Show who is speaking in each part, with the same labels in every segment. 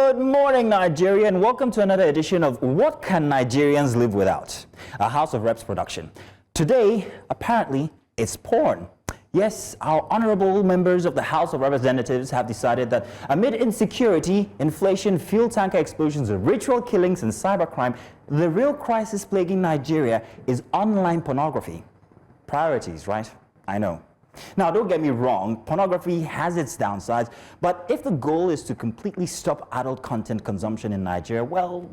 Speaker 1: Good morning, Nigeria, and welcome to another edition of What Can Nigerians Live Without? A House of Reps production. Today, apparently, it's porn. Yes, our honorable members of the House of Representatives have decided that amid insecurity, inflation, fuel tanker explosions, ritual killings, and cybercrime, the real crisis plaguing Nigeria is online pornography. Priorities, right? I know. Now, don't get me wrong, pornography has its downsides, but if the goal is to completely stop adult content consumption in Nigeria, well,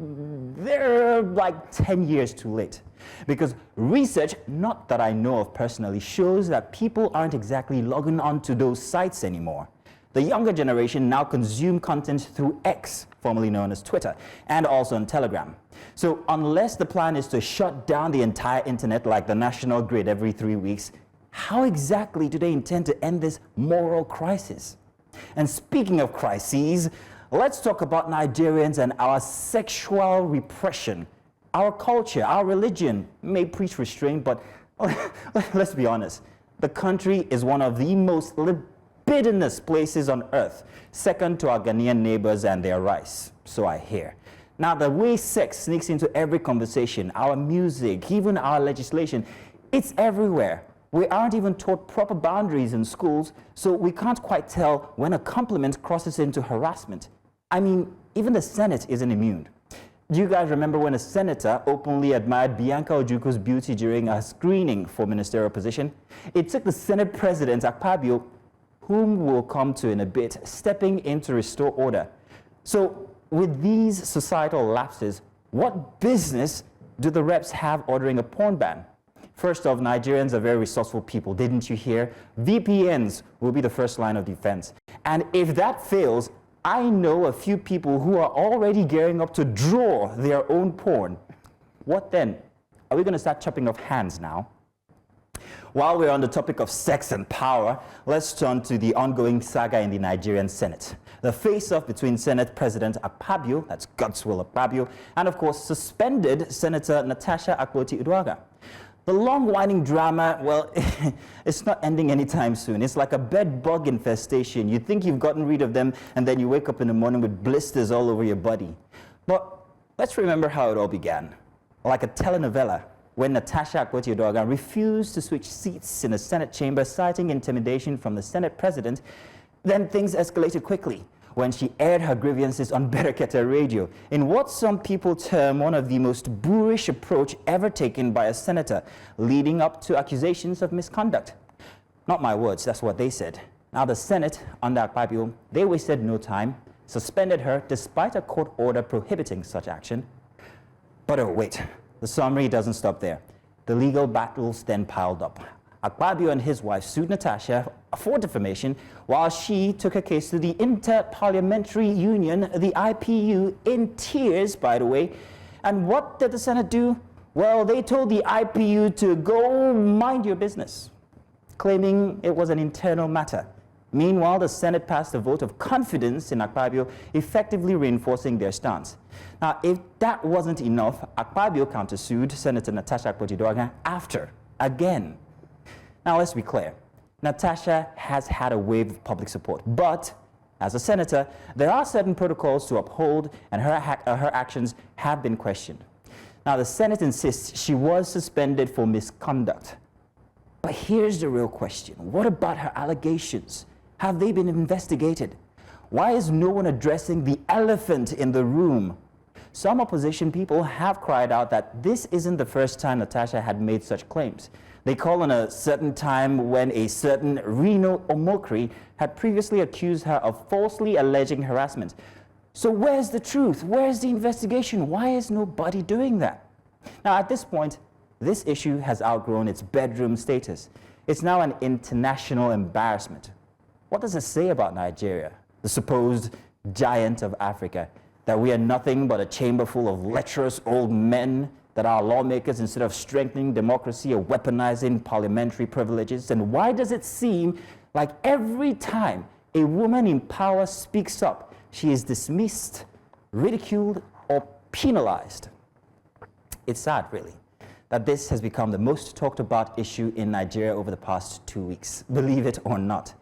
Speaker 1: they're like 10 years too late. Because research, not that I know of personally, shows that people aren't exactly logging onto those sites anymore. The younger generation now consume content through X, formerly known as Twitter, and also on Telegram. So unless the plan is to shut down the entire internet like the national grid every 3 weeks, how exactly do they intend to end this moral crisis? And speaking of crises, let's talk about Nigerians and our sexual repression. Our culture, our religion may preach restraint, but let's be honest, the country is one of the most libidinous places on earth, second to our Ghanaian neighbors and their rice, so I hear. Now, the way sex sneaks into every conversation, our music, even our legislation, it's everywhere. We aren't even taught proper boundaries in schools, so we can't quite tell when a compliment crosses into harassment. I mean, even the Senate isn't immune. Do you guys remember when a senator openly admired Bianca Ojukwo's beauty during a screening for ministerial position? It took the Senate President, Akpabio, whom we'll come to in a bit, stepping in to restore order. So, with these societal lapses, what business do the reps have ordering a porn ban? First off, Nigerians are very resourceful people, didn't you hear? VPNs will be the first line of defense. And if that fails, I know a few people who are already gearing up to draw their own porn. What then? Are we going to start chopping off hands now? While we're on the topic of sex and power, let's turn to the ongoing saga in the Nigerian Senate. The face-off between Senate President Akpabio, that's Godswill Akpabio, and of course suspended Senator Natasha Akpoti-Uduaghan. The long-winding drama, well, it's not ending anytime soon. It's like a bed bug infestation. You think you've gotten rid of them, and then you wake up in the morning with blisters all over your body. But let's remember how it all began. Like a telenovela, when Natasha Akpoti-Uduaghan refused to switch seats in the Senate chamber, citing intimidation from the Senate President, then things escalated quickly when she aired her grievances on Berekete Radio, in what some people term one of the most boorish approach ever taken by a senator, leading up to accusations of misconduct. Not my words, that's what they said. Now the Senate, under Akpabio, they wasted no time, suspended her despite a court order prohibiting such action. But oh wait, the summary doesn't stop there. The legal battles then piled up. Akpabio and his wife sued Natasha for defamation, while she took a case to the Inter-Parliamentary Union, the IPU, in tears, by the way. And what did the Senate do? Well, they told the IPU to go mind your business, claiming it was an internal matter. Meanwhile, the Senate passed a vote of confidence in Akpabio, effectively reinforcing their stance. Now, if that wasn't enough, Akpabio countersued Senator Natasha Akpoti-Uduaghan after, again. Now, let's be clear. Natasha has had a wave of public support, but as a senator, there are certain protocols to uphold, and her actions have been questioned. Now, the Senate insists she was suspended for misconduct. But here's the real question. What about her allegations? Have they been investigated? Why is no one addressing the elephant in the room? Some opposition people have cried out that this isn't the first time Natasha had made such claims. They call on a certain time when a certain Reno Omokri had previously accused her of falsely alleging harassment. So where's the truth? Where's the investigation? Why is nobody doing that? Now, at this point, this issue has outgrown its bedroom status. It's now an international embarrassment. What does it say about Nigeria, the supposed giant of Africa, that we are nothing but a chamber full of lecherous old men, that our lawmakers, instead of strengthening democracy, are weaponizing parliamentary privileges? And why does it seem like every time a woman in power speaks up, she is dismissed, ridiculed, or penalized? It's sad, really, that this has become the most talked about issue in Nigeria over the past 2 weeks, believe it or not.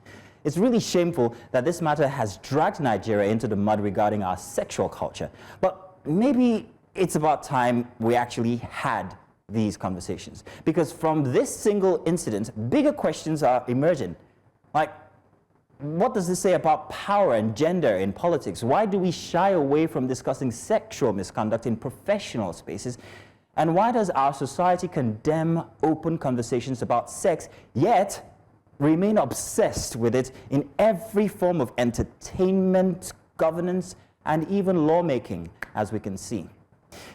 Speaker 1: It's really shameful that this matter has dragged Nigeria into the mud regarding our sexual culture. But maybe it's about time we actually had these conversations. Because from this single incident, bigger questions are emerging. Like, what does this say about power and gender in politics? Why do we shy away from discussing sexual misconduct in professional spaces? And why does our society condemn open conversations about sex, yet remain obsessed with it in every form of entertainment, governance, and even lawmaking, as we can see?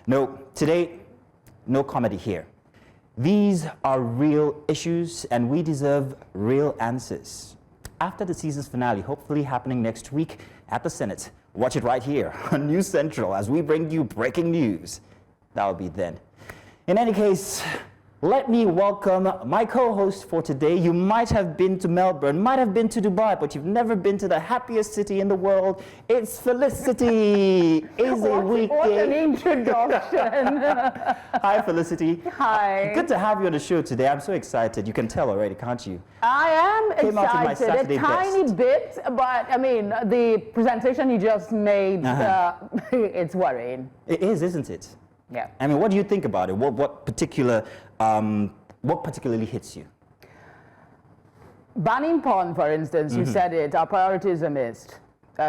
Speaker 1: No, today, no comedy here. These are real issues, and we deserve real answers. After the season's finale, hopefully happening next week at the Senate, watch it right here on News Central as we bring you breaking news. That will be then. In any case, let me welcome my co-host for today. You might have been to Melbourne, might have been to Dubai, but you've never been to the happiest city in the world. It's Felicity. Isale Wike.
Speaker 2: What an introduction.
Speaker 1: Hi, Felicity.
Speaker 2: Hi.
Speaker 1: Good to have you on the show today. I'm so excited. You can tell already, can't you?
Speaker 2: I am
Speaker 1: Came out in my
Speaker 2: excited,
Speaker 1: Saturday
Speaker 2: a tiny
Speaker 1: best.
Speaker 2: bit, but I mean, the presentation you just made, it's worrying.
Speaker 1: It is, isn't it?
Speaker 2: Yeah.
Speaker 1: I mean, what do you think about it? What particularly hits you?
Speaker 2: Banning porn, for instance, you said it, our priorities are missed.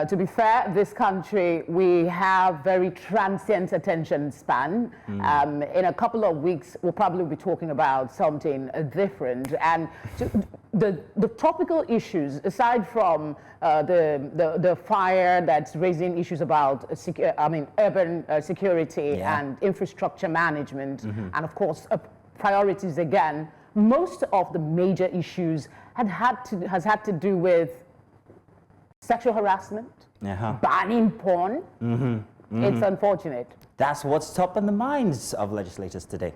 Speaker 2: To be fair, this country, we have very transient attention span. In a couple of weeks, we'll probably be talking about something different. And the topical issues, aside from the fire that's raising issues about urban security and infrastructure management, and of course, priorities again, most of the major issues has had to do with sexual harassment, banning porn. It's unfortunate.
Speaker 1: That's what's top on the minds of legislators today.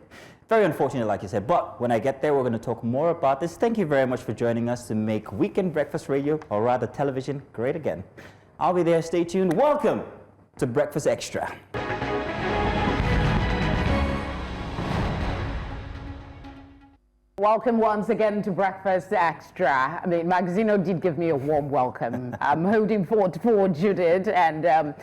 Speaker 1: Very unfortunate, like you said, but when I get there, we're going to talk more about this. Thank you very much for joining us to make Weekend Breakfast Radio, or rather television, great again. I'll be there. Stay tuned. Welcome to Breakfast Extra.
Speaker 2: Welcome once again to Breakfast Extra. I mean, Magazino did give me a warm welcome. I'm holding forward Judith, and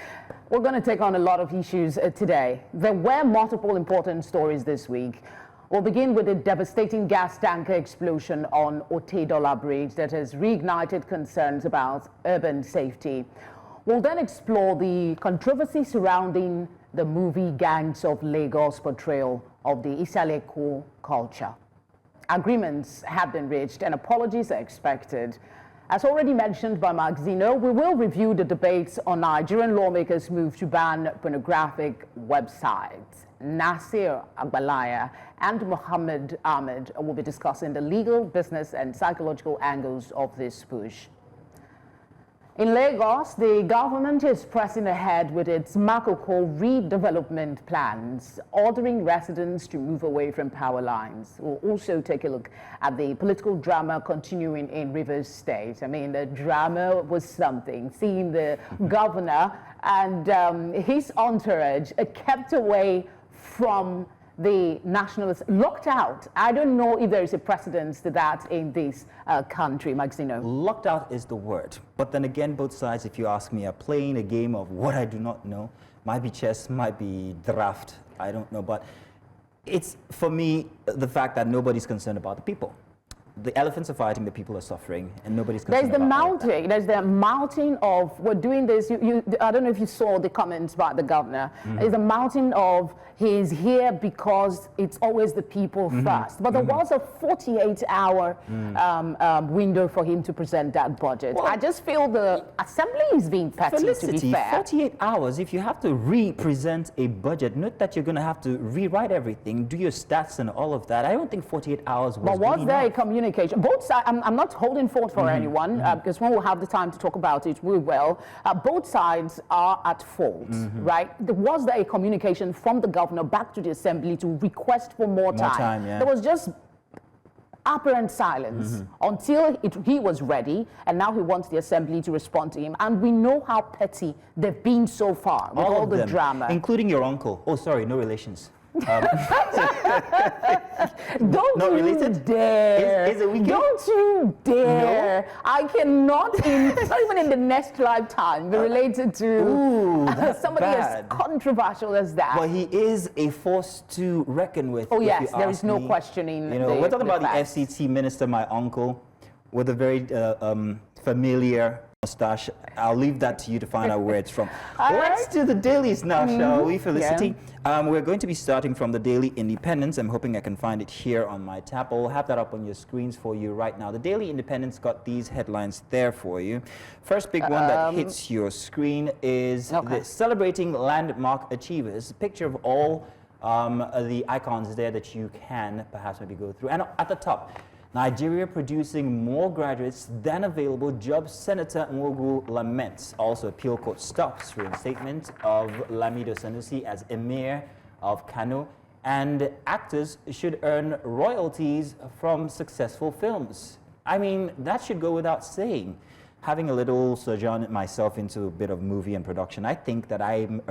Speaker 2: we're going to take on a lot of issues today. There were multiple important stories this week. We'll begin with a devastating gas tanker explosion on Otedola Bridge that has reignited concerns about urban safety. We'll then explore the controversy surrounding the movie Gangs of Lagos portrayal of the Isale Eko culture. Agreements have been reached and apologies are expected. As already mentioned by Magazino, we will review the debates on Nigerian lawmakers' move to ban pornographic websites. Nasir Agbalaya and Mohammed Ahmed will be discussing the legal, business, and psychological angles of this push. In Lagos, the government is pressing ahead with its Makoko redevelopment plans, ordering residents to move away from power lines. We'll also take a look at the political drama continuing in Rivers State. I mean, the drama was something, seeing the governor and his entourage kept away from the nationalists, locked out. I don't know if there is a precedent to that in this country, Maxino.
Speaker 1: Locked out is the word. But then again, both sides, if you ask me, are playing a game of what I do not know. Might be chess, might be draft, I don't know. But it's, for me, the fact that nobody's concerned about the people. The elephants are fighting, the people are suffering, and nobody's concerned about that.
Speaker 2: There's the mountain of, we're doing this, I don't know if you saw the comments about the governor. There's a mountain of, he's here because it's always the people first. But there was a 48-hour window for him to present that budget. Well, I just feel the assembly is being petty,
Speaker 1: Felicity,
Speaker 2: to be fair.
Speaker 1: 48 hours, if you have to re-present a budget, note that you're going to have to rewrite everything, do your stats and all of that. I don't think 48 hours was
Speaker 2: But was
Speaker 1: really
Speaker 2: there a
Speaker 1: enough.
Speaker 2: communication? Both sides, I'm not holding forth for anyone, because when we'll have the time to talk about it, we will. Both sides are at fault, right? Was there a communication from the governor back to the assembly to request for more time?
Speaker 1: Yeah.
Speaker 2: There was just apparent silence until he was ready, and now he wants the assembly to respond to him. And we know how petty they've been so far with all the
Speaker 1: them,
Speaker 2: drama.
Speaker 1: including your uncle. Oh, sorry, no relations.
Speaker 2: Don't
Speaker 1: Not
Speaker 2: you
Speaker 1: related?
Speaker 2: dare.
Speaker 1: Is it weekend?
Speaker 2: Don't you dare.
Speaker 1: No?
Speaker 2: I cannot, not even in the next lifetime, be related to
Speaker 1: Ooh, that's
Speaker 2: somebody
Speaker 1: bad.
Speaker 2: as controversial as that.
Speaker 1: But he is a force to reckon with.
Speaker 2: Oh,
Speaker 1: if
Speaker 2: yes,
Speaker 1: you
Speaker 2: there is
Speaker 1: ask
Speaker 2: no
Speaker 1: me.
Speaker 2: questioning.
Speaker 1: You know, we're talking about
Speaker 2: facts.
Speaker 1: the FCT minister, my uncle, with a very familiar mustache. I'll leave that to you to find out where it's from. Let's do the dailies now, shall we, Felicity?
Speaker 2: Yeah.
Speaker 1: We're going to be starting from the Daily Independence. I'm hoping I can find it here on my tab. I'll have that up on your screens for you right now. The Daily Independence got these headlines there for you. First big one that hits your screen is the Celebrating Landmark Achievers. A picture of all the icons there that you can perhaps maybe go through. And at the top, Nigeria producing more graduates than available. Jobs Senator Nwogu laments. Also, appeal court stops reinstatement of Lamido Sanusi as Emir of Kano. And actors should earn royalties from successful films. I mean, that should go without saying. Having a little sojourn myself into a bit of movie and production, I think that I'm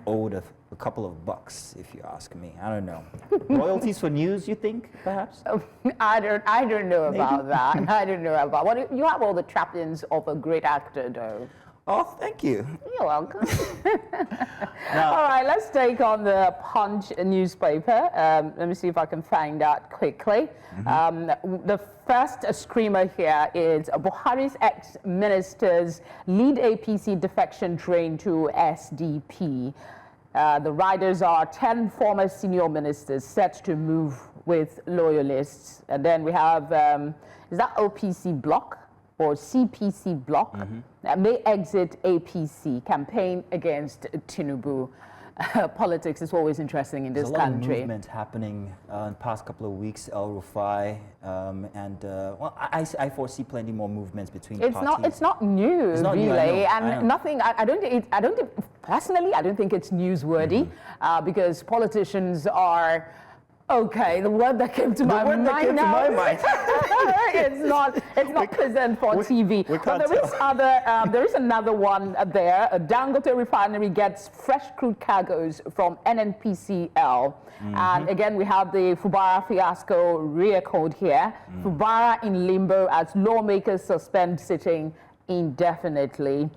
Speaker 1: owed a couple of bucks, if you ask me. I don't know. Royalties for news, you think, perhaps?
Speaker 2: I don't know about that. I don't know about what you have all the trappings of a great actor, though.
Speaker 1: Oh, thank you.
Speaker 2: You're welcome. All right, let's take on the Punch newspaper. Let me see if I can find that quickly. The first screamer here is Buhari's ex-ministers lead APC defection train to SDP. The riders are 10 former senior ministers set to move with loyalists. And then we have, is that OPC bloc or CPC bloc that may exit APC, campaign against Tinubu. Politics is always interesting in this
Speaker 1: There's a lot
Speaker 2: country.
Speaker 1: of movement happening in the past couple of weeks. El Rufai, well, I foresee plenty more movements between parties.
Speaker 2: It's not new,
Speaker 1: It's not
Speaker 2: really,
Speaker 1: new, I know,
Speaker 2: and
Speaker 1: I know.
Speaker 2: nothing. I don't think personally, I don't think it's newsworthy because politicians are. Okay, the word that came to my mind now. It's not present for TV. But there is another one there. A Dangote refinery gets fresh crude cargoes from NNPCL. And again, we have the Fubara fiasco re-echoed here. Fubara in limbo as lawmakers suspend sitting indefinitely.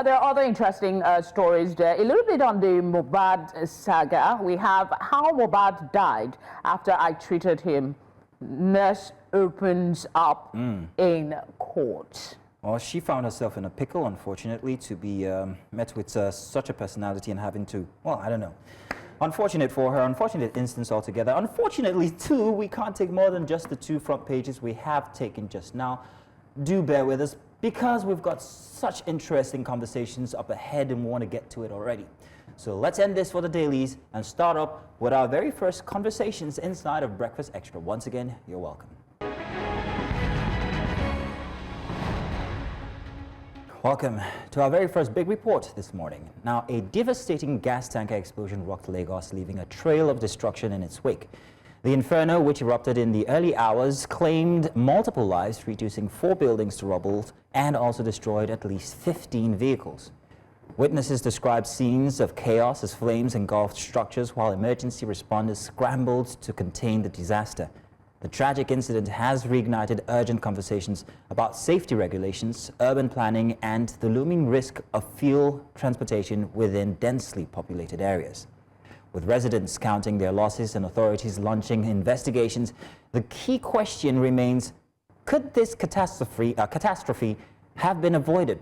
Speaker 2: There are other interesting stories there. A little bit on the Mohbad saga. We have how Mohbad died after I treated him. Nurse opens up in court.
Speaker 1: Well, she found herself in a pickle, unfortunately, to be met with such a personality and having to, well, I don't know. Unfortunate for her, unfortunate instance altogether. Unfortunately, too, we can't take more than just the two front pages we have taken just now. Do bear with us, because we've got such interesting conversations up ahead and we want to get to it already. So let's end this for the dailies and start up with our very first conversations inside of Breakfast Extra. Once again, you're welcome. Welcome to our very first big report this morning. Now, a devastating gas tanker explosion rocked Lagos, leaving a trail of destruction in its wake. The inferno, which erupted in the early hours, claimed multiple lives, reducing 4 buildings to rubble and also destroyed at least 15 vehicles. Witnesses described scenes of chaos as flames engulfed structures while emergency responders scrambled to contain the disaster. The tragic incident has reignited urgent conversations about safety regulations, urban planning, and the looming risk of fuel transportation within densely populated areas. With residents counting their losses and authorities launching investigations, the key question remains, could this catastrophe have been avoided?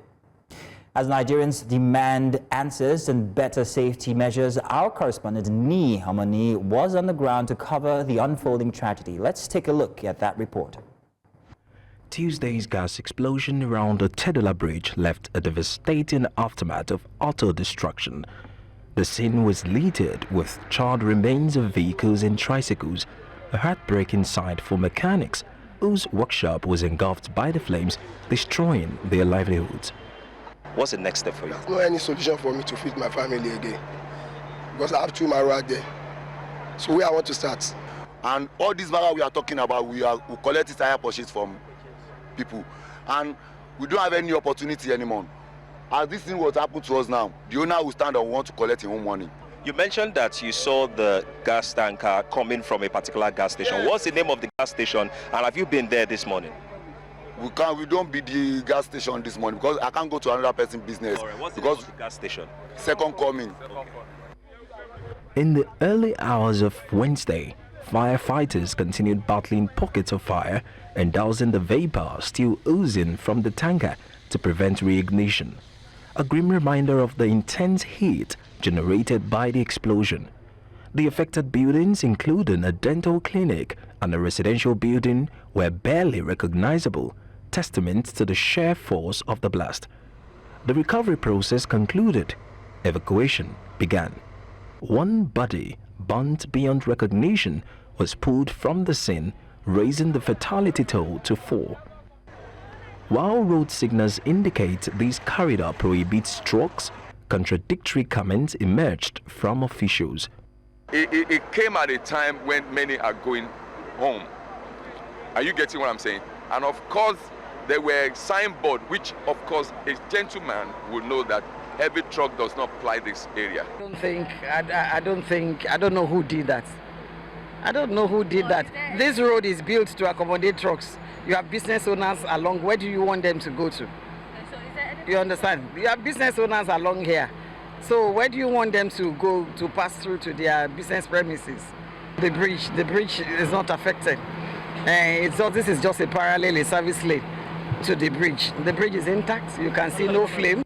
Speaker 1: As Nigerians demand answers and better safety measures, our correspondent Ni Hamani was on the ground to cover the unfolding tragedy. Let's take a look at that report.
Speaker 3: Tuesday's gas explosion around the Tedola Bridge left a devastating aftermath of utter destruction. The scene was littered with charred remains of vehicles and tricycles, a heartbreaking sight for mechanics whose workshop was engulfed by the flames, destroying their livelihoods.
Speaker 4: What's the next step for you?
Speaker 5: There's no any solution for me to feed my family again because I have 2 married there. So where I want to start.
Speaker 6: And all this matter we are talking about, we collect this higher purchase from people, and we don't have any opportunity anymore. As this thing was happened to us now, the owner will stand and want to collect his own money.
Speaker 4: You mentioned that you saw the gas tanker coming from a particular gas station. What's the name of the gas station, and have you been there this morning?
Speaker 6: We don't be the gas station this morning because I can't go to another person's business.
Speaker 4: All right, what's the
Speaker 6: because
Speaker 4: name of the gas station?
Speaker 6: second coming.
Speaker 3: In the early hours of Wednesday, firefighters continued battling pockets of fire and dousing the vapor still oozing from the tanker to prevent reignition. A grim reminder of the intense heat generated by the explosion. The affected buildings, including a dental clinic and a residential building, were barely recognizable, testament to the sheer force of the blast. The recovery process concluded. Evacuation began. One body, burnt beyond recognition, was pulled from the scene, raising the fatality toll to 4. While road signals indicate this corridor prohibits strokes, contradictory comments emerged from officials.
Speaker 7: It came at a time when many are going home. Are you getting what I'm saying? And of course, there were signboard, which of course a gentleman would know that heavy truck does not ply this area.
Speaker 8: I don't know who did that. I don't know who did that. This road is built to accommodate trucks. You have business owners along. Where do you want them to go to? You understand? You have business owners along here. So where do you want them to go to pass through to their business premises? The bridge is not affected. This is just a parallel, a service lane to the bridge. The bridge is intact. You can see no flame.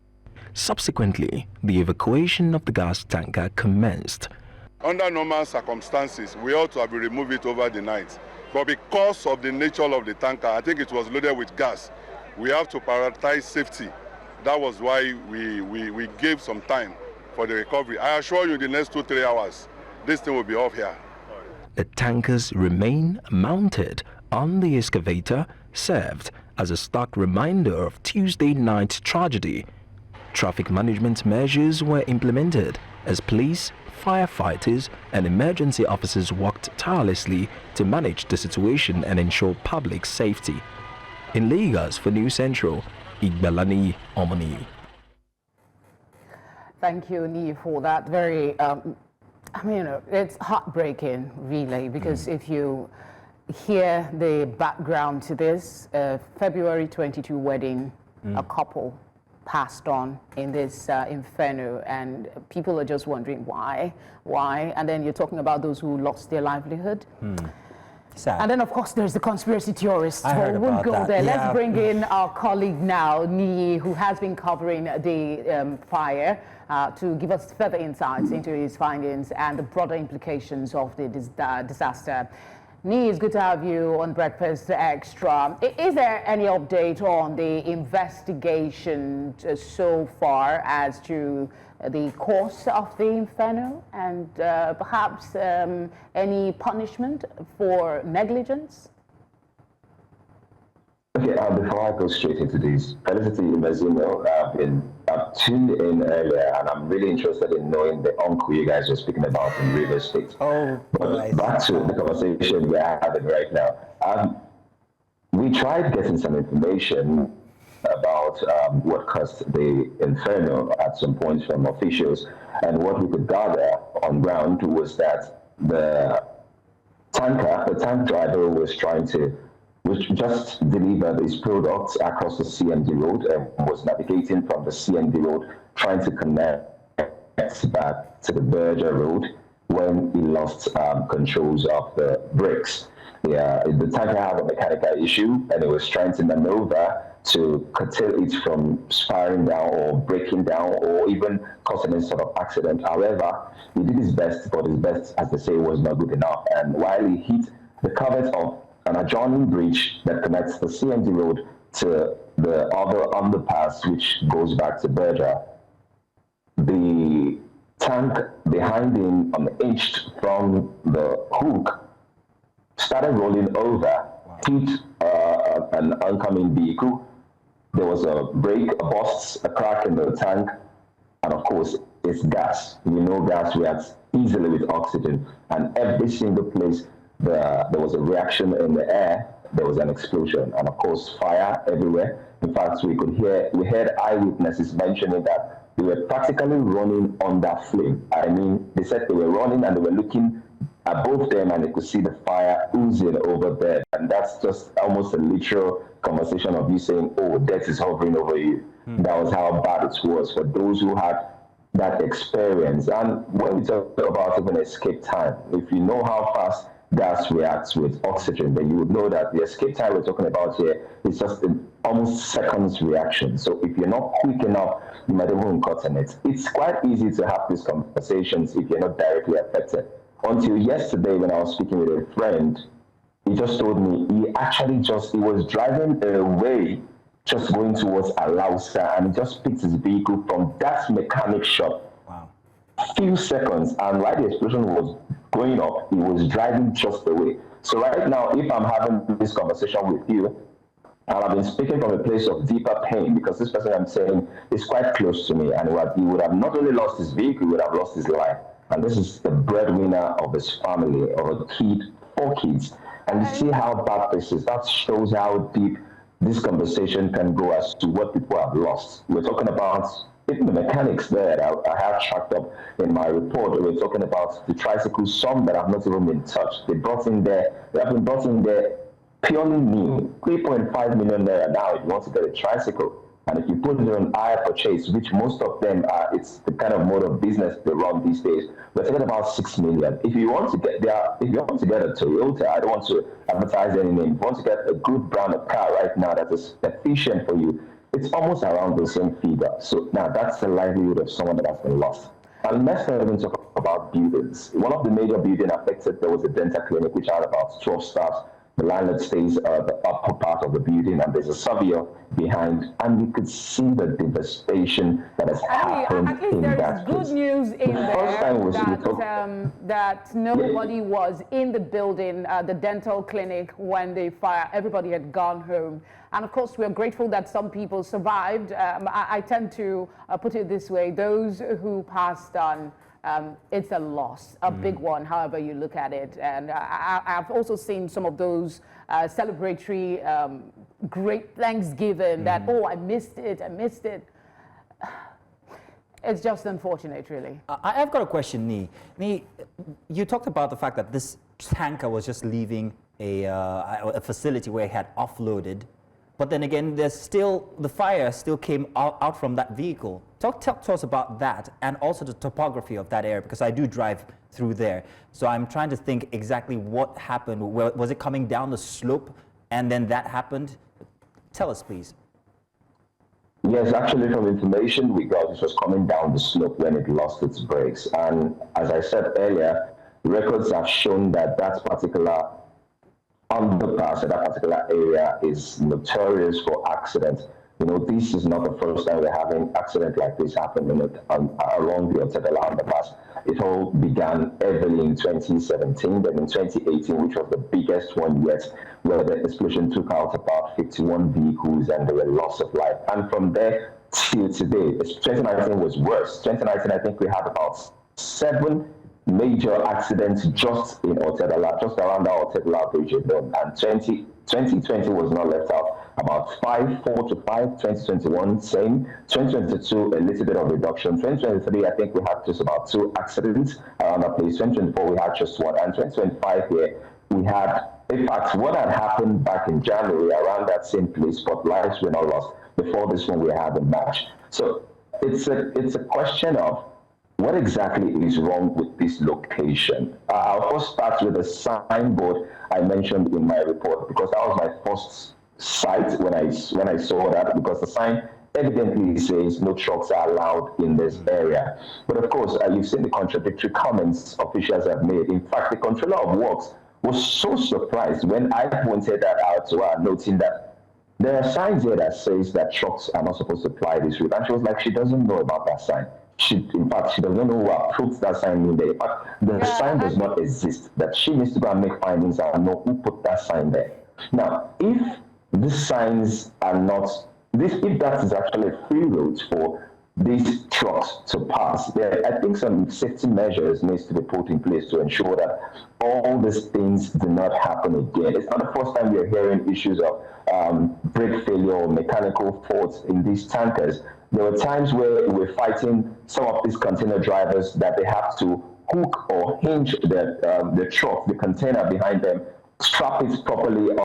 Speaker 3: Subsequently, the evacuation of the gas tanker commenced.
Speaker 9: Under normal circumstances, we ought to have removed it over the night. But because of the nature of the tanker, I think it was loaded with gas. We have to prioritize safety. That was why we gave some time for the recovery. I assure you, in the next 2-3 hours, this thing will be off here.
Speaker 3: The tankers remain mounted on the excavator, served as a stark reminder of Tuesday night's tragedy. Traffic management measures were implemented as police, firefighters and emergency officers worked tirelessly to manage the situation and ensure public safety. In Lagos for News Central, Igbalani Omoni.
Speaker 2: Thank you, Ni, for that very, it's heartbreaking, really, because if you hear the background to this, February 22 wedding, a couple passed on in this inferno, and people are just wondering why, and then you're talking about those who lost their livelihood.
Speaker 1: Sad.
Speaker 2: And then, of course, there's the conspiracy theorists.
Speaker 1: I heard
Speaker 2: we'll
Speaker 1: about
Speaker 2: go
Speaker 1: that.
Speaker 2: there.
Speaker 1: Yeah.
Speaker 2: Let's bring in our colleague now, Ni, who has been covering the fire, to give us further insights into his findings and the broader implications of the disaster. Ni, it's good to have you on Breakfast Extra. Is there any update on the investigation so far as to the cause of the inferno and perhaps any punishment for negligence?
Speaker 10: Okay, before I go straight into this, Felicity Mazino, I've tuned in earlier, and I'm really interested in knowing the uncle you guys were speaking about in Rivers State. But back to the conversation we're having right now. We tried getting some information about what caused the inferno at some points from officials, and what we could gather on ground was that the tank driver was just delivered his products across the CMD road and was navigating from the CMD road, trying to connect back to the Berger road when he lost controls of the brakes. The tanker had a mechanical issue, and he was trying to maneuver to curtail it from spiraling down or breaking down or even causing any sort of accident. However, he did his best, but his best, as they say, was not good enough. And while he hit the covers of an adjoining bridge that connects the CMD road to the other underpass, which goes back to Berger, the tank behind him, unhinged from the hook, started rolling over, hit an oncoming vehicle. There was a break, a burst, a crack in the tank, and of course, it's gas. We know gas reacts easily with oxygen, and every single place there was a reaction in the air, there was an explosion, and of course, fire everywhere. In fact, we heard eyewitnesses mentioning that They were practically running under flame. I mean, they said they were running and they were looking above them and they could see the fire oozing over there. And that's just almost a literal conversation of you saying, oh, death is hovering over you. That was how bad it was for those who had that experience. And when we talk about even escape time, if you know how fast gas reacts with oxygen, then you would know that the escape time we're talking about here is just an almost seconds reaction. So if you're not quick enough, you might even cut in it. It's quite easy to have these conversations if you're not directly affected. Until yesterday when I was speaking with a friend, he just told me he was driving away, just going towards Alausa, and he just picked his vehicle from that mechanic shop.
Speaker 1: Wow.
Speaker 10: A few seconds, and while the explosion was going up, he was driving just away. So right now, if I'm having this conversation with you, and I've been speaking from a place of deeper pain, because this person I'm saying is quite close to me, and he would have not only lost his vehicle, he would have lost his life. And this is the breadwinner of his family, of a kid, 4 kids. And you see how bad this is. That shows how deep this conversation can go as to what people have lost. We're talking about even the mechanics there that I have tracked up in my report. We're talking about the tricycles, some that have not even been touched. They have been brought in there purely new, 3.5 million naira now if you want to get a tricycle. And if you put it on hire purchase, which most of them are, it's the kind of mode of business they run these days, we're talking about 6 million. If you want to get a Toyota, I don't want to advertise any name, if you want to get a good brand of car right now that is efficient for you, it's almost around the same figure. So now that's the livelihood of someone that has been lost. And let's not even talk about buildings. One of the major buildings affected, there was a dental clinic which had about 12 staff. The landlord stays the upper part of the building, and there's a surveyor behind, and you could see the devastation that has happened
Speaker 2: at least
Speaker 10: in
Speaker 2: there
Speaker 10: that
Speaker 2: is good
Speaker 10: place.
Speaker 2: news in
Speaker 10: there
Speaker 2: that nobody was in the building, the dental clinic, when the fire. Everybody had gone home. And of course, we're grateful that some people survived. I tend to put it this way: those who passed on, it's a loss, a big one, however you look at it. And I've also seen some of those celebratory, great Thanksgiving that, oh, I missed it. It's just unfortunate, really.
Speaker 1: I've got a question, Nee, you talked about the fact that this tanker was just leaving a facility where it had offloaded. But then again, the fire still came out from that vehicle. Talk to us about that, and also the topography of that area, because I do drive through there. So I'm trying to think exactly what happened. Was it coming down the slope and then that happened? Tell us, please.
Speaker 10: Yes, actually from information we got, it was coming down the slope when it lost its brakes. And as I said earlier, records have shown that that particular underpass, that particular area is notorious for accidents. You know, this is not the first time we're having accidents like this happen along the Otedala underpass. It all began heavily in 2017, then in 2018, which was the biggest one yet, where the explosion took out about 51 vehicles and there were loss of life. And from there till today, 2019 was worse. 2019, I think we had about 7 major accidents just in Otedala, just around the Otedala bridge alone, and 2020 was not left out. About 4 to 5, 2021, same. 2022, a little bit of reduction. 2023, I think we had just about 2 accidents around that place. 2024, we had just 1. And 2025 here, we had, in fact, what had happened back in January around that same place, but lives were not lost. Before this one, we had a match. So it's a question of what exactly is wrong with this location. I'll first start with the signboard I mentioned in my report, because that was my first sight when I saw that, because the sign evidently says no trucks are allowed in this area. But of course, you've seen the contradictory comments officials have made. In fact, the controller of works was so surprised when I pointed that out to her, noting that there are signs here that says that trucks are not supposed to ply this route. And she was like, she doesn't know about that sign. In fact, she doesn't know who approved that sign in there. In fact, the sign does not exist. That she needs to go and make findings and know who put that sign there. Now, if these signs are not, if that is actually a free road for these trucks to pass, I think some safety measures needs to be put in place to ensure that all these things do not happen again. It's not the first time we are hearing issues of brake failure or mechanical faults in these tankers. There were times where we're fighting some of these container drivers that they have to hook or hinge the truck, the container behind them, strap it properly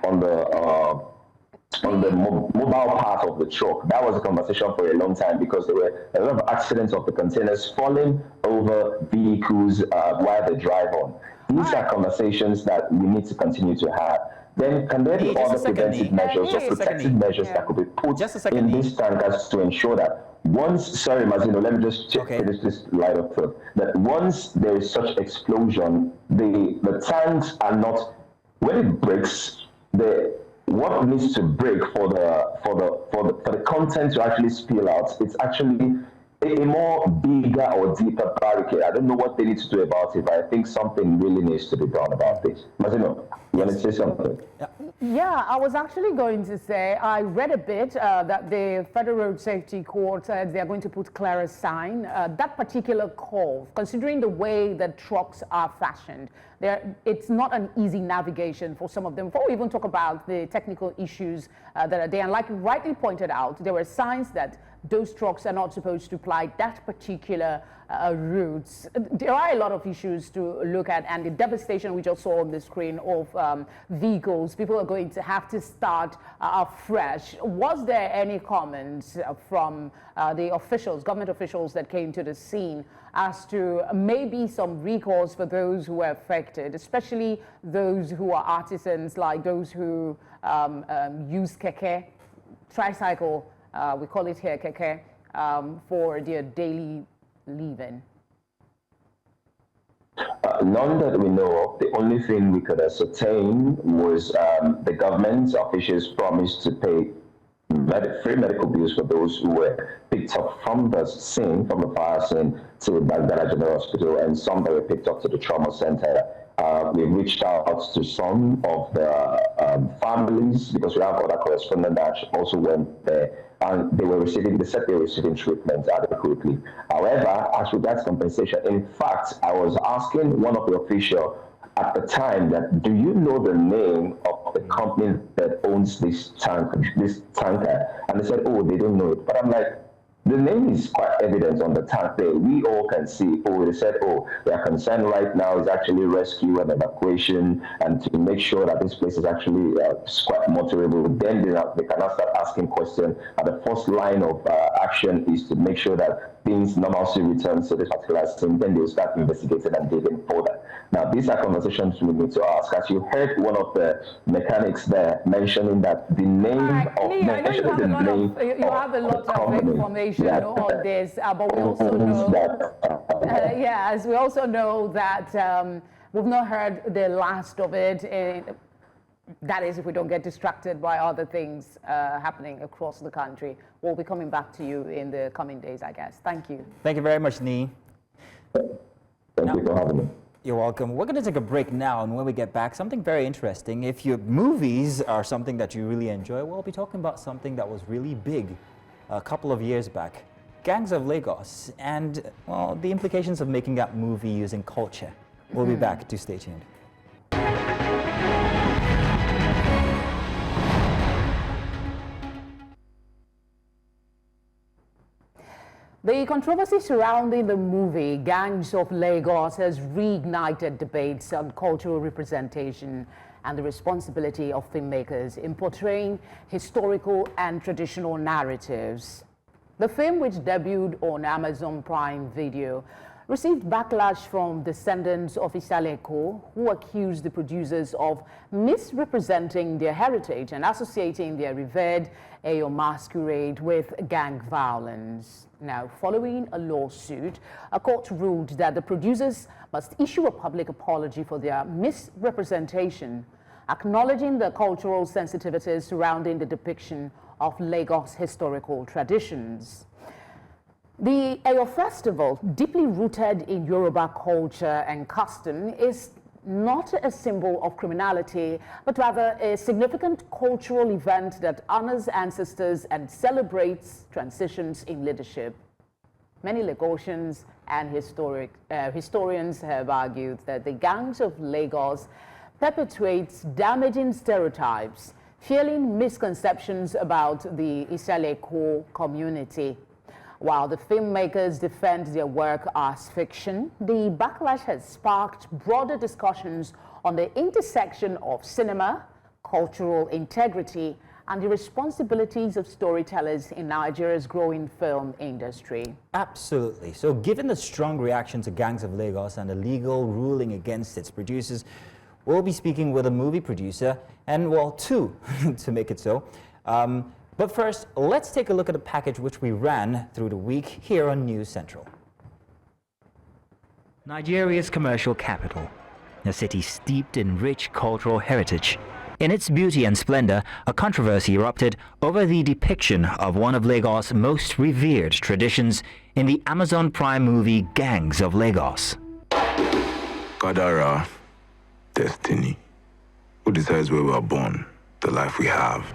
Speaker 10: on the mobile part of the truck. That was a conversation for a long time because there were a lot of accidents of the containers falling over vehicles while they drive on. These are conversations that we need to continue to have. Then can there be other preventive measures or protective measures that could be put in these tankers to ensure that once, sorry Mazino, let me just finish this light up first, that once there is such explosion, the tanks are not, when it breaks, what needs to break for the content to actually spill out, it's actually a more bigger or deeper barricade. I don't know what they need to do about it, but I think something really needs to be done about this. Mazino, you want to say something?
Speaker 2: Yeah, I was actually going to say, I read a bit that the Federal Road Safety Court said they're going to put clearer sign. That particular call, considering the way that trucks are fashioned, it's not an easy navigation for some of them. Before we even talk about the technical issues that are there, and like you rightly pointed out, there were signs that those trucks are not supposed to ply that particular routes. There are a lot of issues to look at, and the devastation we just saw on the screen of vehicles. People are going to have to start afresh. Was there any comments from the officials, government officials that came to the scene as to maybe some recourse for those who were affected, especially those who are artisans, like those who use keke, tricycle, we call it here keke, for their daily living?
Speaker 10: None that we know of. The only thing we could ascertain was the government officials promised to pay free medical bills for those who were picked up from the scene, from the fire scene, to Baghdad General Hospital, and some that were picked up to the trauma center. We reached out to some of the families because we have other correspondents that also went there, and they said they were receiving treatment adequately. However, as regards compensation, in fact, I was asking one of the officials at the time that, do you know the name of the company that owns this tanker? And they said, oh, they don't know it. But I'm like, the name is quite evident on the tank there. We all can see. Oh, they said, oh, their concern right now is actually rescue and evacuation and to make sure that this place is actually quite motorable. Then they can now start asking questions. And the first line of action is to make sure that things normalcy returns to this particular scene. Then they'll start investigating and digging further. Now, these are conversations we need to ask. As you heard one of the mechanics there mentioning that the name of
Speaker 2: you have a lot of information on this, but we also know, yes, we also know that we've not heard the last of it. That is, if we don't get distracted by other things happening across the country. We'll be coming back to you in the coming days, I guess. Thank you.
Speaker 1: Thank you very much, Nee.
Speaker 10: Thank you for having me.
Speaker 1: You're welcome. We're going to take a break now, and when we get back, something very interesting. If your movies are something that you really enjoy, we'll be talking about something that was really big a couple of years back. Gangs of Lagos, and, well, the implications of making that movie using culture. We'll be back. Do stay tuned.
Speaker 2: The controversy surrounding the movie Gangs of Lagos has reignited debates on cultural representation and the responsibility of filmmakers in portraying historical and traditional narratives. The film, which debuted on Amazon Prime Video, received backlash from descendants of Isale Eko, who accused the producers of misrepresenting their heritage and associating their revered Eyo masquerade with gang violence. Now, following a lawsuit, a court ruled that the producers must issue a public apology for their misrepresentation, acknowledging the cultural sensitivities surrounding the depiction of Lagos historical traditions. The Eyo Festival, deeply rooted in Yoruba culture and custom, is not a symbol of criminality, but rather a significant cultural event that honors ancestors and celebrates transitions in leadership. Many Lagosians and historians have argued that the Gangs of Lagos perpetuates damaging stereotypes, fueling misconceptions about the Isale Eko community. While the filmmakers defend their work as fiction, the backlash has sparked broader discussions on the intersection of cinema, cultural integrity, and the responsibilities of storytellers in Nigeria's growing film industry.
Speaker 1: Absolutely. So given the strong reaction to Gangs of Lagos and the legal ruling against its producers, we'll be speaking with a movie producer, and well, two, to make it so. But first, let's take a look at a package which we ran through the week here on News Central.
Speaker 11: Nigeria's commercial capital, a city steeped in rich cultural heritage. In its beauty and splendor, a controversy erupted over the depiction of one of Lagos' most revered traditions in the Amazon Prime movie Gangs of Lagos.
Speaker 12: Kadara, destiny. Who decides where we are born, the life we have?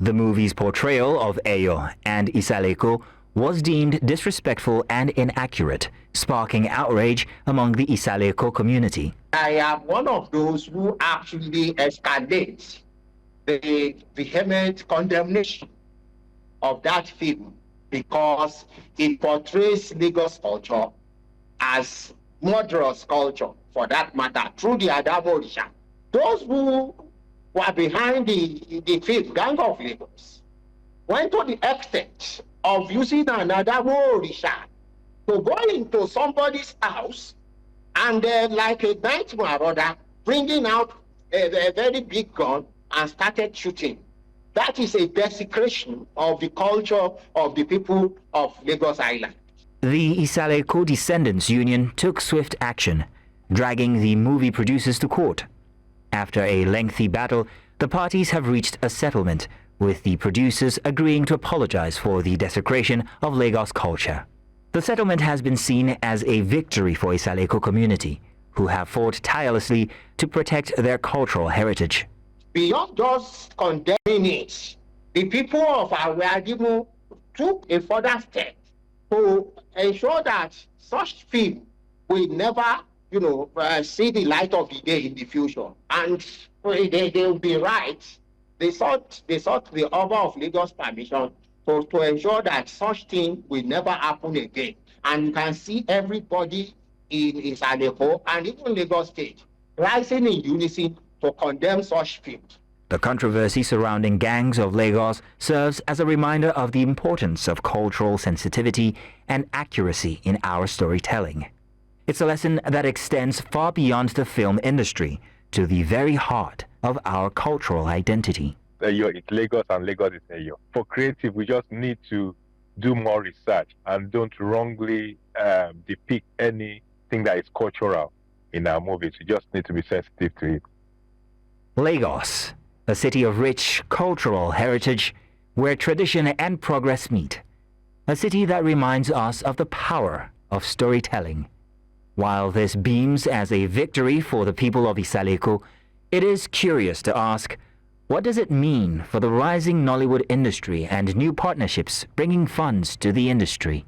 Speaker 11: The movie's portrayal of Eyo and Isale Eko was deemed disrespectful and inaccurate, sparking outrage among the Isale Eko community.
Speaker 13: I am one of those who actually escalates the vehement condemnation of that film because it portrays Lagos culture as murderous culture, for that matter, through the Adamo Orisha. Those who were behind the film, Gang of Lagos, went to the extent of using an Adamo Orisha to go into somebody's house and like a night marauder, bringing out a very big gun and started shooting. That is a desecration of the culture of the people of Lagos Island.
Speaker 11: The Isale Eko Descendants Union took swift action, dragging the movie producers to court. After a lengthy battle, the parties have reached a settlement, with the producers agreeing to apologize for the desecration of Lagos culture. The settlement has been seen as a victory for Isale Eko community, who have fought tirelessly to protect their cultural heritage.
Speaker 13: Beyond just condemning it, the people of Awadimu took a further step to ensure that such film will never, see the light of the day in the future. And they will be right. They sought the Order of Lagos permission to ensure that such thing will never happen again. And you can see everybody in Isale Eko and even Lagos State rising in unison to condemn such films.
Speaker 11: The controversy surrounding Gangs of Lagos serves as a reminder of the importance of cultural sensitivity and accuracy in our storytelling. It's a lesson that extends far beyond the film industry to the very heart of our cultural identity.
Speaker 14: It's Lagos and Lagos is Eyo. For creative, we just need to do more research and don't wrongly depict anything that is cultural in our movies. We just need to be sensitive to it.
Speaker 11: Lagos, a city of rich cultural heritage where tradition and progress meet. A city that reminds us of the power of storytelling. While this beams as a victory for the people of Isale Eko, it is curious to ask, what does it mean for the rising Nollywood industry and new partnerships bringing funds to the industry?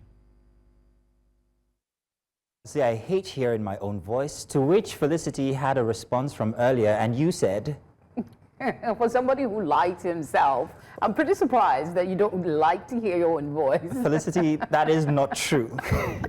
Speaker 1: See, I hate hearing my own voice, to which Felicity had a response from earlier, and you said...
Speaker 2: For somebody who likes himself, I'm pretty surprised that you don't like to hear your own voice.
Speaker 1: Felicity, that is not true.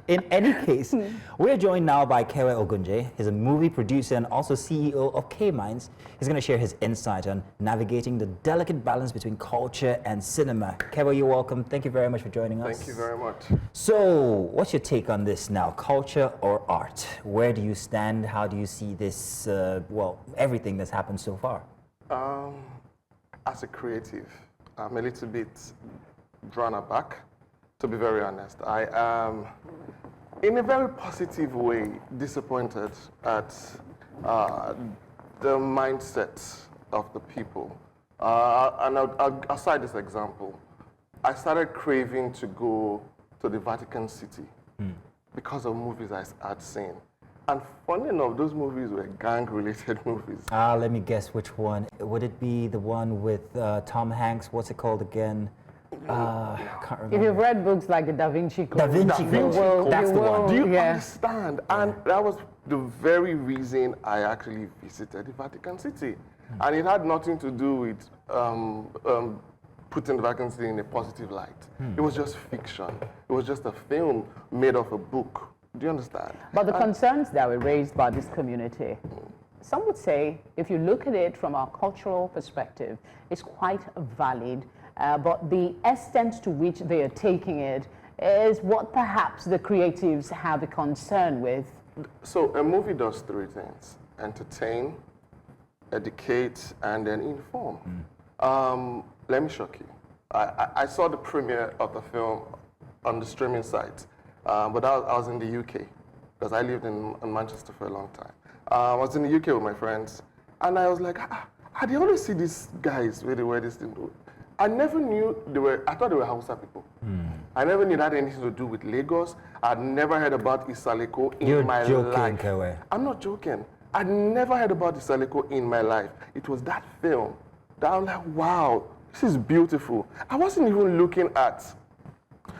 Speaker 1: In any case, we're joined now by Kewe Ogunje. He's a movie producer and also CEO of K-Minds. He's going to share his insight on navigating the delicate balance between culture and cinema. Kewe, you're welcome. Thank you very much for joining us.
Speaker 15: Thank you very much.
Speaker 1: So, what's your take on this now? Culture or art? Where do you stand? How do you see this, everything that's happened so far?
Speaker 15: As a creative, I'm a little bit drawn aback, to be very honest. I am, in a very positive way, disappointed at the mindset of the people. And I'll cite this example. I started craving to go to the Vatican City because of movies I had seen. And funny enough, those movies were gang-related movies.
Speaker 1: Let me guess which one. Would it be the one with Tom Hanks? What's it called again? I can't remember.
Speaker 2: If you've read books like the Da Vinci Code,
Speaker 1: Da Vinci Code, that's the one.
Speaker 15: Do you understand? And that was the very reason I actually visited the Vatican City. And it had nothing to do with putting the Vatican City in a positive light. It was just fiction. It was just a film made of a book. Do you understand?
Speaker 2: But the concerns that were raised by this community, some would say, if you look at it from a cultural perspective, it's quite valid. But the extent to which they are taking it is what perhaps the creatives have a concern with.
Speaker 15: So a movie does three things: entertain, educate, and then inform. Let me shock you. I saw the premiere of the film on the streaming site, but I was in the UK because I lived in Manchester for a long time. I was in the UK with my friends, and I was like, I did always see these guys where they wear this thing. I never knew I thought they were Hausa people. I never knew that had anything to do with Lagos. I'd never heard about Isale Eko in my life.
Speaker 1: You're joking, Kewe.
Speaker 15: I'm not joking. I'd never heard about Isale Eko in my life. It was that film that I'm like, wow, this is beautiful. I wasn't even looking at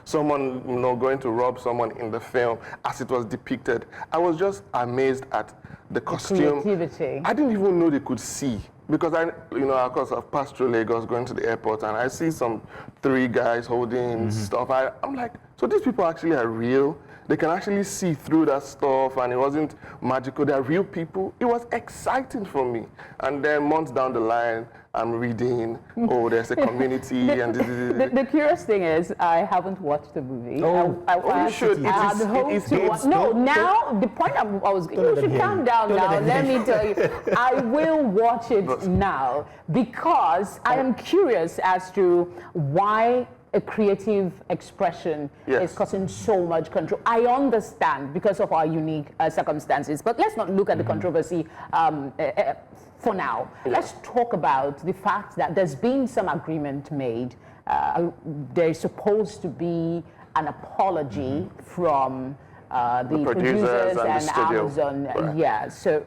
Speaker 15: someone, going to rob someone in the film as it was depicted. I was just amazed at the costume.
Speaker 2: Creativity.
Speaker 15: I didn't even know they could see. Because of course, I've passed through Lagos going to the airport, and I see some three guys holding stuff. I'm like, so these people actually are real? They can actually see through that stuff, and it wasn't magical. They're real people. It was exciting for me. And then months down the line, I'm reading, oh, there's a community.
Speaker 2: The curious thing is, I haven't watched the movie.
Speaker 15: You should.
Speaker 2: Now, the point you should calm down now. Let me tell you, I will watch it now because I am curious as to why a creative expression is causing so much control. I understand because of our unique circumstances, but let's not look at the controversy for now. Let's talk about the fact that there's been some agreement made. There's supposed to be an apology from the producers and Amazon.
Speaker 15: Right.
Speaker 2: Yeah, so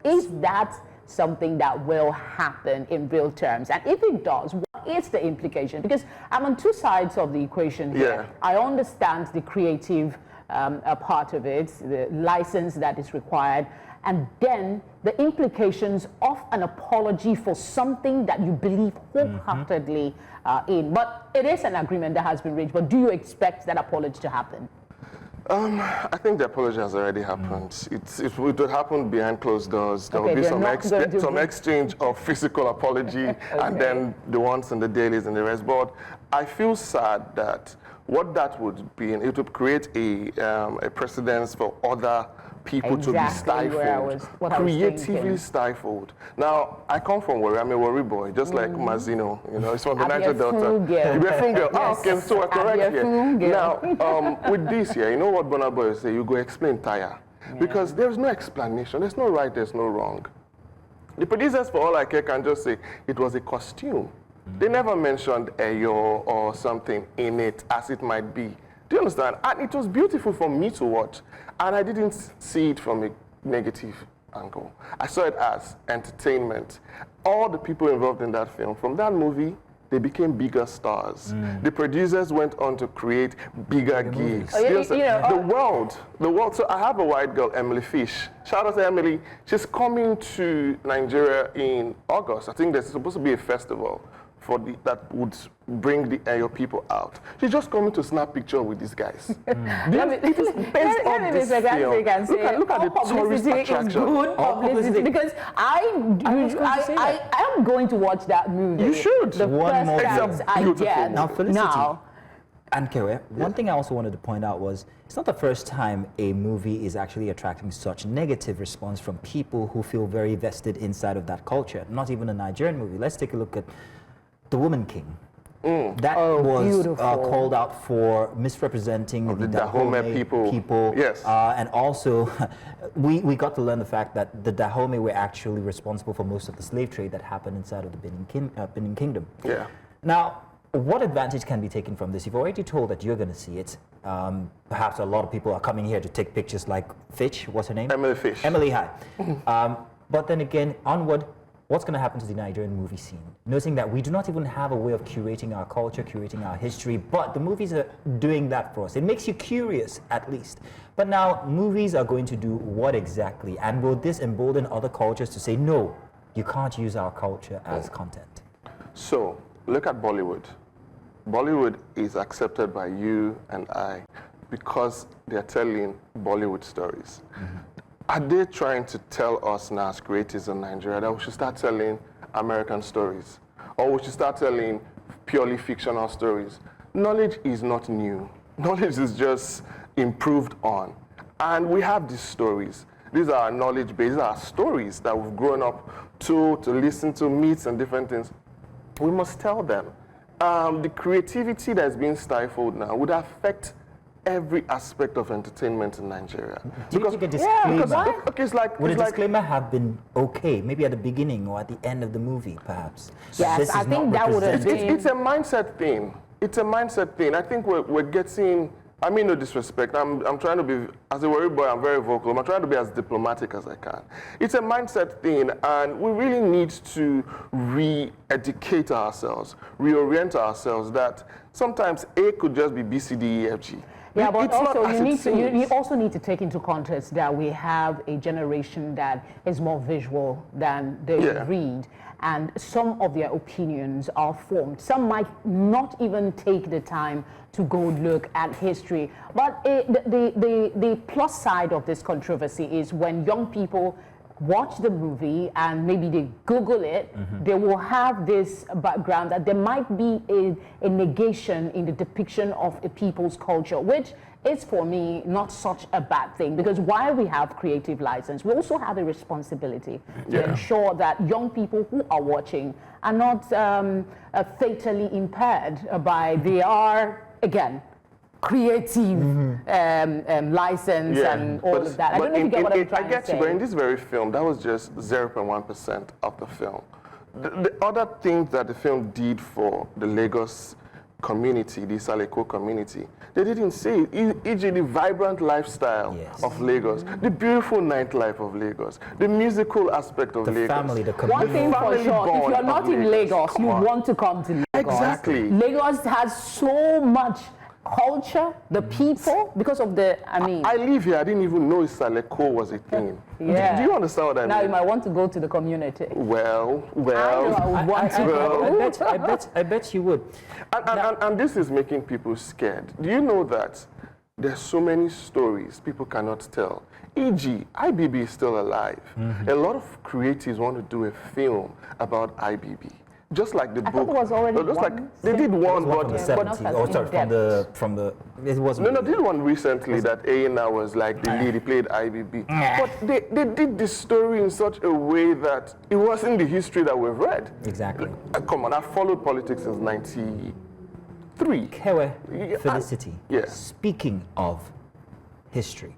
Speaker 2: is that something that will happen in real terms? And if it does, what is the implication? Because I'm on two sides of the equation here. I understand the creative part of it, the license that is required, and then the implications of an apology for something that you believe wholeheartedly in. But it is an agreement that has been reached, but do you expect that apology to happen?
Speaker 15: I think the apology has already happened. It will happen behind closed doors. There will be some exchange of physical apology and then the ones in the dailies and the rest. But I feel sad that what that would be, it would create a precedence for other people to be stifled, creatively stifled. Now, I come from Warri. I'm a Warri boy, just like Mazino. It's from the Niger Delta. You're a film girl. Yes. Okay, so we're correct here. Now, with this here, you know what Burna Boy say? You go explain tire. Because there's no explanation. There's no right, there's no wrong. The producers, for all I care, can just say it was a costume. They never mentioned Eyo or something in it, as it might be. Do you understand? And it was beautiful for me to watch. And I didn't see it from a negative angle. I saw it as entertainment. All the people involved in that film, from that movie, they became bigger stars. The producers went on to create bigger gigs. The world. So I have a white girl, Emily Fish. Shout out to Emily. She's coming to Nigeria in August. I think there's supposed to be a festival that would bring your people out. She's just coming to snap picture with these guys. It is based on this film. Look at the tourist attraction.
Speaker 2: Good publicity. Because I am going to watch that movie.
Speaker 15: You should.
Speaker 2: The first chance I get.
Speaker 1: Now, Felicity and Kewe, one thing I also wanted to point out was it's not the first time a movie is actually attracting such negative response from people who feel very vested inside of that culture. Not even a Nigerian movie. Let's take a look at The Woman King. That was called out for misrepresenting the Dahomey people.
Speaker 15: Yes.
Speaker 1: And also, we got to learn the fact that the Dahomey were actually responsible for most of the slave trade that happened inside of the Benin Kingdom.
Speaker 15: Yeah.
Speaker 1: Now, what advantage can be taken from this? You've already told that you're going to see it. Perhaps a lot of people are coming here to take pictures like Fitch. What's her name?
Speaker 15: Emily Fish.
Speaker 1: Emily, hi. But then again, onward, what's going to happen to the Nigerian movie scene? Noticing that we do not even have a way of curating our culture, curating our history, but the movies are doing that for us. It makes you curious, at least. But now, movies are going to do what exactly? And will this embolden other cultures to say, no, you can't use our culture as content?
Speaker 15: So, look at Bollywood. Bollywood is accepted by you and I because they're telling Bollywood stories. Are they trying to tell us now as creatives in Nigeria that we should start telling American stories? Or we should start telling purely fictional stories? Knowledge is not new. Knowledge is just improved on. And we have these stories. These are knowledge base, these are stories that we've grown up to listen to, meets and different things. We must tell them. The creativity that's being stifled now would affect every aspect of entertainment in Nigeria.
Speaker 1: Do you think a disclaimer, would a disclaimer have been okay, maybe at the beginning or at the end of the movie, perhaps?
Speaker 2: Yes, I think that would have been...
Speaker 15: It's a mindset thing. It's a mindset thing. I think we're getting... I mean no disrespect. I'm trying to be, as a worry boy, I'm very vocal. I'm trying to be as diplomatic as I can. It's a mindset thing, and we really need to re-educate ourselves, reorient ourselves that sometimes A could just be B, C, D, E, F, G.
Speaker 2: Yeah, but also you also need to take into context that we have a generation that is more visual than they read, and some of their opinions are formed. Some might not even take the time to go look at history. But the plus side of this controversy is when young people watch the movie and maybe they Google it, they will have this background that there might be a negation in the depiction of a people's culture, which is for me not such a bad thing, because while we have creative license, we also have a responsibility to ensure that young people who are watching are not fatally impaired by their, again, creative license and all of that. I don't know if you get what I'm trying to say.
Speaker 15: But in this very film, that was just 0.1% of the film. The other things that the film did for the Lagos community, the Isale Eko community, they didn't say it. E.g. the vibrant lifestyle of Lagos, the beautiful nightlife of Lagos, the musical aspect of Lagos.
Speaker 1: Family, the community.
Speaker 2: One thing for sure, if you're not in Lagos, you want to come to Lagos.
Speaker 15: Exactly.
Speaker 2: Lagos has so much culture, the people, because of the,
Speaker 15: I live here, I didn't even know Isale Eko was a thing. Do you understand what I mean?
Speaker 2: Now you might want to go to the community.
Speaker 15: Well.
Speaker 1: I bet you would.
Speaker 15: And this is making people scared. Do you know that there's so many stories people cannot tell? E.g., IBB is still alive. A lot of creatives want to do a film about IBB. Just like the book.
Speaker 2: I thought it was already one.
Speaker 15: They did one, but
Speaker 1: from the 70s. Oh, sorry, from the. It wasn't.
Speaker 15: No, they did one recently that A&R was like the lead. He played IBB. But they did this story in such a way that it wasn't the history that we've read.
Speaker 1: Exactly.
Speaker 15: Come on, I've followed politics since '93.
Speaker 1: Kewe, Felicity.
Speaker 15: Yes.
Speaker 1: Speaking of history,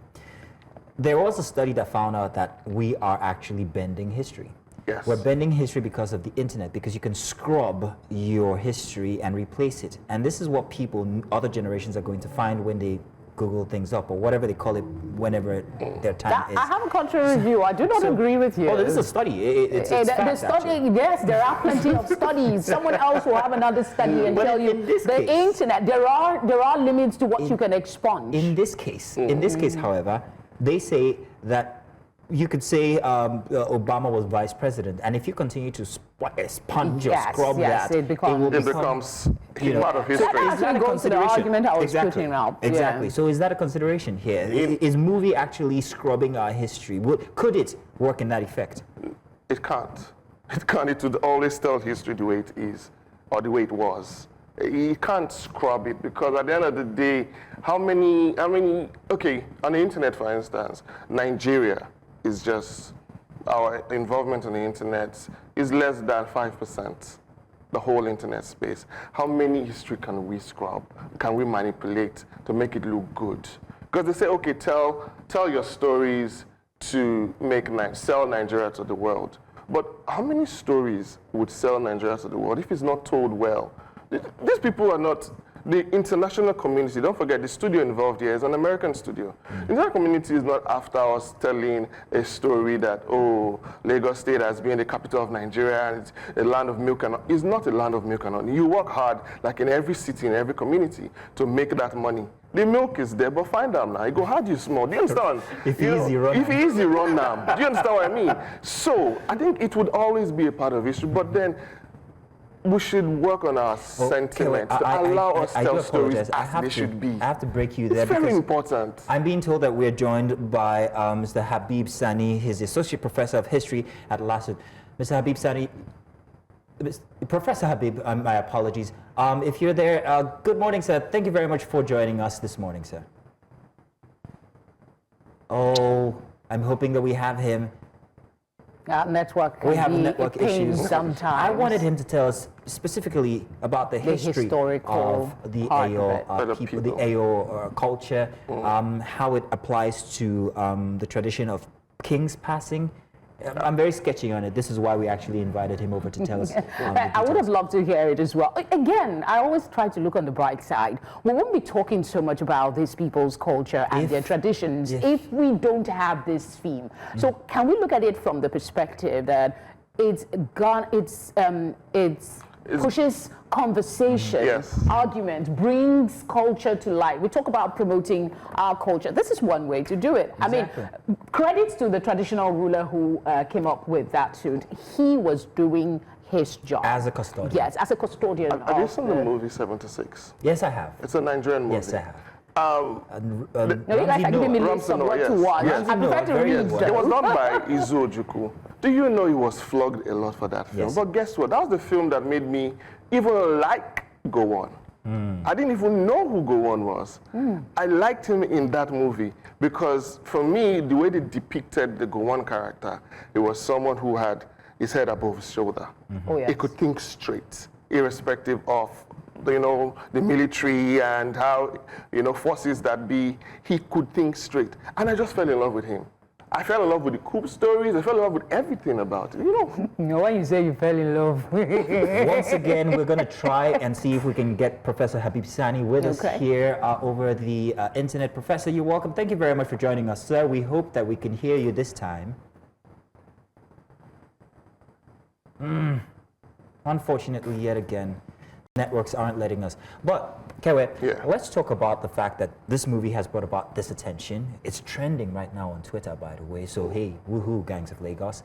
Speaker 1: there was a study that found out that we are actually bending history.
Speaker 15: Yes.
Speaker 1: We're bending history because of the internet, because you can scrub your history and replace it. And this is what people, other generations are going to find when they Google things up, or whatever they call it, whenever their time is.
Speaker 2: I have a contrary view. I do not agree with you.
Speaker 1: Oh, this is a study. It's facts,
Speaker 2: yes, there are plenty of studies. Someone else will have another study and tell you the internet, there are limits to what you can expunge.
Speaker 1: In this case, however, they say that you could say Obama was vice president, and if you continue to sponge or scrub that,
Speaker 15: it becomes part of history.
Speaker 2: So is that a consideration? The argument I was putting up.
Speaker 1: Exactly. Yeah. So is that a consideration here? Is movie actually scrubbing our history? Could it work in that effect?
Speaker 15: It can't. It can't. It would always tell history the way it is, or the way it was. You can't scrub it, because at the end of the day, how many? Okay, on the internet, for instance, Nigeria is just, our involvement in the internet is less than 5%, the whole internet space. How many history can we scrub? Can we manipulate to make it look good? Because they say, okay, tell your stories to sell Nigeria to the world. But how many stories would sell Nigeria to the world if it's not told well? These people are not, the international community, don't forget the studio involved here is an American studio. The international community is not after us telling a story that, oh, Lagos State has been the capital of Nigeria and it's a land of milk and honey. It's not a land of milk and honey. You work hard, like in every city, in every community, to make that money. The milk is there, but find them now. You go, how do you small? Do you understand?
Speaker 1: If easy run
Speaker 15: now. Do you understand what I mean? So I think it would always be a part of history, but then we should work on our sentiments to allow us to tell stories as they should be.
Speaker 1: I have to break you there.
Speaker 15: It's very important.
Speaker 1: I'm being told that we're joined by Mr. Habib Sani. He's the Associate Professor of History at LASUTH. Mr. Habib Sani, Professor Habib, my apologies. If you're there, good morning, sir. Thank you very much for joining us this morning, sir. Oh, I'm hoping that we have him.
Speaker 2: We
Speaker 1: have network issues.
Speaker 2: Sometimes.
Speaker 1: I wanted him to tell us specifically about the history of the Ayo people, the Ayo culture, how it applies to the tradition of kings passing. I'm very sketchy on it. This is why we actually invited him over to tell us.
Speaker 2: I would have loved to hear it as well. Again, I always try to look on the bright side. We won't be talking so much about these people's culture and their traditions if we don't have this theme. So can we look at it from the perspective that it's pushes conversation, argument, brings culture to light. We talk about promoting our culture. This is one way to do it.
Speaker 1: Exactly.
Speaker 2: I mean, credits to the traditional ruler who came up with that suit. He was doing his job.
Speaker 1: As a custodian.
Speaker 2: Yes, as a custodian.
Speaker 15: Have you seen the movie 76?
Speaker 1: Yes, I have.
Speaker 15: It's a Nigerian movie.
Speaker 1: Yes, I have.
Speaker 2: No, you guys are giving me lists of what to watch. I prefer to read them.
Speaker 15: It was done by Izu Ojukwu. Do you know he was flogged a lot for that film?
Speaker 1: Yes.
Speaker 15: But guess what? That was the film that made me even like Gowon. I didn't even know who Gowon was. I liked him in that movie because, for me, the way they depicted the Gowon character, it was someone who had his head above his shoulder. He could think straight, irrespective of the military and how, forces that be. He could think straight. And I just fell in love with him. I fell in love with the coup stories. I fell in love with everything about it.
Speaker 2: When you say you fell in love.
Speaker 1: Once again, we're going to try and see if we can get Professor Habib Sani with us here over the internet. Professor, you're welcome. Thank you very much for joining us, sir. We hope that we can hear you this time. Unfortunately, yet again, networks aren't letting us. But, Kewe, let's talk about the fact that this movie has brought about this attention. It's trending right now on Twitter, by the way. So, hey, woohoo, gangs of Lagos.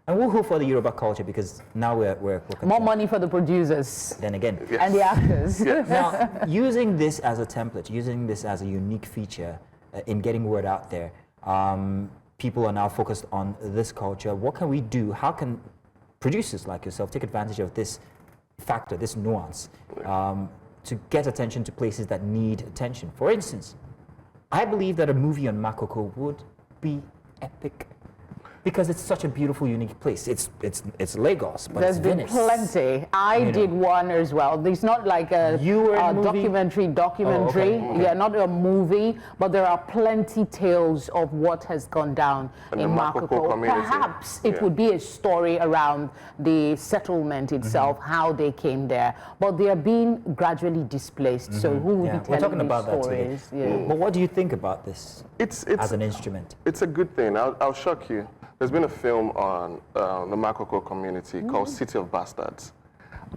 Speaker 1: And woohoo for the Yoruba culture, because now we're
Speaker 2: more money for the producers.
Speaker 1: Then again.
Speaker 2: And the actors.
Speaker 1: Now, using this as a template, using this as a unique feature in getting word out there, people are now focused on this culture. What can we do? How can producers like yourself take advantage of this factor, this nuance, to get attention to places that need attention? For instance, I believe that a movie on Makoko would be epic because it's such a beautiful, unique place. It's Lagos, but
Speaker 2: there's
Speaker 1: it's
Speaker 2: been
Speaker 1: Venice.
Speaker 2: Plenty. I did one as well. It's not like a documentary. Yeah, not a movie, but there are plenty tales of what has gone down in Makoko. Perhaps it would be a story around the settlement itself, how they came there. But they are being gradually displaced. So who will be telling
Speaker 1: We're talking about
Speaker 2: stories?
Speaker 1: that today. But what do you think about this as an instrument?
Speaker 15: It's a good thing. I'll shock you. There's been a film on the Makoko community called City of Bastards.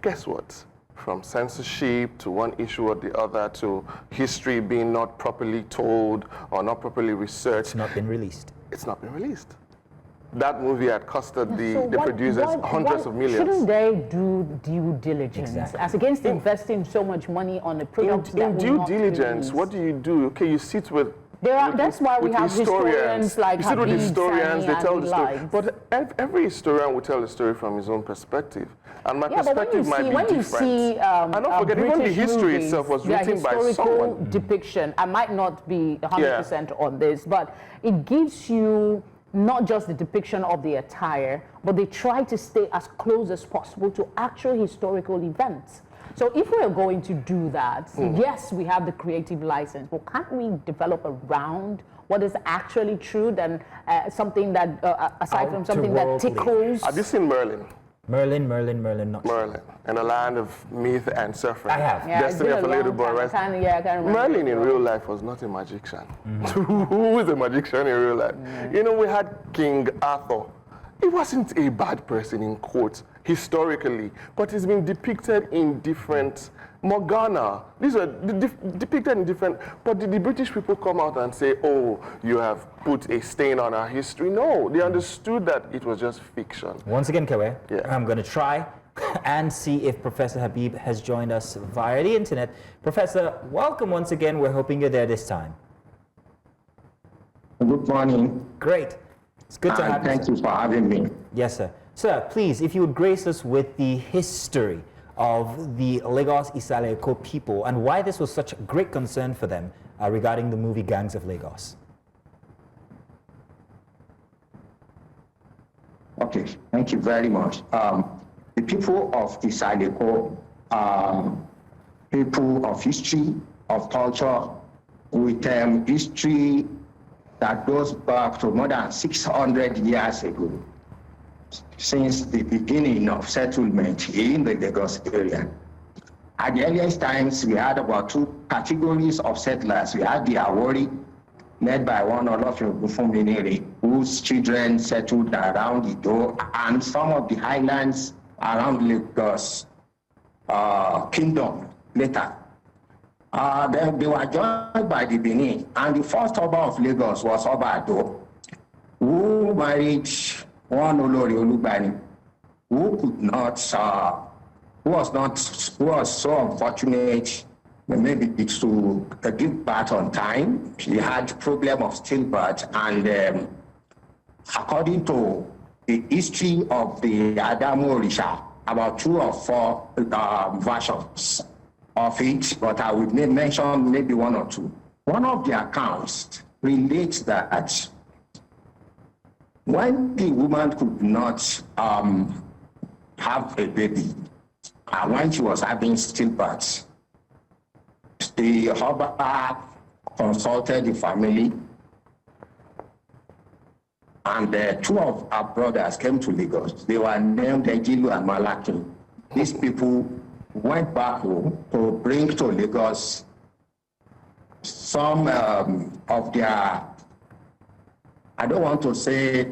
Speaker 15: Guess what? From censorship to one issue or the other to history being not properly told or not properly researched.
Speaker 1: It's not been released.
Speaker 15: It's not been released. That movie had costed the producers hundreds of millions.
Speaker 2: Shouldn't they do due diligence as against investing so much money on a product
Speaker 15: in due diligence? What do? Okay, you sit with.
Speaker 2: That's why we have historians like
Speaker 15: you sit with
Speaker 2: Habib
Speaker 15: historians,
Speaker 2: Sani
Speaker 15: they tell the story.
Speaker 2: like.
Speaker 15: But every historian will tell the story from his own perspective. And my perspective might be different.
Speaker 2: When you see,
Speaker 15: and don't forget, even the history itself was written by someone.
Speaker 2: Depiction. I might not be 100% on this, but it gives you not just the depiction of the attire, but they try to stay as close as possible to actual historical events. So if we're going to do that, yes, we have the creative license, but can't we develop around what is actually true than something that, aside from something that tickles?
Speaker 15: Have you seen Merlin?
Speaker 1: Merlin, not
Speaker 15: Merlin, in a land of myth and suffering.
Speaker 1: I have.
Speaker 2: Yeah,
Speaker 15: Destiny of a little boy, right?
Speaker 2: I can't remember.
Speaker 15: Merlin in real life was not a magician. Who is a magician in real life? You know, we had King Arthur. He wasn't a bad person in quotes historically, but he's been depicted in different Morgana. These were depicted in different, but did the British people come out and say, oh, you have put a stain on our history? No, they understood that it was just fiction.
Speaker 1: Once again, Kawe,
Speaker 15: Yeah.
Speaker 1: I'm going to try and see if Professor Habib has joined us via the internet. Professor, welcome once again. We're hoping you're there this time.
Speaker 16: Good morning.
Speaker 1: Great. It's good to have you.
Speaker 16: Thank you for having me.
Speaker 1: Yes, sir. Sir, please, if you would grace us with the history of the Lagos Isale Eko people and why this was such a great concern for them regarding the movie Gangs of Lagos.
Speaker 16: Okay, thank you very much. The people of Isale Eko are people of history, of culture, with history that goes back to more than 600 years ago, since the beginning of settlement in the Lagos area. At the earliest times, we had about two categories of settlers. We had the Awori, led by one Olofin, whose children settled around Ido and some of the highlands around Lagos kingdom later. Then they were joined by the Benin, and the first Oba of Lagos was Oba Ado, who married one Olori Olubani, who could not, who was so unfortunate, maybe to give birth on time. He had problem of stillbirth, and according to the history of the Adamu Orisha, about 2 or 4 versions of it, but I would mention maybe 1 or 2. One of the accounts relates that when the woman could not have a baby, when she was having stillbirth, the Oba consulted the family, and 2 of our brothers came to Lagos. They were named Ejilu and Malaki. These people went back home to bring to Lagos some of their, I don't want to say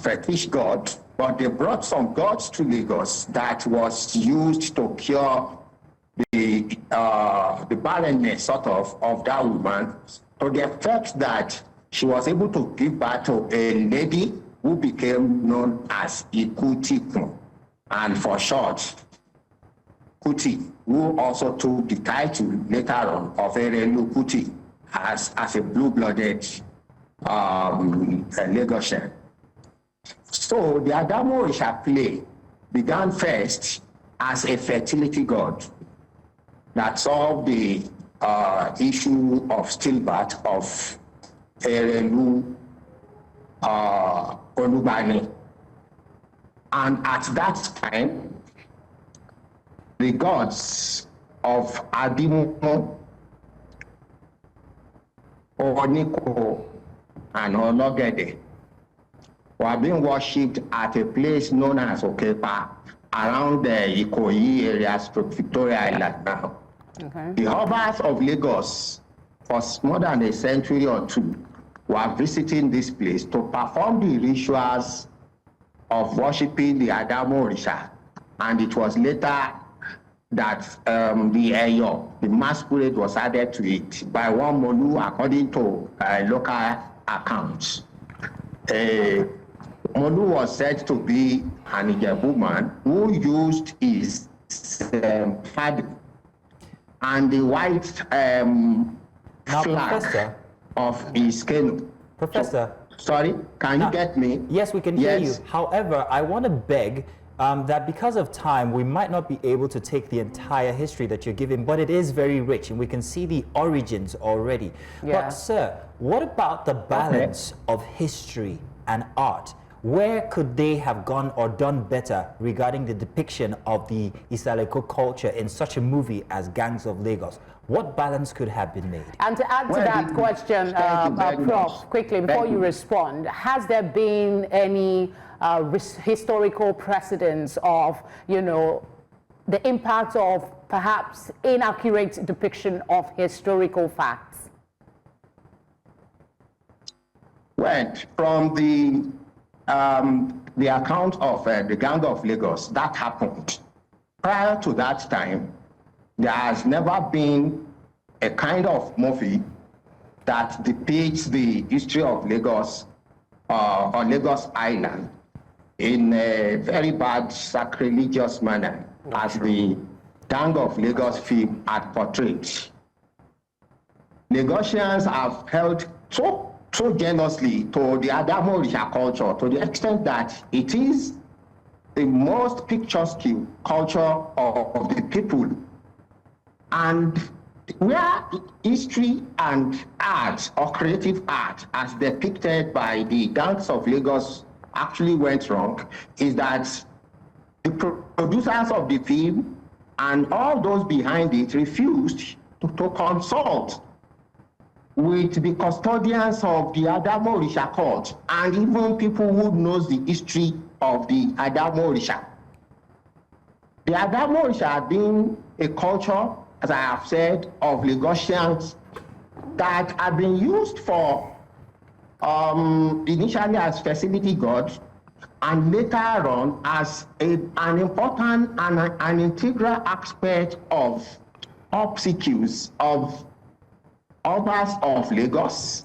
Speaker 16: fetish god, but they brought some gods to Lagos that was used to cure the barrenness sort of that woman, to the effect that she was able to give birth to a lady who became known as Ikutikun, and for short, Kuti, who also took the title later on of Erelu Kuti as a blue-blooded Lagosian. So the Adamu Orisha play began first as a fertility god that solved the issue of stillbirth of Erelu Olubani. And at that time, the gods of Adimu, Oniko, and Ologede were being worshipped at a place known as Okepa, around the Ikoyi areas to Victoria Island now. Okay. The Obas of Lagos, for more than a century or 2, were visiting this place to perform the rituals of worshipping the Adamu Orisha. And it was later that the Eyo, the masquerade, was added to it by one Molu, according to local accounts. Molu was said to be an Ijebu man who used his fad and the white flag
Speaker 1: Professor,
Speaker 16: of his canoe.
Speaker 1: Professor.
Speaker 16: Sorry, can you get me?
Speaker 1: Yes, we can hear you. However, I want to beg that because of time, we might not be able to take the entire history that you're giving, but it is very rich, and we can see the origins already. Yeah. But, sir, what about the balance of history and art? Where could they have gone or done better regarding the depiction of the Isale Eko culture in such a movie as Gangs of Lagos? What balance could have been made?
Speaker 2: And to add to that question, Prof, quickly, before you respond, has there been any historical precedents of, you know, the impact of perhaps inaccurate depiction of historical facts?
Speaker 16: Well, from the account of the Gang of Lagos, that happened. Prior to that time, there has never been a kind of movie that depicts the history of Lagos on Lagos Island in a very bad sacrilegious manner, as the Gang of Lagos film had portrayed. Lagosians have held so jealously to the Adamo Orisha culture, to the extent that it is the most picturesque culture of the people. And where history and art, or creative art, as depicted by the Gangs of Lagos, actually went wrong, is that the producers of the film and all those behind it refused to consult with the custodians of the Adamo Orisha cult, and even people who knows the history of the Adamo Orisha. The Adamo Orisha had been a culture, as I have said, of Lagosians that had been used for initially as fertility gods, and later on as an important and an integral aspect of obsequies of Obas of Lagos,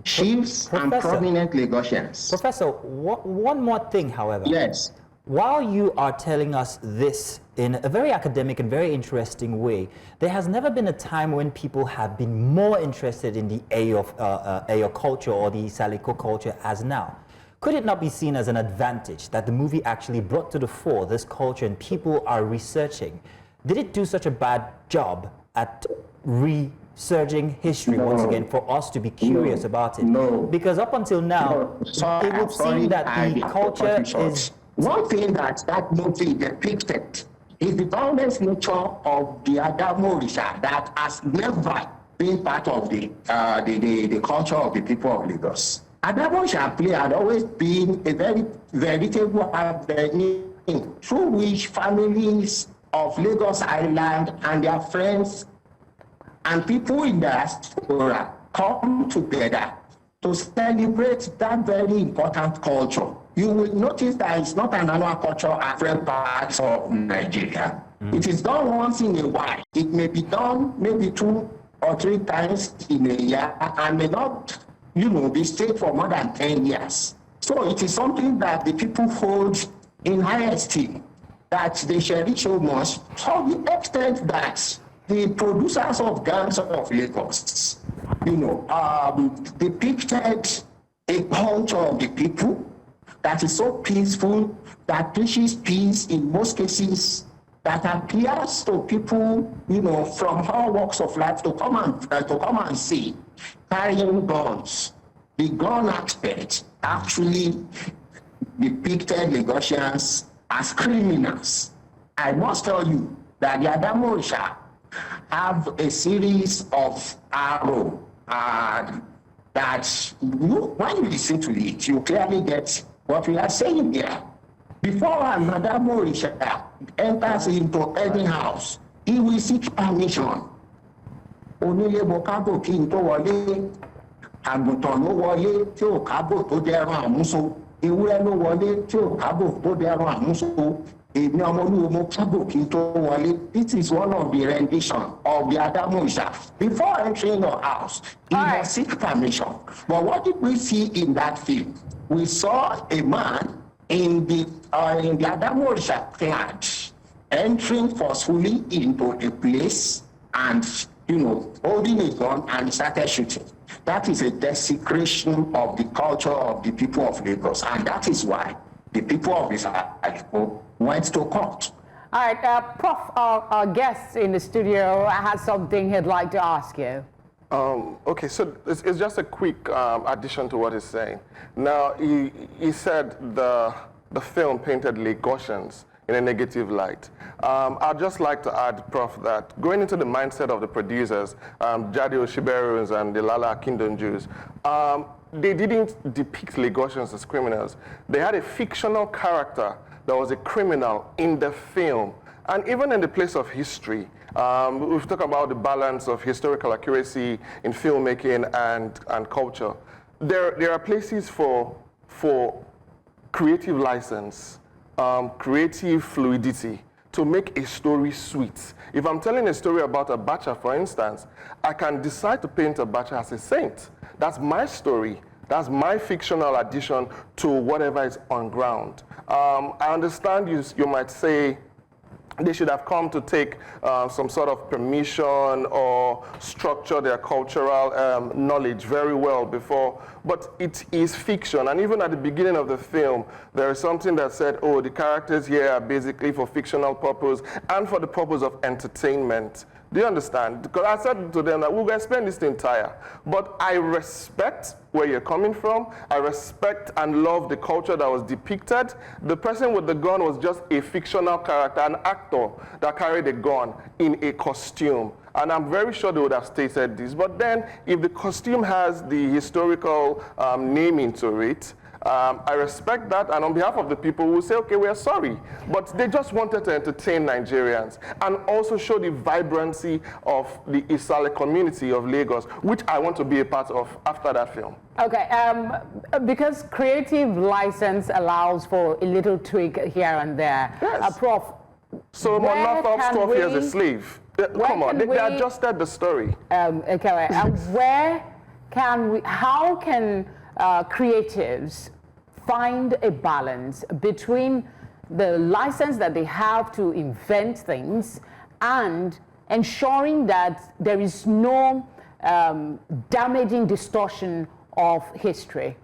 Speaker 16: chiefs, and prominent Lagosians.
Speaker 1: Professor, one more thing, however.
Speaker 16: Yes.
Speaker 1: While you are telling us this in a very academic and very interesting way, there has never been a time when people have been more interested in the Eyo culture or the Isale Eko culture as now. Could it not be seen as an advantage that the movie actually brought to the fore this culture and people are researching? Did it do such a bad job at researching history once again for us to be curious about it?
Speaker 16: No.
Speaker 1: Because up until now, it would seem that the culture is...
Speaker 16: One thing that movie depicted is the violent nature of the Adamo Orisha that has never been part of the culture of the people of Lagos. Adamo Orisha play had always been a very veritable avenue through which families of Lagos Island and their friends and people in the diaspora come together to celebrate that very important culture. You will notice that it's not an annual culture at different parts of Nigeria. It is done once in a while. It may be done maybe 2 or 3 times in a year and may not, be stayed for more than 10 years. So it is something that the people hold in high esteem, that they cherish so much, to the extent that the producers of Gangs of Lagos, depicted a culture of the people that is so peaceful, that preaches peace in most cases, that appeals to people, from all walks of life to come and see, carrying guns. The gun aspect actually depicted Lagosians as criminals. I must tell you that the Adamo Orisha have a series of arrow that when you listen to it, you clearly get what we are saying here. Before an Adamo Orisha enters into any house, he will seek permission. Onílé mo kábò kí n tó wọlé, àgùntàn ló wọlé tí ò kábò tó dẹran àmúso, ewúrẹ́ ló wọlé tí ò kábò tó dẹran àmúso, èmi ọmọ olúwo mo kábò kí n tó wọlé. This is one of the rendition of the Adamo Orisha. Before entering your house, he must seek permission. But what did we see in that film? We saw a man in the Adamo Orisha clad entering forcefully into a place and, holding a gun and started shooting. That is a desecration of the culture of the people of Lagos, and that is why the people of Isale Eko went to court.
Speaker 2: All right, Prof, our guest in the studio has something he'd like to ask you.
Speaker 15: Okay, so it's just a quick addition to what he's saying. Now, he said the film painted Lagosians in a negative light. I'd just like to add, Prof, that going into the mindset of the producers, Jadi Oshiberus and the Lala Kingdom Jews, they didn't depict Lagosians as criminals. They had a fictional character that was a criminal in the film. And even in the place of history, we've talked about the balance of historical accuracy in filmmaking and culture. There are places for creative license, creative fluidity, to make a story sweet. If I'm telling a story about Abacha, for instance, I can decide to paint Abacha as a saint. That's my story. That's my fictional addition to whatever is on ground. I understand you might say they should have come to take some sort of permission or structure their cultural knowledge very well before, but it is fiction. And even at the beginning of the film, there is something that said, oh, the characters here are basically for fictional purpose and for the purpose of entertainment. Do you understand? Because I said to them that we're going to spend this entire, but I respect where you're coming from. I respect and love the culture that was depicted. The person with the gun was just a fictional character, an actor that carried a gun in a costume. And I'm very sure they would have stated this. But then if the costume has the historical naming to it, I respect that, and on behalf of the people, we'll say, okay, we are sorry. But they just wanted to entertain Nigerians and also show the vibrancy of the Isale community of Lagos, which I want to be a part of after that film.
Speaker 2: Okay, because creative license allows for a little tweak here and there.
Speaker 15: Yes.
Speaker 2: Prof,
Speaker 15: so Monotop's 12 years a slave. Come on, they adjusted the story.
Speaker 2: Okay, how can creatives find a balance between the license that they have to invent things and ensuring that there is no damaging distortion of history?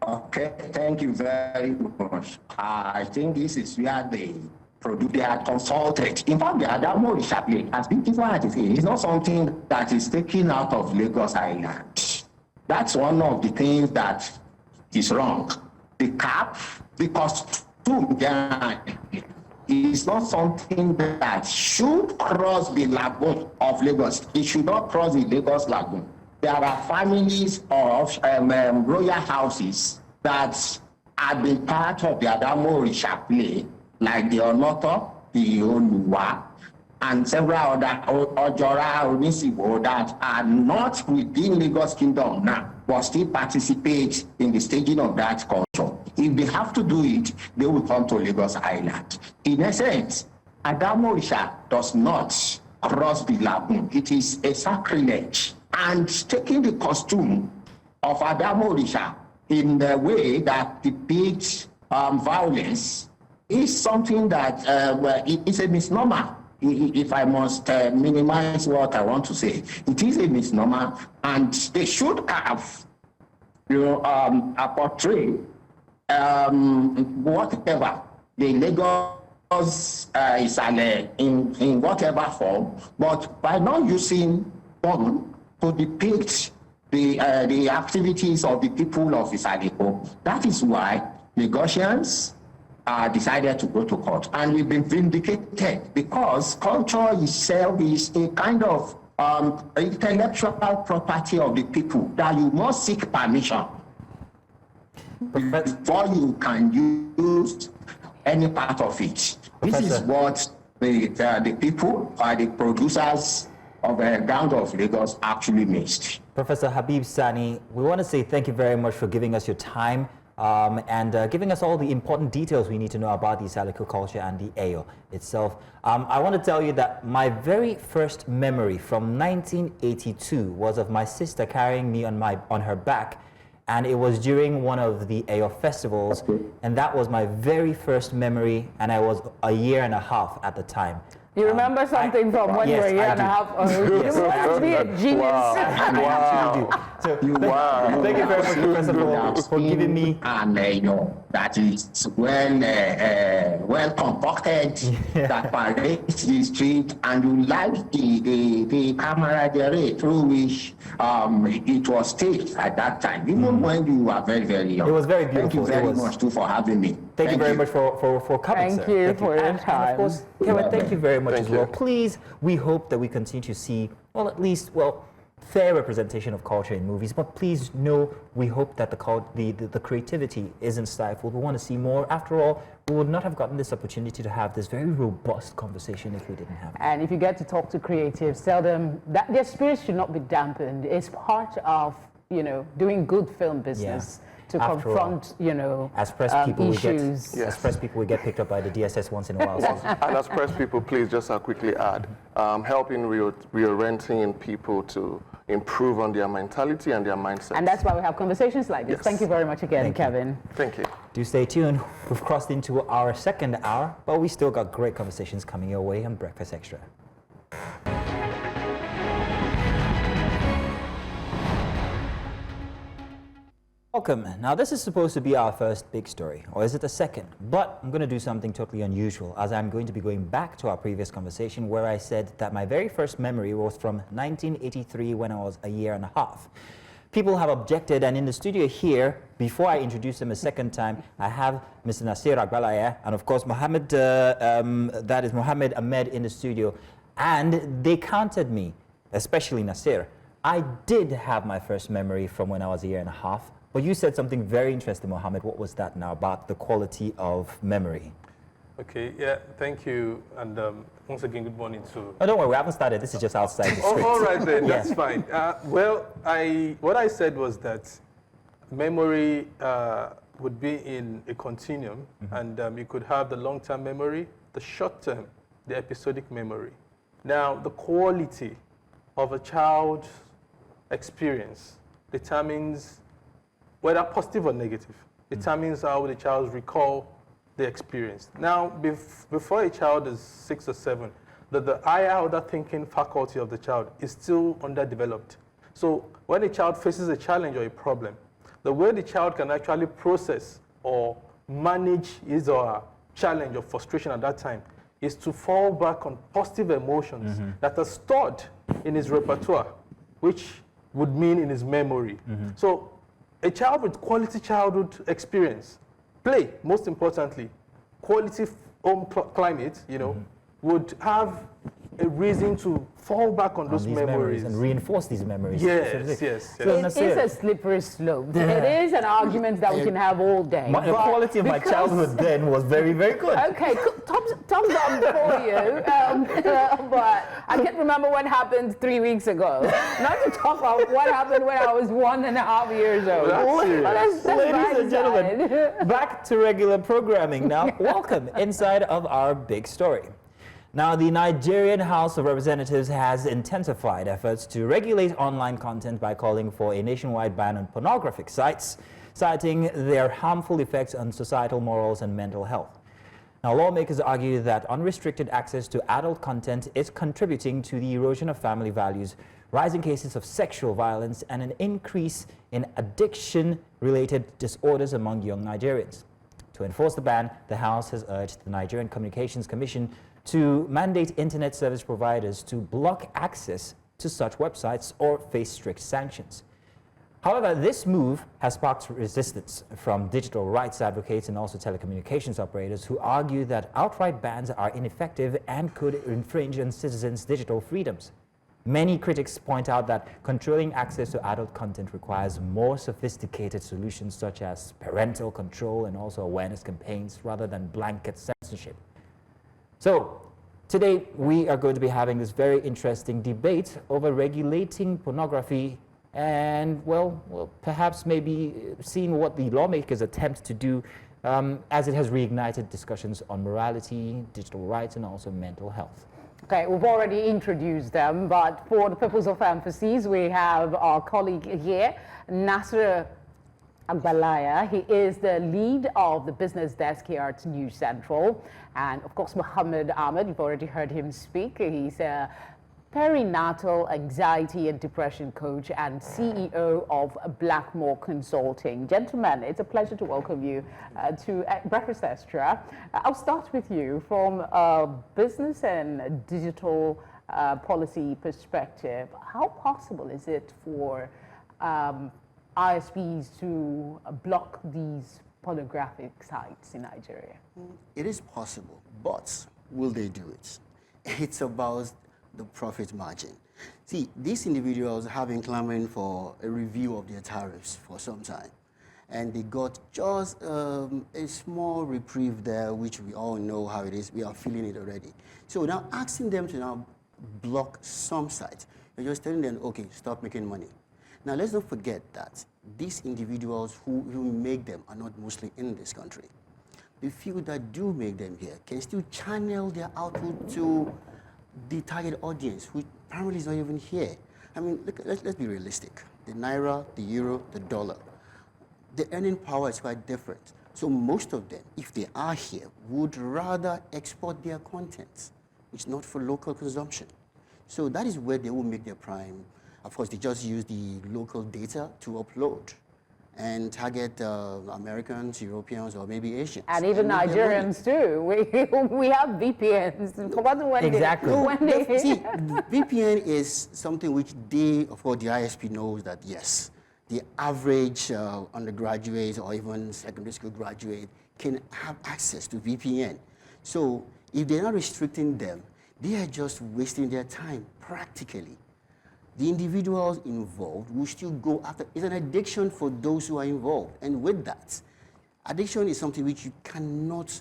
Speaker 16: Okay, thank you very much. I think this is where they had consulted. In fact, the Adamo Rishaple, as beautiful as it is, it's not something that is taken out of Lagos Island. That's one of the things that is wrong. The cap, the costume is not something that should cross the lagoon of Lagos. It should not cross the Lagos lagoon. There are families of royal houses that have been part of the Adamo Rishaple, like the Onoto, the Oluwa, and several other Ojora, Onisibo that are not within Lagos Kingdom now, but still participate in the staging of that culture. If they have to do it, they will come to Lagos Island. In essence, Adamo Risha does not cross the lagoon. It is a sacrilege. And taking the costume of Adamo Risha in the way that depicts violence is something that it's a misnomer. If I must minimize what I want to say, it is a misnomer, and they should have, a portray whatever the Lagos Isale in whatever form, but by not using porn to depict the activities of the people of Isale Eko. That is why Lagosians decided to go to court, and we've been vindicated because culture itself is a kind of intellectual property of the people that you must seek permission before you can use any part of it. This is what the people, the producers of the ground of Lagos actually missed.
Speaker 1: Professor Habib Sani, we want to say thank you very much for giving us your time and giving us all the important details we need to know about the Isale Eko culture and the Ayo itself. I want to tell you that my very first memory from 1982 was of my sister carrying me on her back, and it was during one of the Ayo festivals, and that was my very first memory, and I was a year and a half at the time.
Speaker 2: You remember something from when you were a year and a half old?
Speaker 1: Yes,
Speaker 2: you must be a genius.
Speaker 1: Wow. So, thank you very much, Professor, for giving me.
Speaker 16: And that is well concocted, that parades the street, and you like the camaraderie through which it was staged at that time, even when you were very, very young.
Speaker 1: It was very beautiful.
Speaker 16: Thank you very much too for having me.
Speaker 1: Thank you very much for coming,
Speaker 2: Thank you for your time.
Speaker 1: And of course, Kevin, thank you very much as well. Please, we hope that we continue to see, well, at least, fair representation of culture in movies, but please know we hope that the creativity isn't stifled. We want to see more. After all, we would not have gotten this opportunity to have this very robust conversation if we didn't have it.
Speaker 2: And if you get to talk to creatives, tell them that their spirits should not be dampened. It's part of, doing good film business. To
Speaker 1: After
Speaker 2: confront,
Speaker 1: as press people,
Speaker 2: issues.
Speaker 1: As press people, we get picked up by the DSS once in a while.
Speaker 15: And as press people, please, just I'll quickly add, helping reorienting people to improve on their mentality and their mindset.
Speaker 2: And that's why we have conversations like this.
Speaker 15: Yes.
Speaker 2: Thank you very much again, Kevin.
Speaker 15: Thank you.
Speaker 1: Do stay tuned. We've crossed into our second hour, but we still got great conversations coming your way on Breakfast Extra. Welcome. Now, this is supposed to be our first big story, or is it the second? But I'm going to do something totally unusual, as I'm going to be going back to our previous conversation where I said that my very first memory was from 1983 when I was a year and a half. People have objected, and in the studio here, before I introduce them a second time, I have Mr. Nasir Agbalaya, and of course Mohammed, that is Mohammed Ahmed in the studio, and they counted me, especially Nasir. I did have my first memory from when I was a year and a half. But you said something very interesting, Mohammed. What was that now about the quality of memory?
Speaker 17: Okay, thank you. And once again, good morning to...
Speaker 1: Oh, don't worry, we haven't started. This is just outside the script.
Speaker 17: All right then, that's fine. What I said was that memory would be in a continuum, and you could have the long-term memory, the short-term, the episodic memory. Now, the quality of a child's experience determines whether positive or negative, determines how the child recall the experience. Now, before a child is 6 or 7, the higher order thinking faculty of the child is still underdeveloped. So when a child faces a challenge or a problem, the way the child can actually process or manage his or her challenge or frustration at that time is to fall back on positive emotions that are stored in his repertoire, which would mean in his memory. So a child with quality childhood experience, play, most importantly, quality home climate, would have a reason to fall back on those memories
Speaker 1: and reinforce these memories.
Speaker 17: Yes.
Speaker 2: So it is a slippery slope. It is an argument that we can have all day.
Speaker 1: The quality of my childhood then was very, very good.
Speaker 2: Okay, thumbs up for you. But I can't remember what happened 3 weeks ago. Not to talk about what happened when I was 1.5 years old.
Speaker 1: Ladies and gentlemen, back to regular programming now. Welcome inside of our big story. Now, the Nigerian House of Representatives has intensified efforts to regulate online content by calling for a nationwide ban on pornographic sites, citing their harmful effects on societal morals and mental health. Now, lawmakers argue that unrestricted access to adult content is contributing to the erosion of family values, rising cases of sexual violence, and an increase in addiction-related disorders among young Nigerians. To enforce the ban, the House has urged the Nigerian Communications Commission to mandate internet service providers to block access to such websites or face strict sanctions. However, this move has sparked resistance from digital rights advocates and also telecommunications operators who argue that outright bans are ineffective and could infringe on citizens' digital freedoms. Many critics point out that controlling access to adult content requires more sophisticated solutions such as parental control and also awareness campaigns rather than blanket censorship. So, today we are going to be having this very interesting debate over regulating pornography and, perhaps maybe seeing what the lawmakers attempt to do as it has reignited discussions on morality, digital rights, and also mental health.
Speaker 2: Okay, we've already introduced them, but for the purpose of emphasis, we have our colleague here, Nasir Agbalaya. He is the lead of the business desk here at News Central. And of course, Mohammed Ahmed, you've already heard him speak. He's perinatal anxiety and depression coach and CEO of Blackmore Consulting. Gentlemen, it's a pleasure to welcome you to Breakfast Extra. I'll start with you from a business and digital policy perspective. How possible is it for ISPs to block these pornographic sites in Nigeria?
Speaker 18: It is possible, but will they do it? It's about the profit margin. See, these individuals have been clamoring for a review of their tariffs for some time, and they got just a small reprieve there, which we all know how it is. We are feeling it already. So now asking them to now block some sites, you're just telling them, okay, stop making money. Now let's not forget that these individuals who make them are not mostly in this country. The few that do make them here can still channel their output to the target audience, who primarily is not even here. I mean, look, let's be realistic. The Naira, the Euro, the dollar, the earning power is quite different. So most of them, if they are here, would rather export their content. It's not for local consumption. So that is where they will make their prime. Of course, they just use the local data to upload and target Americans, Europeans, or maybe Asians.
Speaker 2: And even Nigerians too. We have VPNs.
Speaker 18: Exactly. See, VPN is something which they, of course, the ISP knows that, yes, the average undergraduate or even secondary school graduate can have access to VPN. So if they're not restricting them, they are just wasting their time practically. The individuals involved will still go after. It's an addiction for those who are involved. And with that, addiction is something which you cannot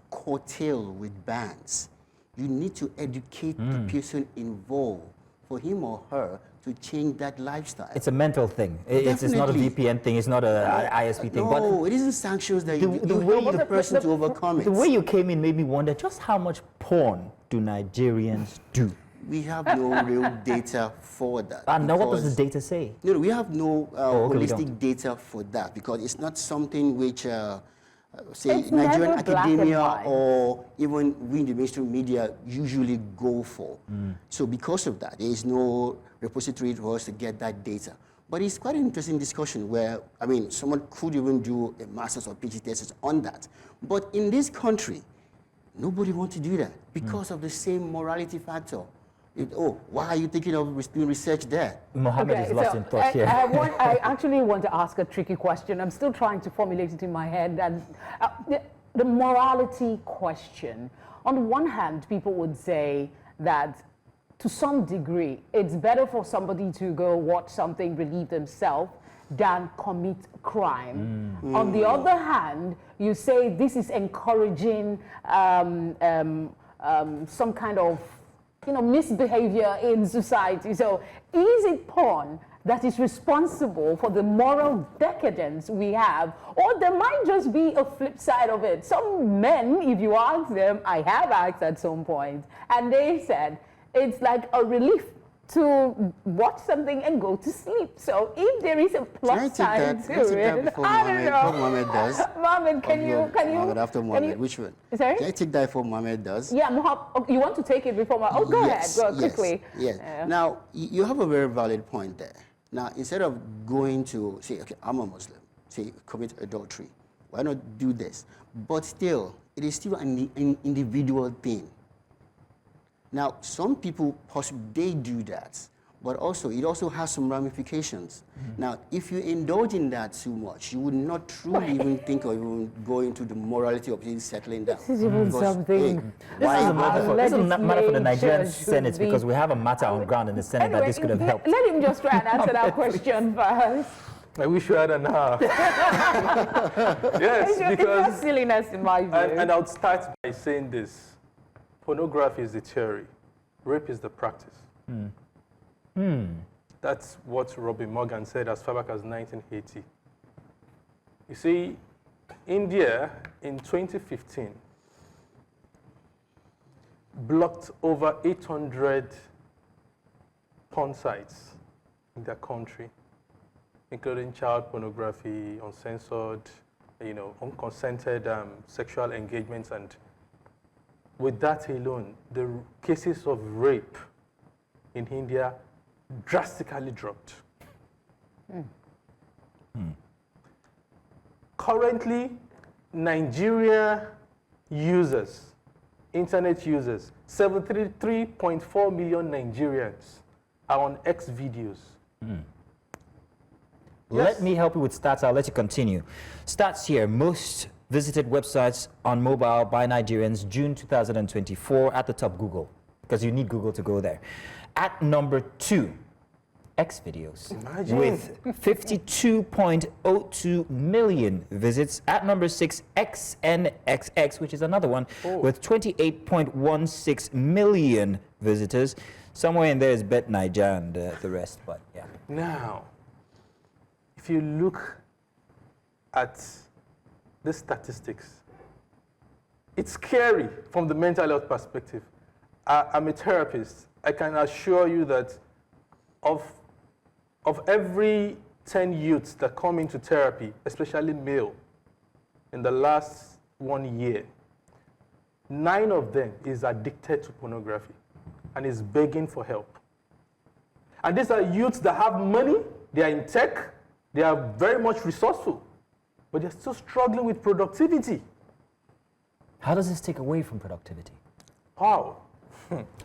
Speaker 18: curtail with bans. You need to educate the person involved for him or her to change that lifestyle.
Speaker 1: It's a mental thing. It's not a VPN thing. It's not a ISP thing.
Speaker 18: No, it isn't sanctions that you help the person to overcome it.
Speaker 1: The way you came in made me wonder just how much porn do Nigerians do?
Speaker 18: We have no real data for that.
Speaker 1: And now what does the data say?
Speaker 18: No, we have no holistic data for that, because it's not something which, say, Nigerian academia or even we in the mainstream media usually go for. So because of that, there is no repository for us to get that data. But it's quite an interesting discussion where, I mean, someone could even do a master's or PhD thesis on that. But in this country, nobody wants to do that because of the same morality factor. Why are you thinking of doing research there?
Speaker 1: Mohammed is lost in thought here.
Speaker 2: I actually want to ask a tricky question. I'm still trying to formulate it in my head. And the morality question. On the one hand, people would say that to some degree, it's better for somebody to go watch something, relieve themselves, than commit crime. On the other hand, you say this is encouraging some kind of misbehavior in society. So is it porn that is responsible for the moral decadence we have? Or there might just be a flip side of it. Some men, if you ask them, I have asked at some point, and they said it's like a relief to watch something and go to sleep. So if there is a plus side to it, I don't know.
Speaker 18: Mohammed does.
Speaker 2: Mohammed, can you?
Speaker 18: After Mohammed, which one?
Speaker 2: Sorry?
Speaker 18: Can I take that before Mohammed does?
Speaker 2: Yeah, you want to take it before Mohammed? Oh, go ahead, go quickly.
Speaker 18: Yes. Now, you have a very valid point there. Now, instead of going to say, okay, I'm a Muslim, say commit adultery, why not do this? But still, it is still an individual thing. Now, some people possibly they do that, but also it also has some ramifications. Now, if you indulge in that too much, you would not truly even think of even going to the morality of settling down.
Speaker 2: This is even something.
Speaker 1: This is a matter for the Nigerian Senate, because we have a matter on ground in the Senate that this could have helped.
Speaker 2: Let him just try and answer that question first.
Speaker 17: I wish you had an hour. Yes,
Speaker 2: it's just silliness in my view.
Speaker 17: And I'll start by saying this. Pornography is the theory. Rape is the practice. That's what Robin Morgan said as far back as 1980. You see, India in 2015 blocked over 800 porn sites in their country, including child pornography, uncensored, unconsented sexual engagements, and with that alone, the cases of rape in India drastically dropped. Currently, Nigeria users, internet users, 73.4 million Nigerians are on X videos.
Speaker 1: Let me help you with stats. I'll let you continue. Stats here. Most visited websites on mobile by Nigerians, June 2024, at the top, Google, because you need Google to go there. At number 2, X videos, with 52.02 million visits. At number 6, XNXX, which is another one, with 28.16 million visitors. Somewhere in there is Bet Niger and the rest, but yeah.
Speaker 17: Now, if you look at the statistics, it's scary from the mental health perspective. I'm a therapist. I can assure you that of every 10 youths that come into therapy, especially male, in the last 1 year, 9 of them is addicted to pornography and is begging for help. And these are youths that have money, they are in tech, they are very much resourceful, but they're still struggling with productivity.
Speaker 1: How does this take away from productivity?
Speaker 17: How?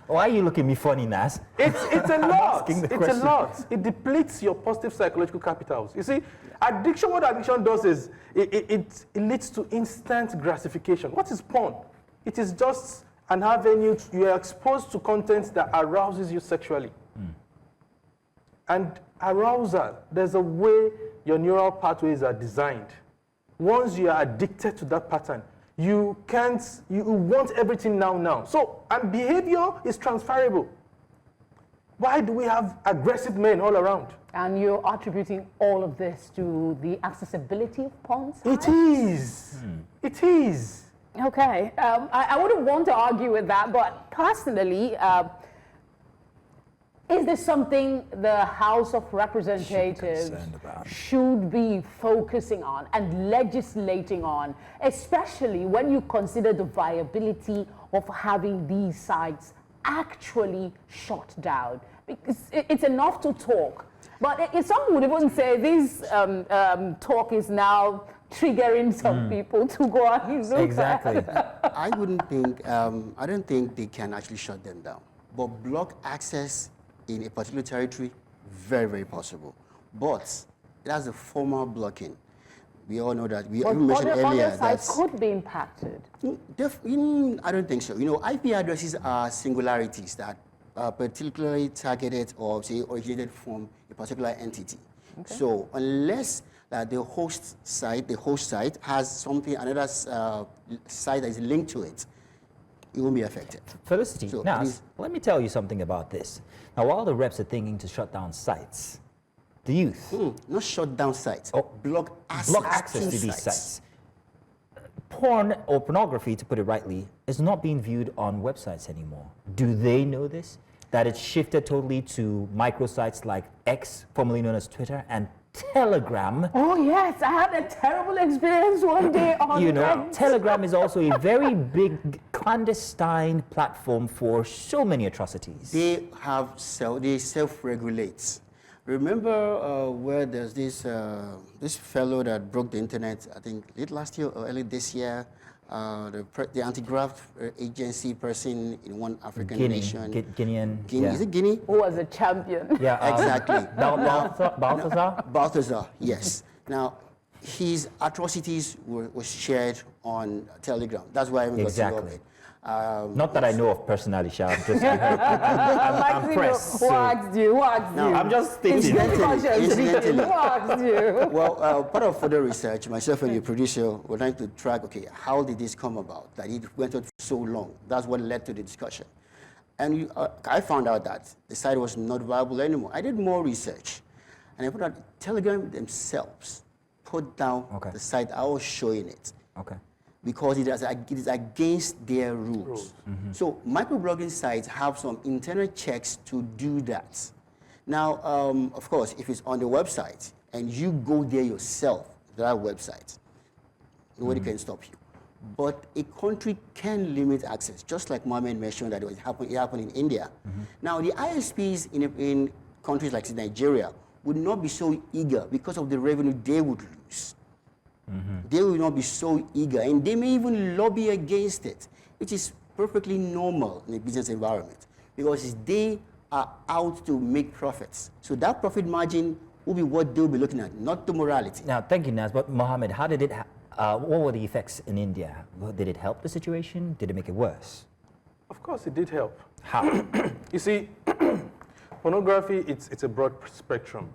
Speaker 1: Why are you looking at me funny, Nas?
Speaker 17: It's a lot.
Speaker 1: It's
Speaker 17: a lot. It depletes your positive psychological capitals. You see, addiction, what addiction does is it leads to instant gratification. What is porn? It is just an avenue. You are exposed to content that arouses you sexually. And arousal, there's a way your neural pathways are designed. Once you are addicted to that pattern, you want everything now. So, and behavior is transferable. Why do we have aggressive men all around?
Speaker 2: And you're attributing all of this to the accessibility of porn sites?
Speaker 17: It is. It is.
Speaker 2: Okay. I wouldn't want to argue with that, but personally, is this something the House of Representatives should be focusing on and legislating on, especially when you consider the viability of having these sites actually shut down? Because it's enough to talk, but some would even say this talk is now triggering some people to go out and look
Speaker 1: Exactly.
Speaker 18: I wouldn't think, I don't think they can actually shut them down, but block access in a particular territory, very, very possible. But it has a formal blocking. We all know that. We mentioned earlier
Speaker 2: other sites could be impacted.
Speaker 18: I don't think so. You know, IP addresses are singularities that are particularly targeted or say originated from a particular entity. Okay. So unless the host site has something, another site that is linked to it, it won't be affected.
Speaker 1: Felicity,
Speaker 18: So
Speaker 1: now, let me tell you something about this. Now, while the reps are thinking to shut down sites, the youth...
Speaker 18: not shut down sites, block access
Speaker 1: to these sites. Porn, or pornography, to put it rightly, is not being viewed on websites anymore. Do they know this? That it's shifted totally to microsites like X, formerly known as Twitter, and Telegram.
Speaker 2: Oh yes, I had a terrible experience one day on X.
Speaker 1: Telegram is also a very big clandestine platform for so many atrocities.
Speaker 18: They self-regulate. Remember where there's this fellow that broke the internet, I think late last year or early this year, the anti-graft agency person in one African nation.
Speaker 1: Guinean.
Speaker 18: Guinea, is it Guinea?
Speaker 2: Who was a champion.
Speaker 1: Yeah,
Speaker 18: exactly.
Speaker 1: Balthazar?
Speaker 18: Balthazar, yes. Now, his atrocities were shared on Telegram. That's why I'm
Speaker 1: exactly. Not that I know of personally, Sha. I'm just I'm pressed.
Speaker 2: Who asked you?
Speaker 1: I'm just thinking.
Speaker 2: Incidentally. Who asked you?
Speaker 18: Well, part of further research, myself and the producer were trying to track, okay, how did this come about? That it went on for so long. That's what led to the discussion. And I found out that the site was not viable anymore. I did more research. And I found out Telegram themselves put down the site. I was showing it. Okay. Because it is against their rules. So microblogging sites have some internal checks to do that. Now, of course, if it's on the website and you go there yourself, that website, nobody can stop you. but a country can limit access, just like Mohammed mentioned that it happened in India. Now, the ISPs in countries like Nigeria would not be so eager because of the revenue they would lose. They will not be so eager, and they may even lobby against it, which is perfectly normal in a business environment, because they are out to make profits. So that profit margin will be what they'll be looking at, not the morality.
Speaker 1: Now, thank you, Naz. But Mohammed, how did it? What were the effects in India? Did it help the situation? Did it make it worse?
Speaker 17: Of course, it did help.
Speaker 1: How?
Speaker 17: You see, pornography, it's a broad spectrum.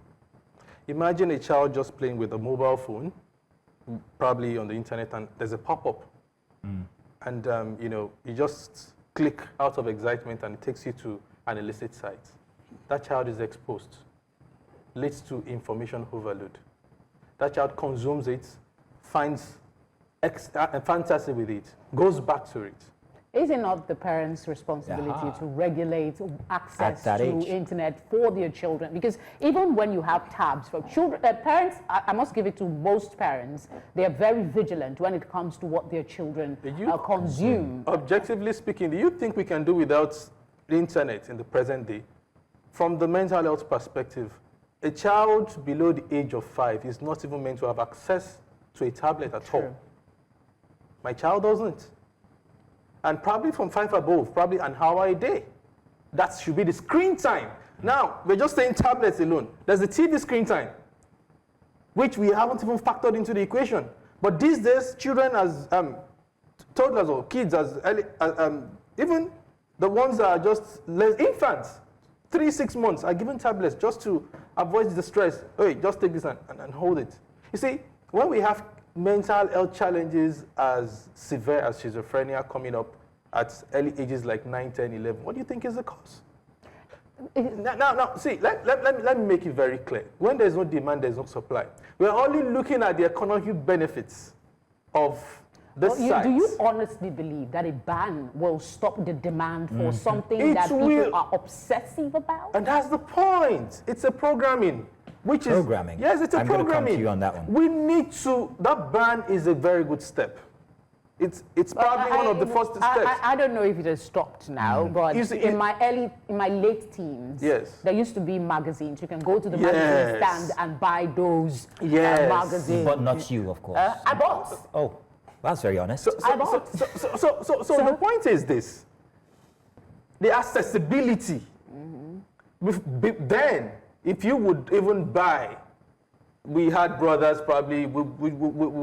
Speaker 17: Imagine a child just playing with a mobile phone, probably on the internet, and there's a pop-up. And you just click out of excitement and it takes you to an illicit site. That child is exposed, leads to information overload. That child consumes it, finds fantasy with it, goes back to it.
Speaker 2: Is it not the parents' responsibility to regulate access to
Speaker 1: age.
Speaker 2: internet for their children? Because even when you have tabs for children, parents, I must give it to most parents, they are very vigilant when it comes to what their children consume.
Speaker 17: Objectively speaking, do you think we can do without the internet in the present day? From the mental health perspective, a child below the age of 5 is not even meant to have access to a tablet at all. My child doesn't. And probably from 5 above, probably an hour a day. That should be the screen time. Now, we're just saying tablets alone. There's the TV screen time, which we haven't even factored into the equation. But these days, children as toddlers or kids, even the ones that are just infants, 3-6 months, are given tablets just to avoid the stress. Hey, just take this and hold it. You see, when we have mental health challenges as severe as schizophrenia coming up at early ages like 9, 10, 11, what do you think is the cause? Now, see, let me make it very clear. When there's no demand, there's no supply. We're only looking at the economic benefits of this site.
Speaker 2: Do you honestly believe that a ban will stop the demand for something that people are obsessive about?
Speaker 17: And that's the point. It's a programming. Which is
Speaker 1: programming.
Speaker 17: Yes, it's a programming.
Speaker 1: I'm going to come to you on that one.
Speaker 17: We need to. That ban is a very good step. It's probably one of the first steps.
Speaker 2: I don't know if it has stopped now, but in my late teens, there used to be magazines. You can go to the magazine stand and buy those magazines.
Speaker 1: But not you, of course.
Speaker 2: I bought.
Speaker 1: Oh, that's very honest.
Speaker 17: So the point is this: the accessibility. Then, if you would even buy, we had brothers probably we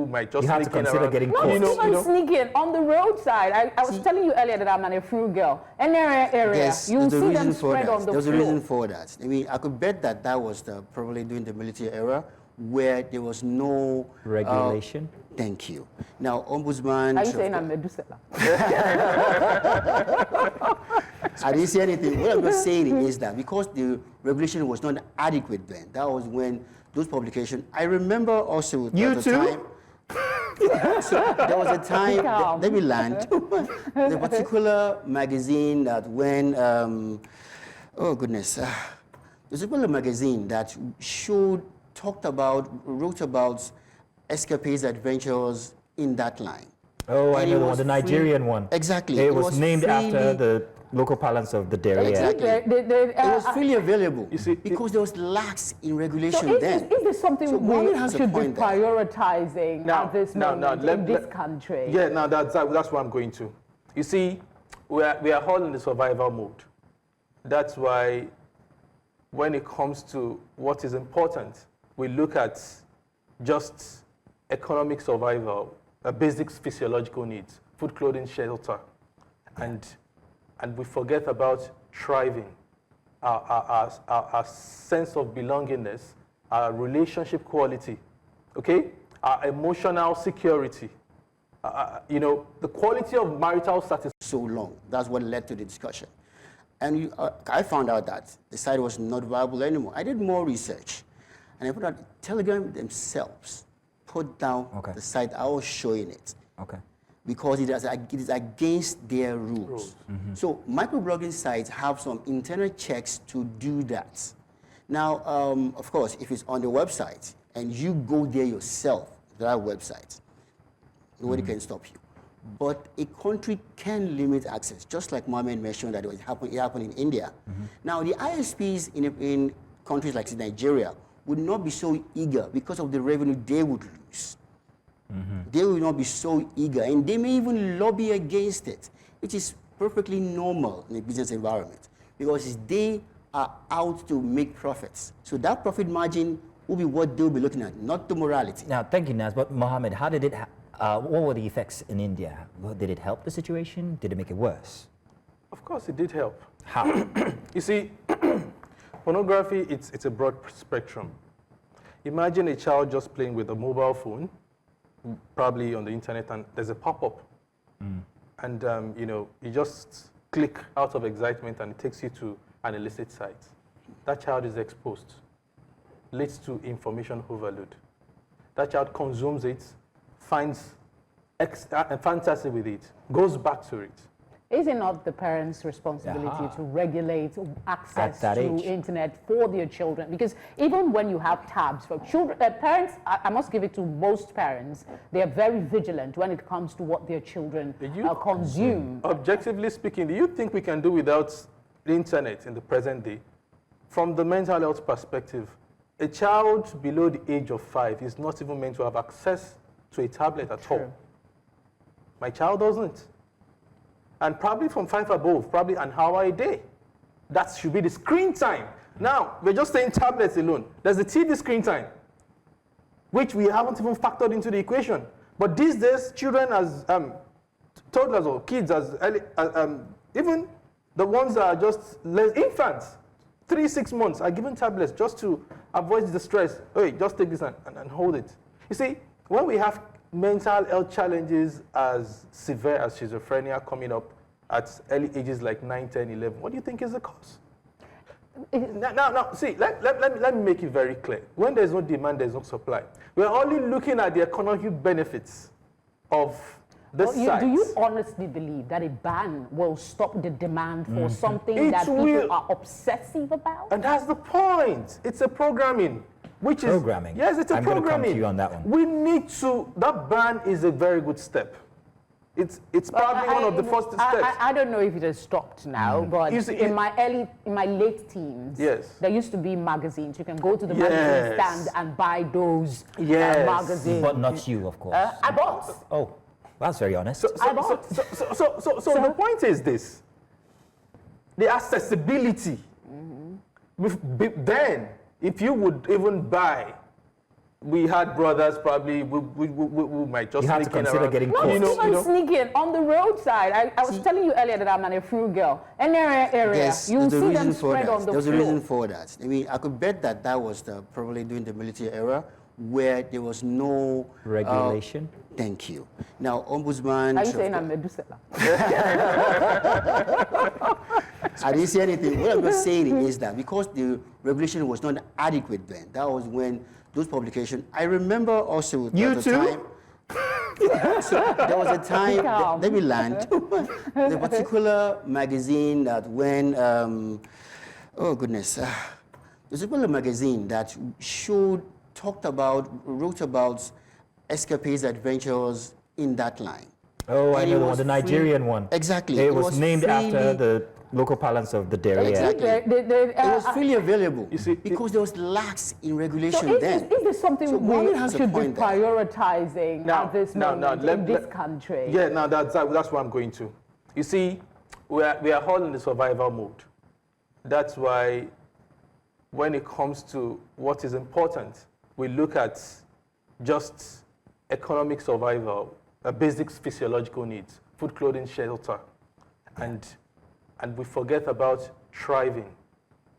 Speaker 17: might just
Speaker 1: have to consider
Speaker 17: around.
Speaker 1: getting
Speaker 2: caught. Not even sneaking on the roadside. I was telling you earlier that I'm an Afro girl. Any area,
Speaker 18: yes,
Speaker 2: you see them spread on the floor.
Speaker 18: There's a reason for that. I mean, I could bet that was probably during the military era where there was no
Speaker 1: regulation.
Speaker 18: Thank you. Now, Ombudsman.
Speaker 2: Are you saying I'm Medusa?
Speaker 18: I didn't say anything. What I'm just saying is that because the regulation was not adequate then, that was when those publications. I remember also
Speaker 1: you too.
Speaker 18: So there was a time. Let me land. The particular magazine that when oh goodness, there's a particular magazine that wrote about escapades, adventures in that line.
Speaker 1: Oh, I know the Nigerian one.
Speaker 18: Exactly.
Speaker 1: It was named after the local parlance of the dairy.
Speaker 18: Exactly. It was freely available because there was lax in regulation then.
Speaker 2: Is there something we should be prioritizing at this moment in this country?
Speaker 17: Yeah, now that's what I'm going to. You see, we are all in the survival mode. That's why when it comes to what is important, we look at just economic survival, basic physiological needs, food, clothing, shelter, and we forget about thriving, our sense of belongingness, our relationship quality, okay, our emotional security, the quality of marital satisfaction.
Speaker 18: So long, that's what led to the discussion. And I found out that the site was not viable anymore. I did more research, and I found out Telegram themselves put down the site. I was showing it.
Speaker 1: Okay.
Speaker 18: Because it is against their rules. So microblogging sites have some internal checks to do that. Now, of course, if it's on the website and you go there yourself, that website, nobody can stop you. but a country can limit access, just like Mohammed mentioned that it happened in India. Now, the ISPs in countries like Nigeria would not be so eager because of the revenue they would lose. They will not be so eager, and they may even lobby against it, which is perfectly normal in a business environment, because they are out to make profits. So that profit margin will be what they'll be looking at, not the morality.
Speaker 1: Now, thank you, Naz. But Mohammed, how did it? What were the effects in India? Did it help the situation? Did it make it worse?
Speaker 17: Of course, it did help.
Speaker 1: How?
Speaker 17: You see, pornography, it's a broad spectrum. Imagine a child just playing with a mobile phone, probably on the internet, and there's a pop-up. And you just click out of excitement and it takes you to an illicit site. That child is exposed, leads to information overload. That child consumes it, finds fantasy with it, goes back to it.
Speaker 2: Is it not the parents' responsibility to regulate access to
Speaker 1: age.
Speaker 2: internet for their children? Because even when you have tabs for children, parents, I must give it to most parents, they are very vigilant when it comes to what their children consume.
Speaker 17: Objectively speaking, do you think we can do without the internet in the present day? From the mental health perspective, a child below the age of 5 is not even meant to have access to a tablet at all. My child doesn't. And probably from 5 above, probably an hour a day. That should be the screen time. Now, we're just saying tablets alone. There's the TV screen time, which we haven't even factored into the equation. But these days, children as toddlers or kids, even the ones that are just infants, 3-6 months, are given tablets just to avoid the stress. Hey, just take this and hold it. You see, when we have mental health challenges as severe as schizophrenia coming up at early ages like 9, 10, 11, what do you think is the cause? Now, see, let me make it very clear. When there's no demand, there's no supply. We're only looking at the economic benefits of this site.
Speaker 2: Do you honestly believe that a ban will stop the demand for something that people are obsessive about?
Speaker 17: And that's the point. It's a programming. Which is
Speaker 1: programming.
Speaker 17: Yes, it's a programming.
Speaker 1: I'm going to come to you on that one.
Speaker 17: We need to. That ban is a very good step. It's probably one of the first steps.
Speaker 2: I don't know if it has stopped now, but in my late teens, there used to be magazines. You can go to the magazine stand and buy those magazines.
Speaker 1: But not you, of course.
Speaker 2: I bought.
Speaker 1: Oh, that's very honest.
Speaker 17: So the point is this: the accessibility. Then, if you would even buy, we had brothers probably we might just
Speaker 1: sneak in consider getting caught.
Speaker 2: Not even sneaking on the roadside. I was telling you earlier that I'm an Afro girl. Any area,
Speaker 18: yes,
Speaker 2: you see them spread on the floor.
Speaker 18: There's a reason for that. I mean, I could bet that was probably during the military era where there was no
Speaker 1: regulation.
Speaker 18: Thank you. Now, Ombudsman.
Speaker 2: Are you saying I'm Medusa?
Speaker 18: I didn't say anything. What I'm just saying is that because the regulation was not adequate then, that was when those publications. I remember also
Speaker 1: you too.
Speaker 18: There was a time. Let me land. The particular magazine that when oh goodness, the particular magazine that wrote about escapades, adventures in that line.
Speaker 1: Oh, I know the Nigerian one.
Speaker 18: Exactly.
Speaker 1: It was named after the local parlance of the dairy.
Speaker 18: Exactly. It was freely available. You see, because there was lax in regulation then.
Speaker 2: Is there something we should be prioritizing at this moment in this country?
Speaker 17: Yeah, now that's what I'm going to. You see, we are all in the survival mode. That's why when it comes to what is important, we look at just economic survival, basic physiological needs, food, clothing, shelter, and we forget about thriving,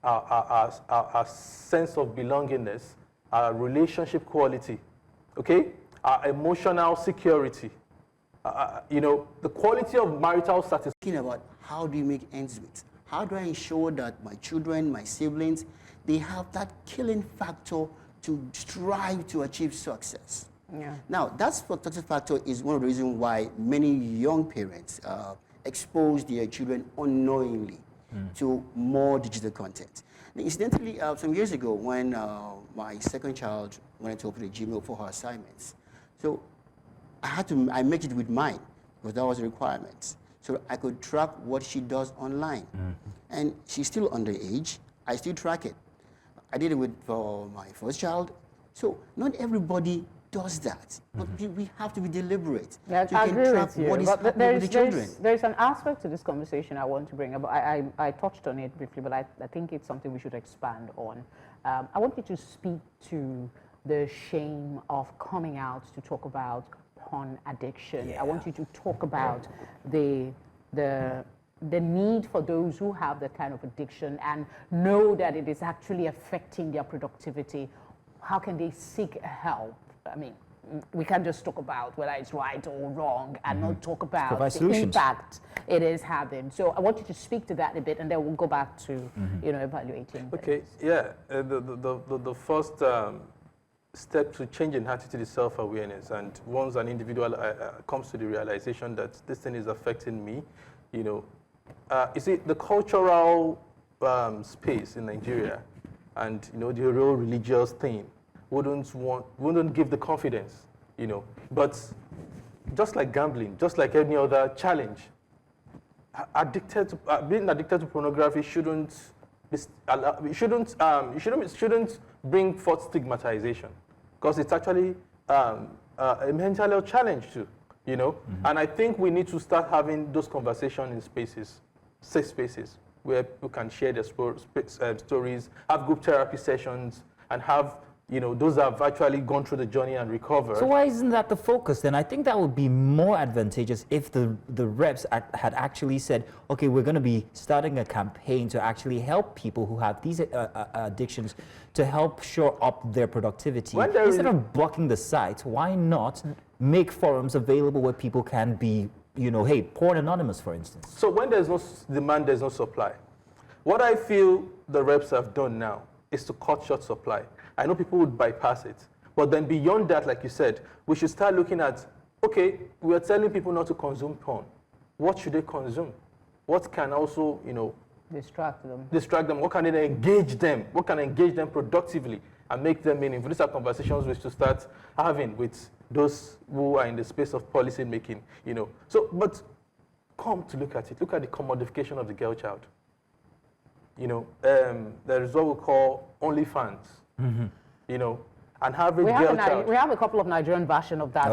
Speaker 17: our sense of belongingness, our relationship quality, okay, our emotional security, the quality of marital satisfaction.
Speaker 18: Thinking about how do you make ends meet? How do I ensure that my children, my siblings, they have that killing factor to strive to achieve success?
Speaker 2: Yeah.
Speaker 18: Now, that success factor is one of the reasons why many young parents expose their children unknowingly to more digital content. Now, incidentally, some years ago when my second child wanted to open a Gmail for her assignments, so I merged it with mine because that was a requirement. So I could track what she does online. And she's still underage. I still track it. I did it for my first child. So not everybody does that. But we have to be deliberate.
Speaker 2: Yeah,
Speaker 18: so
Speaker 2: I
Speaker 18: you
Speaker 2: agree
Speaker 18: can track
Speaker 2: with you.
Speaker 18: what is
Speaker 2: But
Speaker 18: happening with the children.
Speaker 2: there's an aspect to this conversation I want to bring up. I touched on it briefly, but I think it's something we should expand on. I want you to speak to the shame of coming out to talk about porn addiction. I want you to talk about the need for those who have that kind of addiction and know that it is actually affecting their productivity. How can they seek help? I mean, we can't just talk about whether it's right or wrong and not talk about the impact it is having. So I want you to speak to that a bit, and then we'll go back to evaluating.
Speaker 17: Okay, yeah. The first step to changing attitude is self-awareness, and once an individual comes to the realization that this thing is affecting me, you see, the cultural space in Nigeria and the real religious thing wouldn't give the confidence, But just like gambling, just like any other challenge, being addicted to pornography shouldn't bring forth stigmatization, because it's actually a mental health challenge too, And I think we need to start having those conversations in spaces, safe spaces, where people can share their stories, have group therapy sessions, and have those that have actually gone through the journey and recovered.
Speaker 1: So why isn't that the focus then? I think that would be more advantageous if the reps had actually said, okay, we're going to be starting a campaign to actually help people who have these addictions to help shore up their productivity. Instead of blocking the site, why not make forums available where people can be, hey, Porn Anonymous, for instance.
Speaker 17: So when there's no demand, there's no supply. What I feel the reps have done now is to cut short supply. I know people would bypass it. But then beyond that, like you said, we should start looking at, okay, we are telling people not to consume porn. What should they consume? What can also,
Speaker 2: distract them.
Speaker 17: What can engage them? What can engage them productively and make them meaningful? These are conversations we should start having with those who are in the space of policy making, So, but come to look at it. Look at the commodification of the girl child. There is what we call OnlyFans. And average girl child.
Speaker 2: We have a couple of Nigerian versions of that.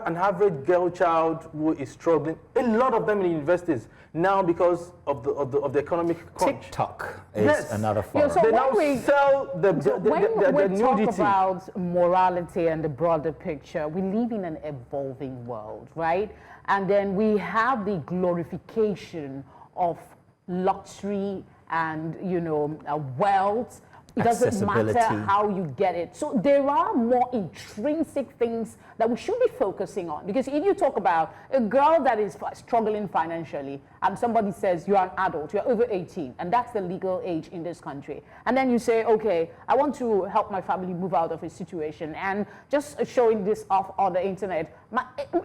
Speaker 17: An average girl child who is struggling. A lot of them in universities now because of the economic crunch.
Speaker 1: TikTok is another form.
Speaker 17: They now sell the
Speaker 2: when we
Speaker 17: nudity.
Speaker 2: talk about morality and the broader picture, we live in an evolving world, right? And then we have the glorification of luxury and wealth. It doesn't matter how you get it. So there are more intrinsic things that we should be focusing on. Because if you talk about a girl that is struggling financially and somebody says you're an adult, you're over 18, and that's the legal age in this country. And then you say, okay, I want to help my family move out of a situation, and just showing this off on the internet,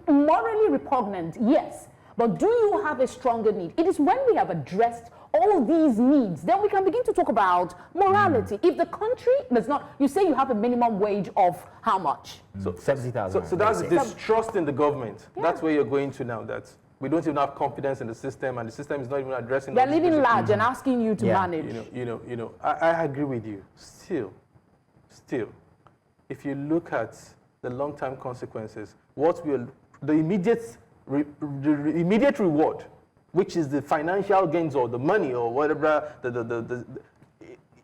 Speaker 2: morally repugnant, yes. But do you have a stronger need? It is when we have addressed all these needs, then we can begin to talk about morality. If the country does not, you say you have a minimum wage of how much?
Speaker 17: So
Speaker 1: 70,000.
Speaker 17: So that's distrust in the government. Yeah. That's where you're going to now, that we don't even have confidence in the system, and the system is not even addressing.
Speaker 2: They're living large and asking you to manage.
Speaker 17: I agree with you. Still, if you look at the long-term consequences, the immediate reward, which is the financial gains or the money or whatever,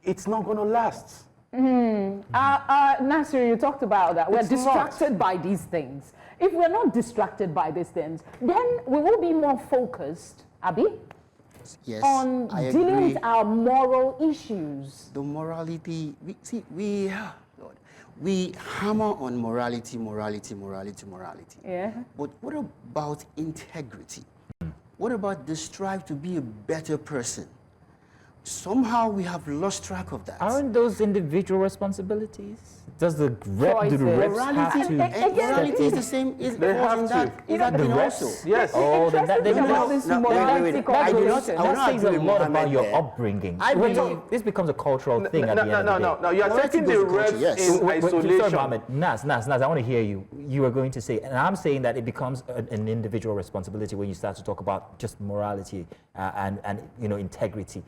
Speaker 17: it's not going to last.
Speaker 2: Nasir, you talked about that. We're distracted by these things. If we're not distracted by these things, then we will be more focused, Abi, on dealing with our moral issues.
Speaker 18: The morality, we hammer on morality.
Speaker 2: Yeah.
Speaker 18: But what about integrity? What about the strive to be a better person? somehow we have lost track of that.
Speaker 1: Aren't those individual responsibilities? Do the reps have to?
Speaker 18: Morality is the same.
Speaker 17: They have to.
Speaker 18: Is that thing also?
Speaker 17: Yes.
Speaker 1: Oh, then that says a lot about your
Speaker 18: there.
Speaker 1: upbringing.
Speaker 18: I believe
Speaker 1: This becomes a cultural thing at the end of the day.
Speaker 17: No. You are taking the reps in isolation.
Speaker 1: Sorry, Mohammed. Nas, I want to hear you. You are going to say, and I'm saying that it becomes an individual responsibility when you start to talk about just morality and integrity.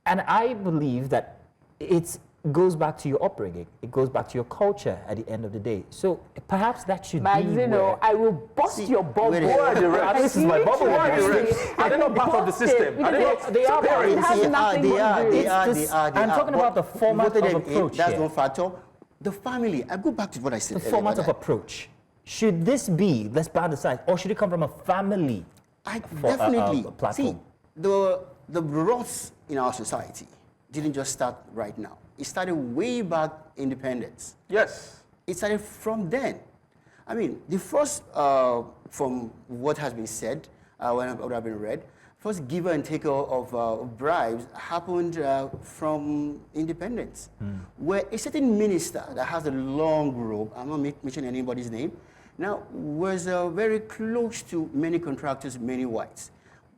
Speaker 1: And I believe that it goes back to your upbringing. It goes back to your culture at the end of the day. So perhaps that should be where...
Speaker 2: I will bust your bubble.
Speaker 17: Who are the reps? This is my bubble. Who are the reps? Are they not part of the system?
Speaker 1: They are.
Speaker 18: I'm
Speaker 1: talking about the format of approach.
Speaker 18: That's one factor. The family. I go back to what I said.
Speaker 1: The format of approach. Should this be, let's ban aside, or should it come from a family
Speaker 18: definitely.
Speaker 1: platform?
Speaker 18: See, the roots in our society didn't just start right now. It started way back independence.
Speaker 17: Yes.
Speaker 18: It started from then. I mean, the first, from what has been said, what have been read, first giver and taker of bribes happened from independence, where a certain minister that has a long robe, I'm not mentioning anybody's name, now was very close to many contractors, many whites,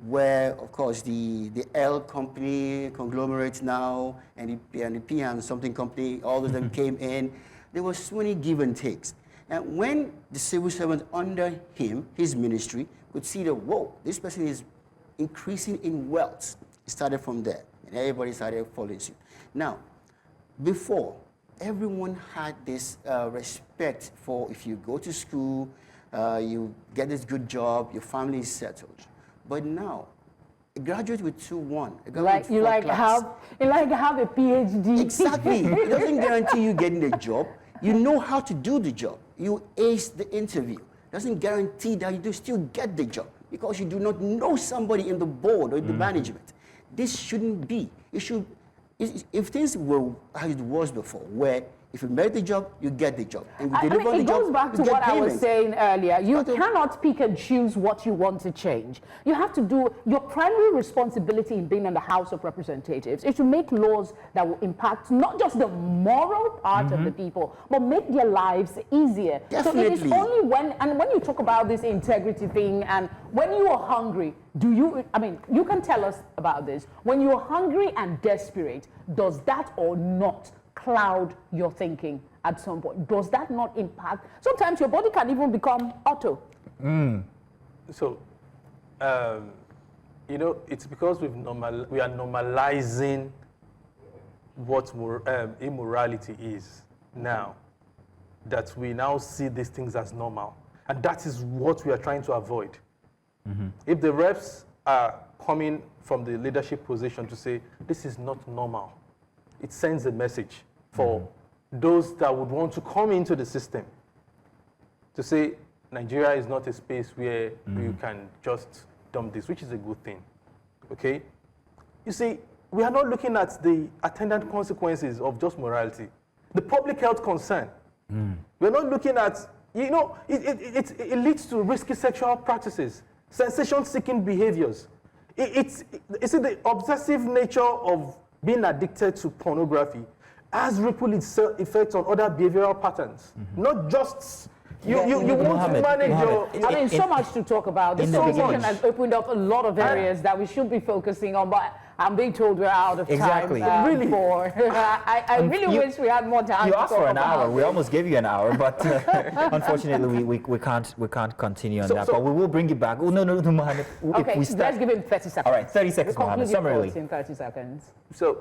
Speaker 18: where, of course, the L company, conglomerates now, and the P and something company, all of them came in. There was so many give and takes. And when the civil servants under him, his ministry, could see that, whoa, this person is increasing in wealth, it started from there, and everybody started following suit. Now, before, everyone had this respect for if you go to school, you get this good job, your family is settled. But now, a graduate with 2-1,
Speaker 2: you like have a PhD.
Speaker 18: Exactly. It doesn't guarantee you getting the job. You know how to do the job. You ace the interview. Doesn't guarantee that you do still get the job because you do not know somebody in the board or in the management. This shouldn't be. It should. If things were how it was before, where if you make the job, you get the job. And you deliver the job,
Speaker 2: it goes back to what I was saying earlier. You cannot pick and choose what you want to change. You have to do, your primary responsibility in being in the House of Representatives is to make laws that will impact not just the moral part of the people, but make their lives easier.
Speaker 18: Definitely.
Speaker 2: So it is only when you talk about this integrity thing and when you are hungry, you can tell us about this. When you're hungry and desperate, does that or not cloud your thinking at some point? Does that not impact? Sometimes your body can even become auto.
Speaker 17: So, it's because we are normalizing what immorality is now, that we now see these things as normal. And that is what we are trying to avoid. If the reps are coming from the leadership position to say, this is not normal, it sends a message for those that would want to come into the system to say Nigeria is not a space where you can just dump this, which is a good thing. Okay? You see, we are not looking at the attendant consequences of just morality, the public health concern. We're not looking at, it leads to risky sexual practices, sensation-seeking behaviors. It's the obsessive nature of being addicted to pornography has ripple effects on other behavioral patterns. Not just you want to manage your.
Speaker 2: So much to talk about. This conversation has opened up a lot of areas that we should be focusing on, but I'm being told we're out of time.
Speaker 1: Exactly.
Speaker 2: Really? I really wish we had more time.
Speaker 1: You asked for an hour. We almost gave you an hour, but unfortunately we can't continue on that. But we will bring you back. Oh no, Mohammed.
Speaker 2: Okay, let's give him 30 seconds.
Speaker 1: All right, 30 seconds, Mohammed. Summarily.
Speaker 2: In 30 seconds.
Speaker 17: So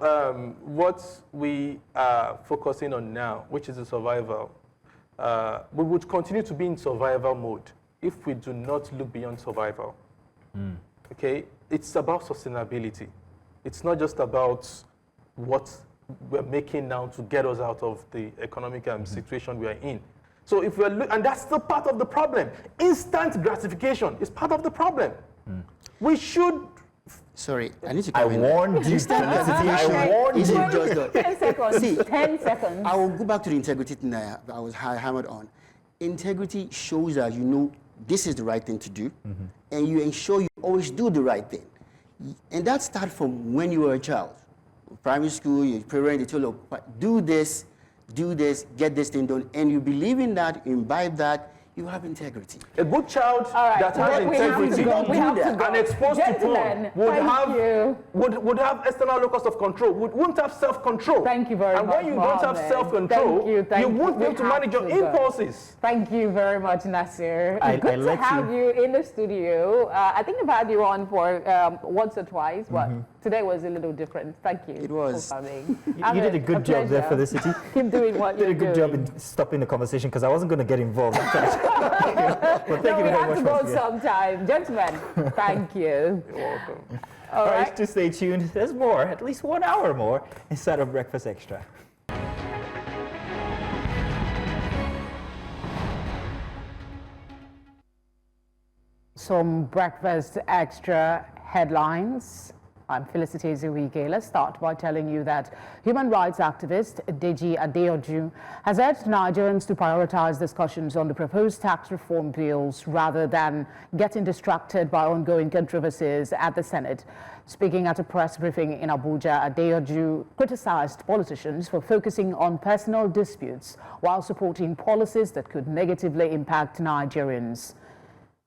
Speaker 17: what we are focusing on now, which is the survival, we would continue to be in survival mode if we do not look beyond survival. Okay, it's about sustainability. It's not just about what we're making now to get us out of the economic situation we are in. So if we're, and that's the part of the problem. Instant gratification is part of the problem. We should.
Speaker 18: Sorry, I need to come
Speaker 1: I warned you.
Speaker 18: I warned you.
Speaker 2: 10 seconds. See, 10 seconds.
Speaker 18: I will go back to the integrity thing that I was hammered on. Integrity shows that you know this is the right thing to do, and you ensure you always do the right thing. And that starts from when you were a child. Primary school, your parents, they told you, do this, get this thing done. And you believe in that, you imbibe that, you have integrity.
Speaker 19: A good child that has integrity and exposed to porn would have external locus of control, wouldn't have self-control.
Speaker 2: Thank you very much.
Speaker 19: And when you don't have self-control, you won't be able to manage your impulses.
Speaker 2: Thank you very much, Nasir. Good to have you in the studio. I think I've had you on for once or twice, but today was a little different. Thank you.
Speaker 18: It was.
Speaker 2: For coming.
Speaker 1: You did a good job there for the city.
Speaker 2: Keep doing what you're doing.
Speaker 1: You did a good job in stopping the conversation because I wasn't going to get involved. Well, thank you very much.
Speaker 2: We have to go sometime. Gentlemen, thank you.
Speaker 19: You're welcome.
Speaker 1: All right, to stay tuned. There's more, at least 1 hour more inside of Breakfast Extra.
Speaker 2: Some Breakfast Extra headlines. I'm Felicity Wike. Let's start by telling you that human rights activist Deji Adeoju has urged Nigerians to prioritize discussions on the proposed tax reform bills rather than getting distracted by ongoing controversies at the Senate. Speaking at a press briefing in Abuja, Adeoju criticized politicians for focusing on personal disputes while supporting policies that could negatively impact Nigerians.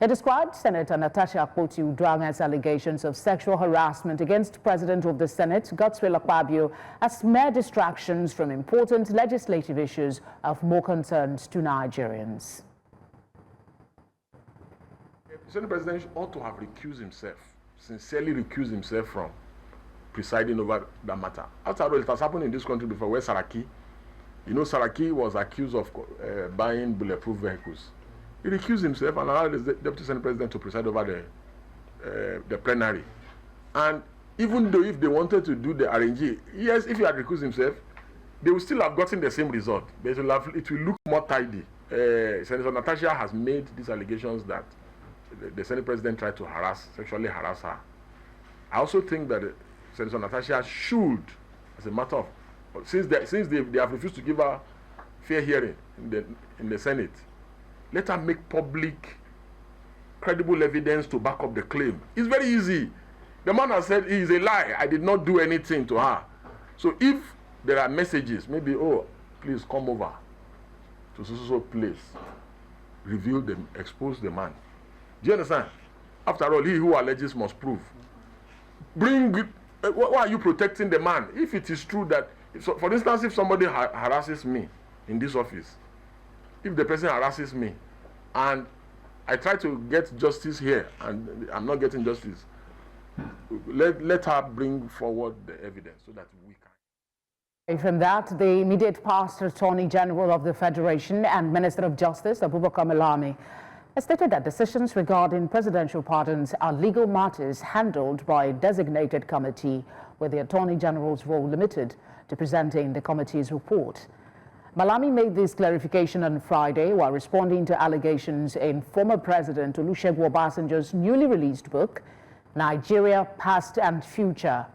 Speaker 2: He described Senator Natasha Akpoti-Uduaghan's allegations of sexual harassment against President of the Senate, Godswill Akpabio, as mere distractions from important legislative issues of more concern to Nigerians.
Speaker 20: The Senate President ought to have recused himself, sincerely recused himself from presiding over that matter. After all, it has happened in this country before, where Saraki, Saraki was accused of buying bulletproof vehicles. He recused himself and allowed the Deputy Senate President to preside over the plenary. And even though if they wanted to do the RNG, yes, if he had recused himself, they would still have gotten the same result. But it will look more tidy. Senator Natasha has made these allegations that the Senate President tried to sexually harass her. I also think that Senator Natasha should, as a matter of, since they have refused to give her fair hearing in the Senate, let her make public, credible evidence to back up the claim. It's very easy. The man has said it is a lie. I did not do anything to her. So if there are messages, maybe, oh, please come over to so place, reveal them, expose the man. Do you understand? After all, he who alleges must prove. Why are you protecting the man? If it is true that, for instance, if somebody harasses me in this office, if the person harasses me and I try to get justice here and I'm not getting justice, let her bring forward the evidence so that we can.
Speaker 2: From that, the immediate past Attorney General of the Federation and Minister of Justice, Abubakar Malami, has stated that decisions regarding presidential pardons are legal matters handled by a designated committee, with the Attorney General's role limited to presenting the committee's report. Malami made this clarification on Friday while responding to allegations in former President Olusegun Obasanjo's newly released book, Nigeria, Past and Future.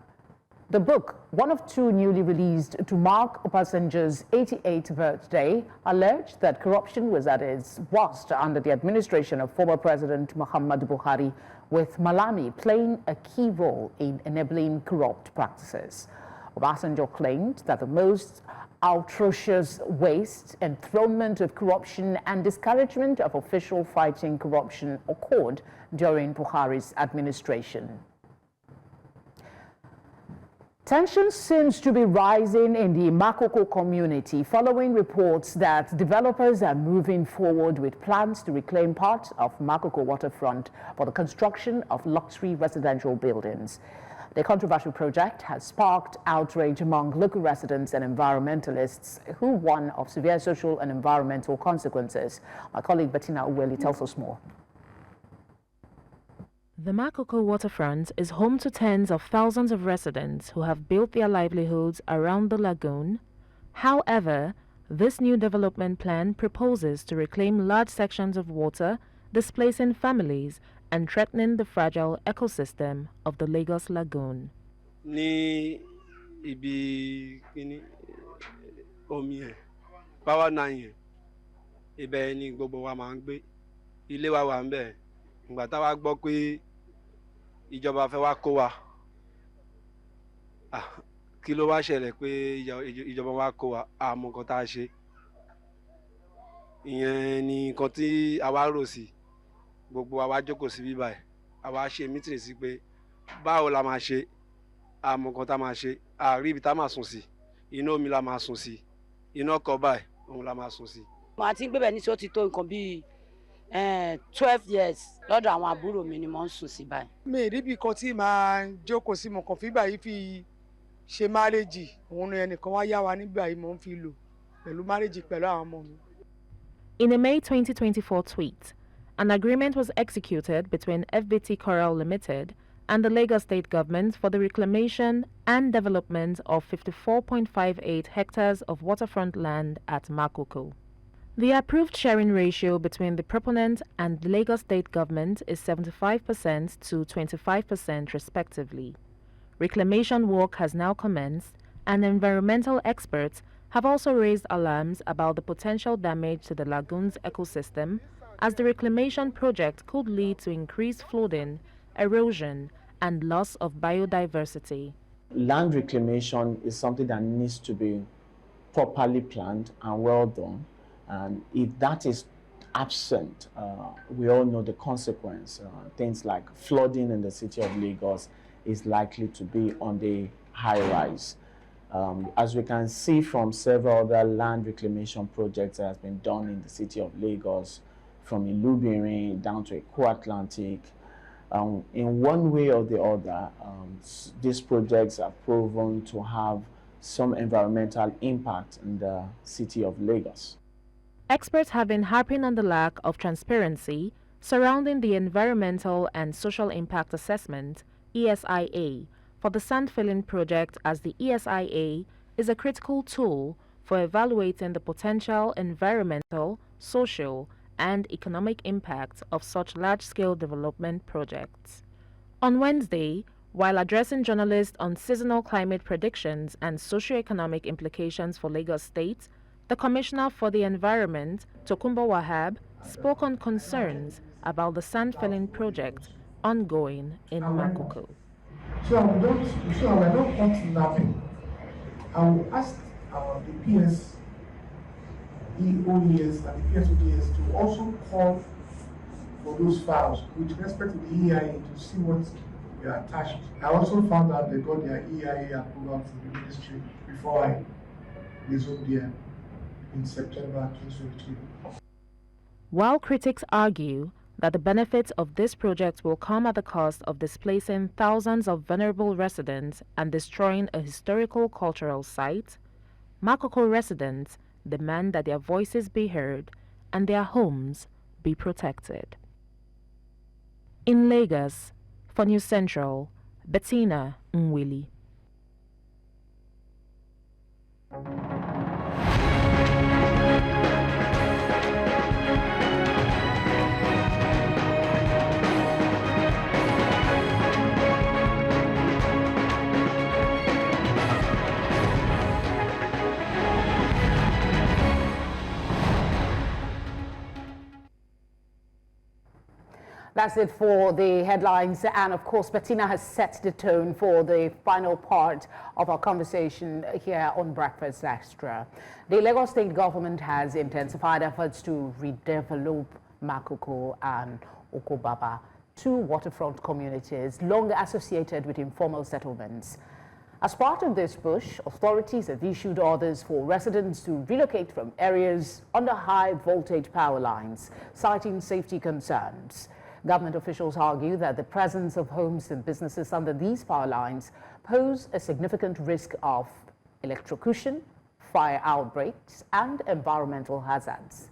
Speaker 2: The book, one of two newly released to mark Obasanjo's 88th birthday, alleged that corruption was at its worst under the administration of former President Muhammadu Buhari, with Malami playing a key role in enabling corrupt practices. Obasanjo claimed that the most atrocious waste, enthronement of corruption and discouragement of official fighting corruption occurred during Buhari's administration. Tension seems to be rising in the Makoko community following reports that developers are moving forward with plans to reclaim part of Makoko waterfront for the construction of luxury residential buildings. The controversial project has sparked outrage among local residents and environmentalists who warn of severe social and environmental consequences. My colleague Bettina Uweli tells us more.
Speaker 21: The Makoko waterfront is home to tens of thousands of residents who have built their livelihoods around the lagoon. However, this new development plan proposes to reclaim large sections of water, displacing families and threatening the fragile ecosystem of the Lagos Lagoon.
Speaker 22: Ní ibi kíní omi ẹ̀ power nine ibẹ̀ ni gbogbo wa máa ń gbé ilé wa wà ńbẹ̀ ìgbà tá wa gbọ́ pé ìjọba fẹ́ wá kó wa kí ló wá ṣẹlẹ̀ pé ìjọba wa kó wa àmọ́ nǹkan tá a ṣe ìyẹn ni nǹkan tí àwa rò sí gbogbo àwa jókòó sí bíbá ẹ̀ àwa ṣe mítìrì sí pé báwo la máa ṣe àmọ́ nǹkan tá a máa ṣe àrí ibi tá a máa sùn sí iná omi la máa sùn sí iná ọkọ̀ báyìí òun la máa sùn sí.
Speaker 4: màá ti ń gbébẹ̀ ní tí ó ti tó nǹkan bíi 12 years lọ́dọ̀ àwọn àbúrò mi ni mo ń sùn sí báyìí.
Speaker 5: mi ì ríbi kan tí màá jókòó sí mo kàn fi báyìí fi ṣe márèjì òun ni ẹnìkan wá yá wa nígbà yìí mo ń fi lò pẹ̀lú márèjì pẹ̀lú àwọn ọmọ mi.
Speaker 21: In a May 2024 tweet, an agreement was executed between FBT Coral Limited and the Lagos State Government for the reclamation and development of 54.58 hectares of waterfront land at Makoko. The approved sharing ratio between the proponent and the Lagos State Government is 75% to 25% respectively. Reclamation work has now commenced, and environmental experts have also raised alarms about the potential damage to the lagoon's ecosystem, as the reclamation project could lead to increased flooding, erosion, and loss of biodiversity.
Speaker 23: Land reclamation is something that needs to be properly planned and well done. And if that is absent, we all know the consequence. Things like flooding in the city of Lagos is likely to be on the high rise. As we can see from several other land reclamation projects that has been done in the city of Lagos, from Ilubirin down to Eko Atlantic, in one way or the other, these projects have proven to have some environmental impact in the city of Lagos.
Speaker 21: Experts have been harping on the lack of transparency surrounding the Environmental and Social Impact Assessment, ESIA, for the sand filling project, as the ESIA is a critical tool for evaluating the potential environmental, social, and economic impact of such large-scale development projects. On Wednesday, while addressing journalists on seasonal climate predictions and socio-economic implications for Lagos State, the Commissioner for the Environment, Tokunbo Wahab, spoke on concerns about the sand filling project ongoing in Makoko.
Speaker 24: So we don't caught napping. I will ask the PS EOES and the PSODS to also call for those files with respect to the EIA to see what we are attached. I also found out they got their EIA approval from the ministry before I resumed there in September 2022.
Speaker 21: While critics argue that the benefits of this project will come at the cost of displacing thousands of vulnerable residents and destroying a historical cultural site, Makoko residents demand that their voices be heard and their homes be protected. In Lagos, for News Central, Bettina Nwili.
Speaker 2: That's it for the headlines, and of course Bettina has set the tone for the final part of our conversation here on Breakfast Extra. The Lagos State government has intensified efforts to redevelop Makoko and Okobaba, two waterfront communities long associated with informal settlements. As part of this push, authorities have issued orders for residents to relocate from areas under high voltage power lines, citing safety concerns. Government officials argue that the presence of homes and businesses under these power lines pose a significant risk of electrocution, fire outbreaks, and environmental hazards.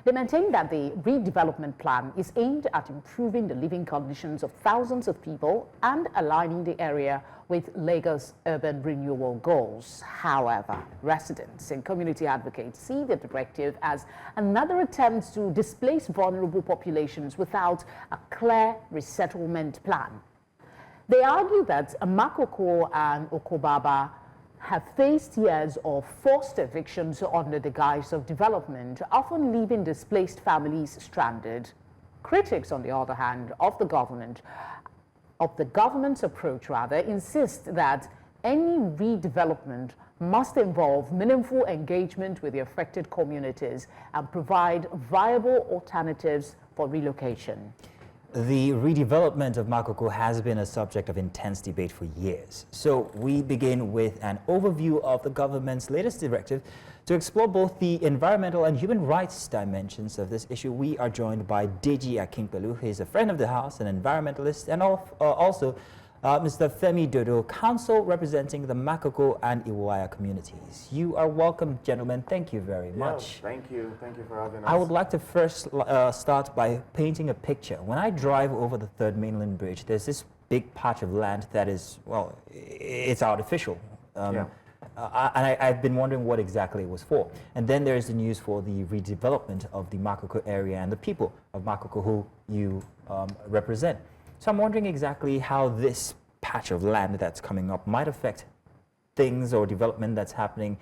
Speaker 2: They maintain that the redevelopment plan is aimed at improving the living conditions of thousands of people and aligning the area with Lagos urban renewal goals. However, residents and community advocates see the directive as another attempt to displace vulnerable populations without a clear resettlement plan. They argue that Makoko and Okobaba have faced years of forced evictions under the guise of development, often leaving displaced families stranded. Critics, on the other hand, of the government's approach insist that any redevelopment must involve meaningful engagement with the affected communities and provide viable alternatives for relocation.
Speaker 1: The redevelopment of Makoko has been a subject of intense debate for years. So we begin with an overview of the government's latest directive. To explore both the environmental and human rights dimensions of this issue, we are joined by Deji Akinpelu. He is a friend of the House, an environmentalist, and also Mr. Femi Dodo, counsel representing the Makoko and Iwaya communities. You are welcome, gentlemen. Thank you very much.
Speaker 6: Thank you. Thank you for having us.
Speaker 1: I would like to first start by painting a picture. When I drive over the Third Mainland Bridge, there's this big patch of land that is, well, it's artificial. And I've been wondering what exactly it was for. And then there's the news for the redevelopment of the Makoko area and the people of Makoko who you represent. So I'm wondering exactly how this patch of land that's coming up might affect things or development that's happening,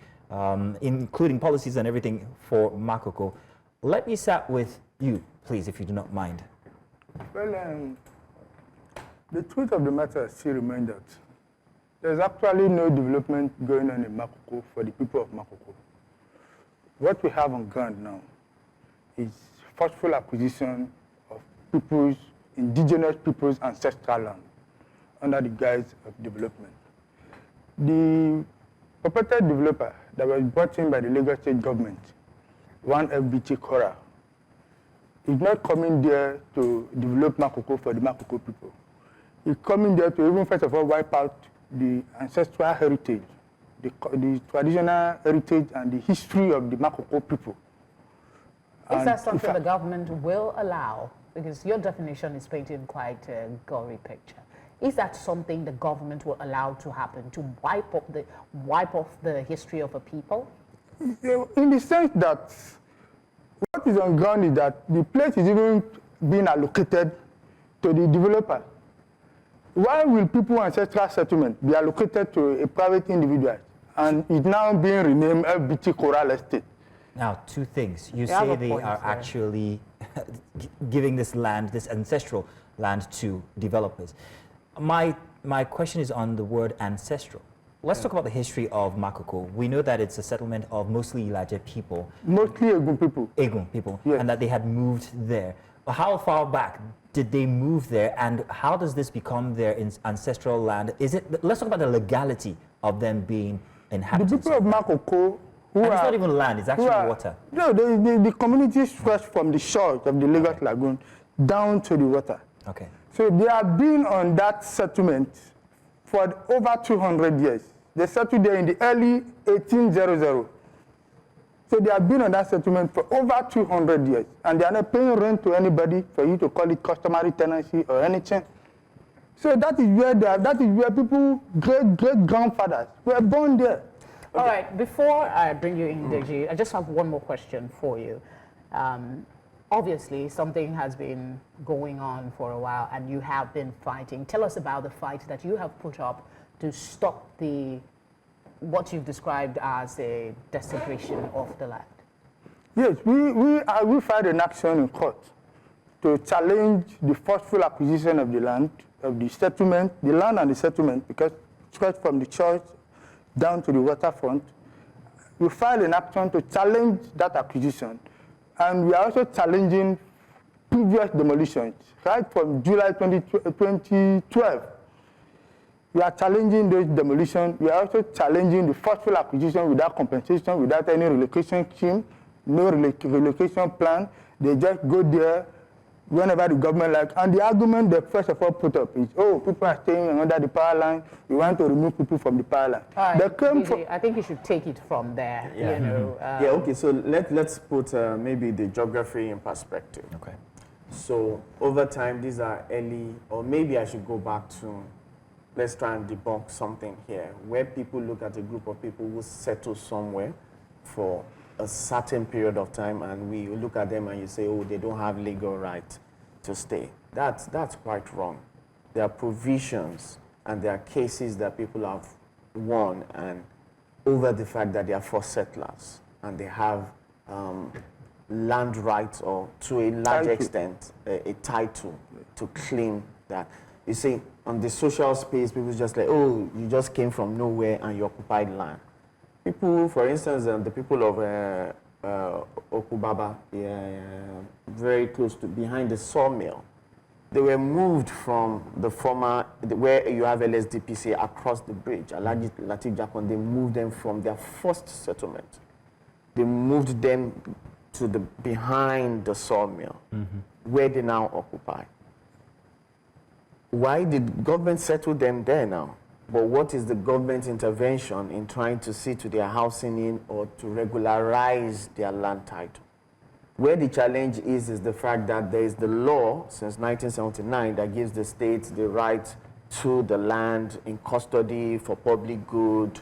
Speaker 1: including policies and everything for Makoko. Let me start with you, please, if you do not mind.
Speaker 24: Well, the truth of the matter still remains that there's actually no development going on in Makoko for the people of Makoko. What we have on ground now is forceful acquisition of indigenous people's ancestral land under the guise of development. The purported developer that was brought in by the Lagos State government, one FBT Kora, is not coming there to develop Makoko for the Makoko people. He's coming there to even first of all wipe out the ancestral heritage, the traditional heritage and the history of the Makoko people.
Speaker 2: Is that something the government will allow? Because your definition is painting quite a gory picture. Is that something the government will allow to happen, to wipe off the history of a people?
Speaker 24: In the sense that what is on ground is that the place is even being allocated to the developer. Why will people's ancestral settlement be allocated to a private individual and is now being renamed FBT Coral Estate?
Speaker 1: Now, two things. You say they are actually giving this land, this ancestral land, to developers. My question is on the word ancestral. Let's talk about the history of Makoko. We know that it's a settlement of mostly Ilaje people.
Speaker 24: Mostly Egun people.
Speaker 1: Egun people,
Speaker 24: yes.
Speaker 1: And that they had moved there. How far back did they move there, and how does this become their ancestral land? Let's talk about the legality of them being inhabitants.
Speaker 24: The people of Makoko,
Speaker 1: it's not even land, it's actually water.
Speaker 24: No, the community stretch from the shores of the Lagos Lagoon down to the water.
Speaker 1: Okay.
Speaker 24: So they have been on that settlement for over 200 years. They settled there in the early 1800s. So they have been on that settlement for over 200 years. And they are not paying rent to anybody for you to call it customary tenancy or anything. So that is where people, great-grandfathers were born there.
Speaker 2: Okay. All right, before I bring you in, Deji, I just have one more question for you. Obviously, something has been going on for a while, and you have been fighting. Tell us about the fight that you have put up to stop what you've described as a desecration of the land.
Speaker 24: Yes, we filed an action in court to challenge the forceful acquisition of the land, of the settlement, the land and the settlement, because straight from the church down to the waterfront. We filed an action to challenge that acquisition. And we are also challenging previous demolitions, right from July 2012. We are challenging those demolitions. We are also challenging the forceful acquisition without compensation, without any relocation scheme, no relocation plan. They just go there whenever the government likes. And the argument they first of all put up is, oh, people are staying under the power line. We want to remove people from the power line.
Speaker 2: All right, I think you should take it from there.
Speaker 23: Yeah.
Speaker 2: You know,
Speaker 23: okay, so let's put maybe the geography in perspective.
Speaker 1: Okay.
Speaker 23: So over time, these are early, or maybe I should go back to, let's try and debunk something here, where people look at a group of people who settle somewhere for a certain period of time, and we look at them and you say, oh, they don't have legal right to stay. That's quite wrong. There are provisions and there are cases that people have won and over the fact that they are forced settlers and they have land rights, or to a large extent a title to claim that. you see, on the social space, people just like, oh, you just came from nowhere and you occupied land. People, for instance, the people of Okubaba, very close to behind the sawmill, they were moved from the former, where you have LSDPC across the bridge, Alhaji Lateef Jakon, they moved them from their first settlement. They moved them to the behind the sawmill, where they now occupy. Why did government settle them there now? But what is the government's intervention in trying to see to their housing in or to regularize their land title? Where the challenge is the fact that there is the law since 1979 that gives the states the right to the land in custody for public good,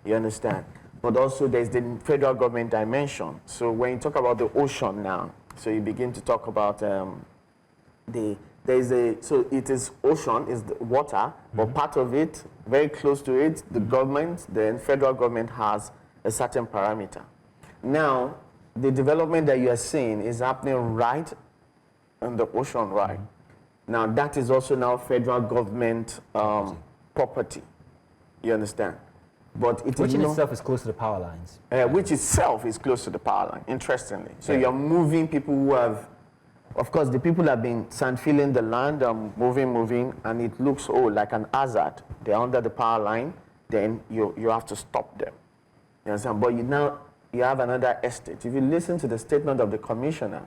Speaker 23: you understand? But also there's the federal government dimension. So when you talk about the ocean now, so you begin to talk about so it is ocean, is the water, but part of it, very close to it, the government, the federal government has a certain parameter. Now, the development that you are seeing is happening right on the ocean, right? Now, that is also now federal government property. You understand? But it
Speaker 1: which
Speaker 23: is
Speaker 1: in itself is close to the power lines.
Speaker 23: Which itself is close to the power line, interestingly. So you're moving people who have, of course, the people have been sand filling the land, moving, and it looks like an hazard. They're under the power line, then you have to stop them. You understand? But you have another estate. If you listen to the statement of the commissioner,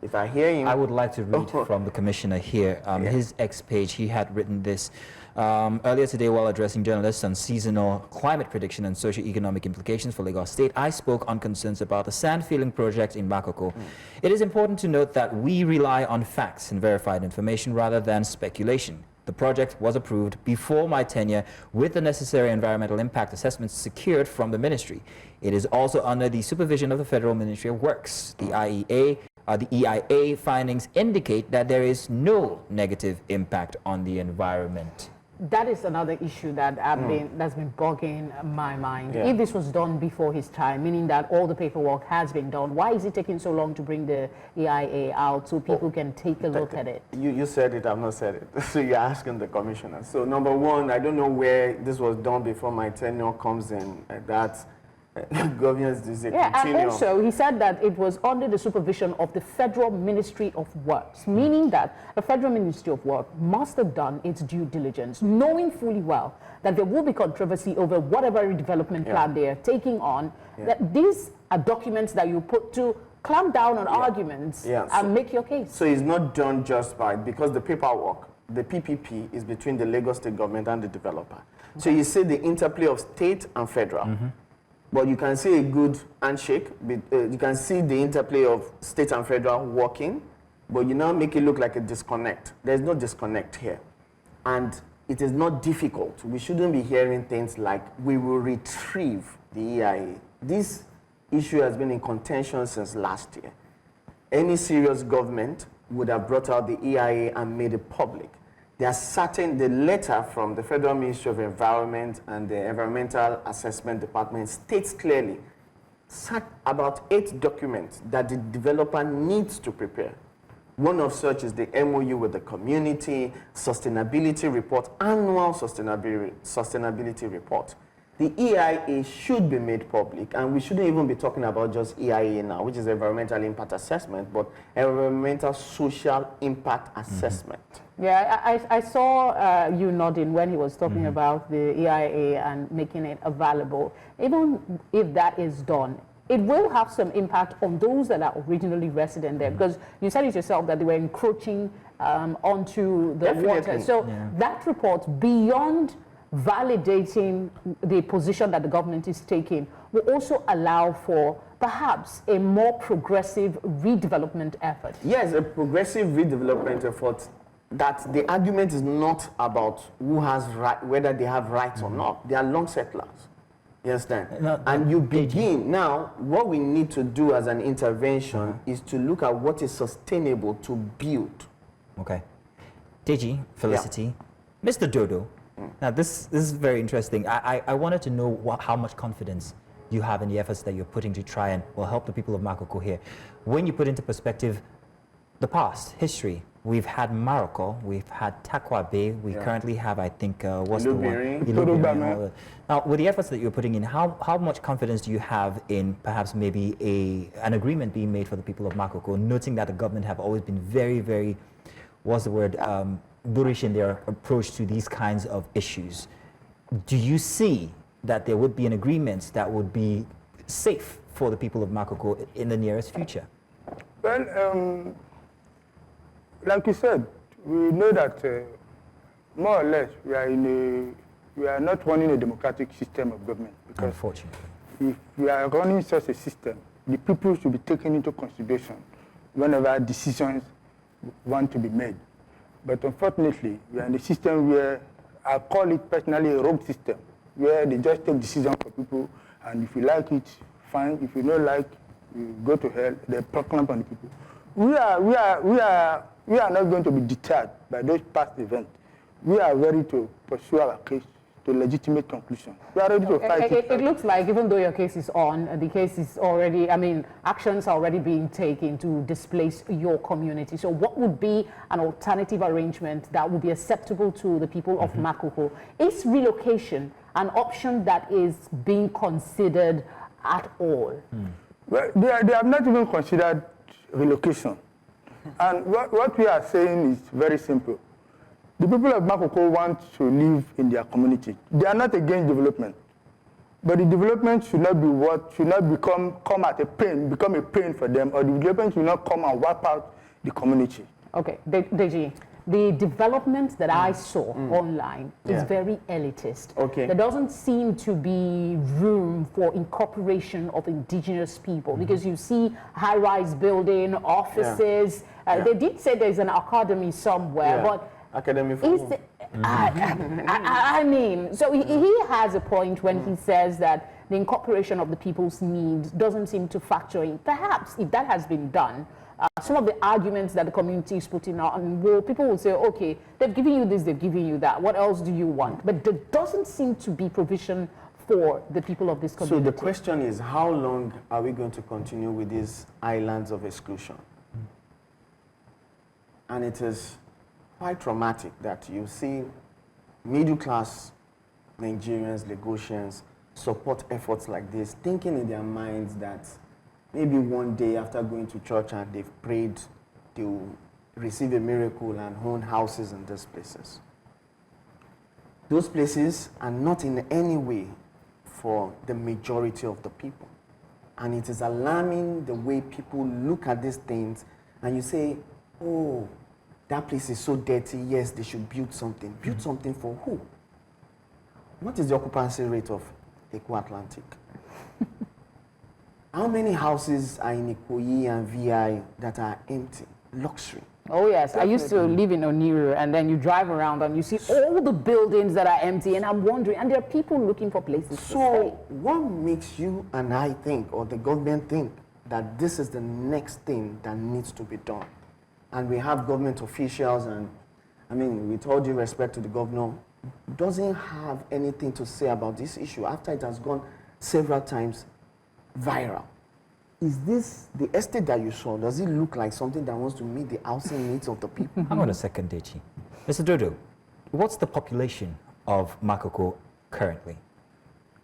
Speaker 23: if I hear him...
Speaker 1: I would like to read from the commissioner here. His X page, he had written this earlier today while addressing journalists on seasonal climate prediction and socio-economic implications for Lagos State. I spoke on concerns about the sand filling project in Makoko. It is important to note that we rely on facts and verified information rather than speculation. The project was approved before my tenure with the necessary environmental impact assessments secured from the ministry. It is also under the supervision of the Federal Ministry of Works. The EIA findings indicate that there is no negative impact on the environment.
Speaker 2: That is another issue that that's been bogging my mind.
Speaker 23: Yeah.
Speaker 2: If this was done before his time, meaning that all the paperwork has been done, why is it taking so long to bring the EIA out so people can take a look at it?
Speaker 23: You said it, I've not said it. So you're asking the commissioner. So number one, I don't know where this was done before my tenure comes in. That's governance is a continuum.
Speaker 2: And also he said that it was under the supervision of the Federal Ministry of Works, meaning that the Federal Ministry of Work must have done its due diligence, knowing fully well that there will be controversy over whatever redevelopment plan they are taking on, that these are documents that you put to clamp down on arguments and make your case.
Speaker 23: So it's not done just because the paperwork, the PPP, is between the Lagos State government and the developer. Okay. So you see the interplay of state and federal. But you can see a good handshake. You can see the interplay of state and federal working, but you now make it look like a disconnect. There's no disconnect here. And it is not difficult. We shouldn't be hearing things like, we will retrieve the EIA. This issue has been in contention since last year. Any serious government would have brought out the EIA and made it public. There are the letter from the Federal Ministry of Environment and the Environmental Assessment Department states clearly about 8 documents that the developer needs to prepare. One of such is the MOU with the community, sustainability report, annual sustainability report. The EIA should be made public, and we shouldn't even be talking about just EIA now, which is environmental impact assessment, but environmental social impact assessment.
Speaker 2: Yeah, I saw you nodding when he was talking about the EIA and making it available. Even if that is done, it will have some impact on those that are originally resident there, because you said it yourself that they were encroaching onto the water. So that report, beyond validating the position that the government is taking, will also allow for perhaps a more progressive redevelopment effort.
Speaker 23: Yes, a progressive redevelopment effort. That the argument is not about who has right, whether they have rights or not. They are long settlers. You understand? And you begin now. What we need to do as an intervention is to look at what is sustainable to build.
Speaker 1: Okay, Deji, Felicity, Mr. Dodo. Now this is very interesting. I wanted to know how much confidence you have in the efforts that you're putting to try and help the people of Makoko here. When you put into perspective the past, history, We've had Morocco, we've had Takwa Bay, we currently have, I think, what's the one? Now, with the efforts that you're putting in, how much confidence do you have in perhaps maybe an agreement being made for the people of Makoko, noting that the government have always been very, very, what's the word, bullish in their approach to these kinds of issues? Do you see that there would be an agreement that would be safe for the people of Makoko in the nearest future?
Speaker 24: Well, like you said, we know that more or less we are not running a democratic system of government. Because
Speaker 1: unfortunately,
Speaker 24: if we are running such a system, the people should be taken into consideration whenever decisions want to be made. But unfortunately, we are in a system where I call it personally a rogue system, where they just take decisions for people, and if you like it, fine. If you don't like, you go to hell. They proclaim on the people. We are not going to be deterred by those past events. We are ready to pursue our case to legitimate conclusion. We are ready to fight it.
Speaker 2: It looks like even though your case is on, the case is already, actions are already being taken to displace your community. So what would be an alternative arrangement that would be acceptable to the people of Makoko? Is relocation an option that is being considered at all?
Speaker 24: Well, they have not even considered relocation. And what we are saying is very simple. The people of Makoko want to live in their community. They are not against development. But the development should not become a pain for them, or the development should not come and wipe out the community.
Speaker 2: Okay, Deji, the development that I saw online is very elitist.
Speaker 23: Okay.
Speaker 2: There doesn't seem to be room for incorporation of indigenous people because you see high-rise building, offices. They did say there's an academy somewhere, but
Speaker 23: academy for who?
Speaker 2: I mean, so he has a point when he says that the incorporation of the people's needs doesn't seem to factor in. Perhaps if that has been done, some of the arguments that the community is putting out, people will say, okay, they've given you this, they've given you that. What else do you want? But there doesn't seem to be provision for the people of this community.
Speaker 23: So the question is, how long are we going to continue with these islands of exclusion? And it is quite traumatic that you see middle-class Nigerians, Lagosians, support efforts like this, thinking in their minds that maybe one day after going to church and they've prayed, they will receive a miracle and own houses in these places. Those places are not in any way for the majority of the people. And it is alarming the way people look at these things and you say, oh, that place is so dirty, yes, they should build something. Build something for who? What is the occupancy rate of Eko Atlantic? How many houses are in Ikoyi and VI that are empty? Luxury.
Speaker 2: Oh yes, definitely. I used to live in Oniru, and then you drive around and you see all the buildings that are empty, and I'm wondering, and there are people looking for places to stay.
Speaker 23: So what makes you and I think, or the government think, that this is the next thing that needs to be done? And we have government officials, and I mean, with all due respect to the governor, doesn't have anything to say about this issue after it has gone several times viral. Is this, the estate that you saw, does it look like something that wants to meet the housing needs of the people?
Speaker 1: Hang on a second, Deji. Mr. Dodo, what's the population of Makoko currently?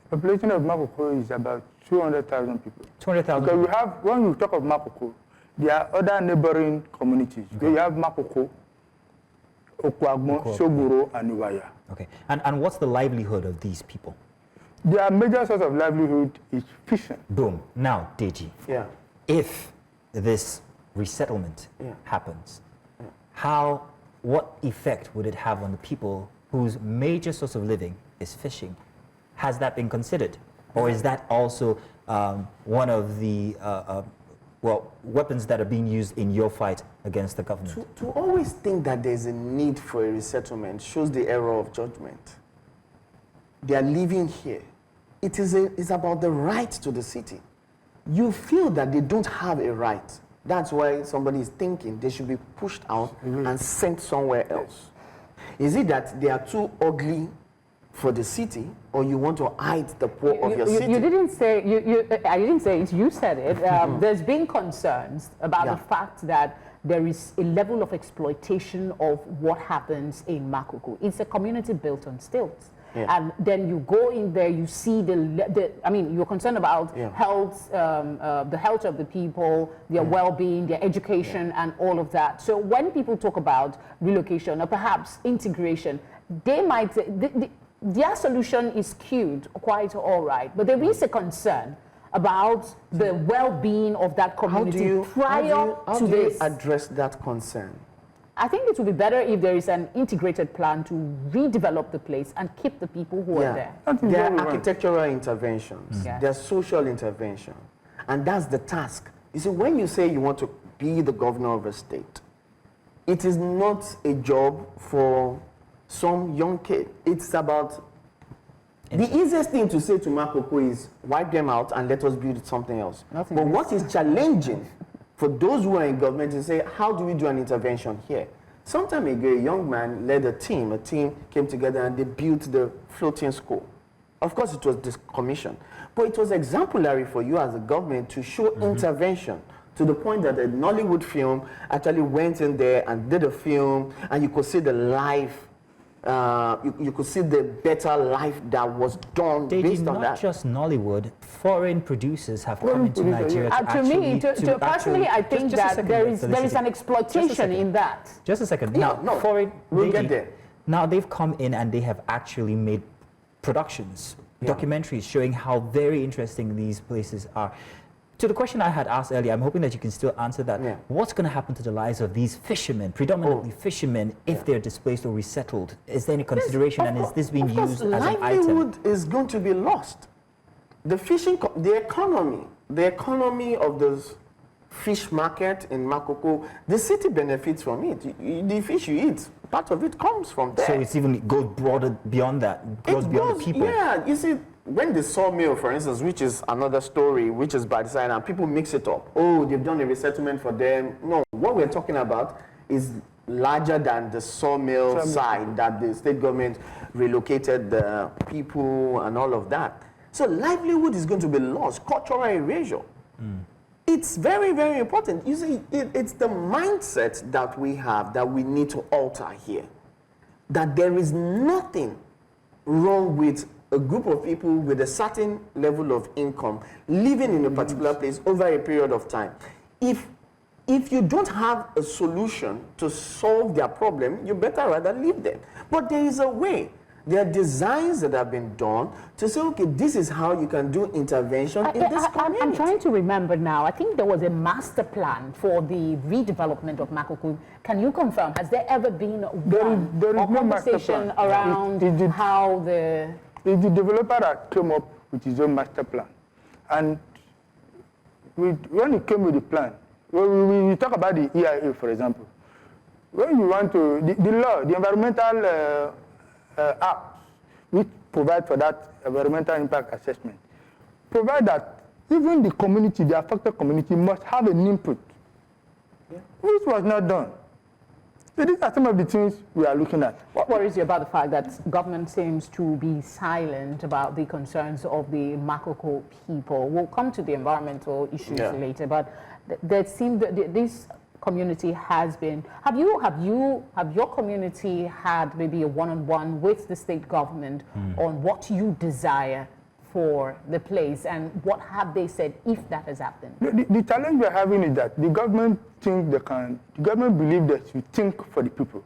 Speaker 24: The population of Makoko is about 200,000 people.
Speaker 1: 200,000?
Speaker 24: Because we have, when we talk of Makoko, there are other neighboring communities. Okay. We have Makoko, Okwagmo, Sogoro, and Iwaya.
Speaker 1: Okay. And what's the livelihood of these people?
Speaker 24: Their major source of livelihood is fishing.
Speaker 1: Boom. Now, Deji.
Speaker 23: Yeah.
Speaker 1: If this resettlement happens, what effect would it have on the people whose major source of living is fishing? Has that been considered? Or is that also one of the weapons that are being used in your fight against the government?
Speaker 23: To always think that there's a need for a resettlement shows the error of judgment. They are living here. It's about the right to the city. You feel that they don't have a right. That's why somebody is thinking they should be pushed out and sent somewhere else. Is it that they are too ugly for the city, or you want to hide the poor of your city?
Speaker 2: You didn't say, I didn't say it, you said it. There's been concerns about the fact that there is a level of exploitation of what happens in Makoko. It's a community built on stilts. Yeah. And then you go in there, you see I mean, you're concerned about health, the health of the people, their well-being, their education, and all of that. So when people talk about relocation or perhaps integration, they might, their solution is queued quite all right, but there is a concern about the well-being of that community prior to this.
Speaker 6: How do you address that concern?
Speaker 2: I think it would be better if there is an integrated plan to redevelop the place and keep the people who are there.
Speaker 6: There are architectural interventions, there are social interventions, and that's the task. You see, when you say you want to be the governor of a state, it is not a job for some young kid. It's about, the easiest thing to say to Makoko is wipe them out and let us build something else. But what is challenging for those who are in government to say, how do we do an intervention here? Some time ago, a young man led a team came together and they built the floating school. Of course, it was discommissioned, but it was exemplary for you as a government to show intervention to the point that a Nollywood film actually went in there and did a film, and you could see the life, you could see the better life that was done based on that.
Speaker 1: Not just Nollywood, foreign producers have come into Nigeria
Speaker 2: personally, I think that there is an exploitation in that.
Speaker 1: Just a second.
Speaker 6: Yeah, we'll get there.
Speaker 1: Now they've come in and they have actually made productions, documentaries showing how very interesting these places are. To the question I had asked earlier, I'm hoping that you can still answer that. What's going to happen to the lives of these fishermen, predominantly fishermen, if they're displaced or resettled? Is there any consideration, and is this being used as an item?
Speaker 6: Livelihood is going to be lost. The fishing, the economy of the fish market in Makoko, the city benefits from it. The fish you eat, part of it comes from there.
Speaker 1: So it's even goes broader beyond that, goes beyond the people.
Speaker 6: Yeah, you see, when the sawmill, for instance, which is another story, which is by design, and people mix it up. Oh, they've done a resettlement for them. No, what we're talking about is larger than the sawmill side, that the state government relocated the people and all of that. So livelihood is going to be lost, cultural erasure. It's very, very important. You see, it's the mindset that we have that we need to alter here. That there is nothing wrong with a group of people with a certain level of income living in a particular place over a period of time. If you don't have a solution to solve their problem, you better rather leave them. But there is a way. There are designs that have been done to say, okay, this is how you can do intervention in this community.
Speaker 2: I'm trying to remember now. I think there was a master plan for the redevelopment of Makoko. Can you confirm? Has there ever been
Speaker 24: there is no master
Speaker 2: conversation
Speaker 24: plan
Speaker 2: around how the...
Speaker 24: It's the developer that came up with his own master plan. And when he came with the plan, we talk about the EIA, for example. When you want to, the law, the environmental act, which provide for that environmental impact assessment, provide that even the community, the affected community, must have an input, which was not done. So these are some of the things we are looking at.
Speaker 2: What worries you about the fact that government seems to be silent about the concerns of the Makoko people? We'll come to the environmental issues later, but there seems that this community has been. Have your community had maybe a one-on-one with the state government on what you desire for the place, and what have they said if that has happened?
Speaker 24: The challenge we're having is that the government believe that you think for the people,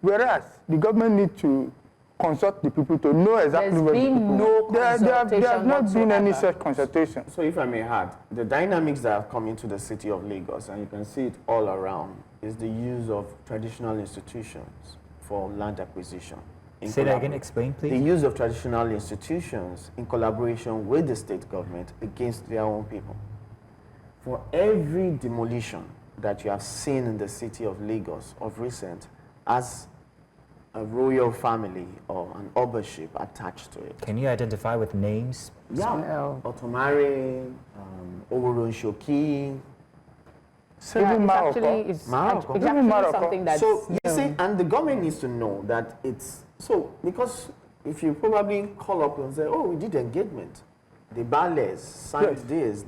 Speaker 24: whereas the government needs to consult the people to know exactly what the people. There has not been any such consultation.
Speaker 6: So if I may add, the dynamics that have come into the city of Lagos, and you can see it all around, is the use of traditional institutions for land acquisition.
Speaker 1: Say that again, explain please.
Speaker 6: The use of traditional institutions in collaboration with the state government against their own people. For every demolition that you have seen in the city of Lagos of recent, as a royal family or an authorship attached to it.
Speaker 1: Can you identify with names?
Speaker 6: Yeah, Otomare, Oworon Shoki.
Speaker 24: It's actually
Speaker 2: something that's...
Speaker 6: So, you see, and the government needs to know that it's... So, because if you probably call up and say, oh, we did engagement, the ballets signed this,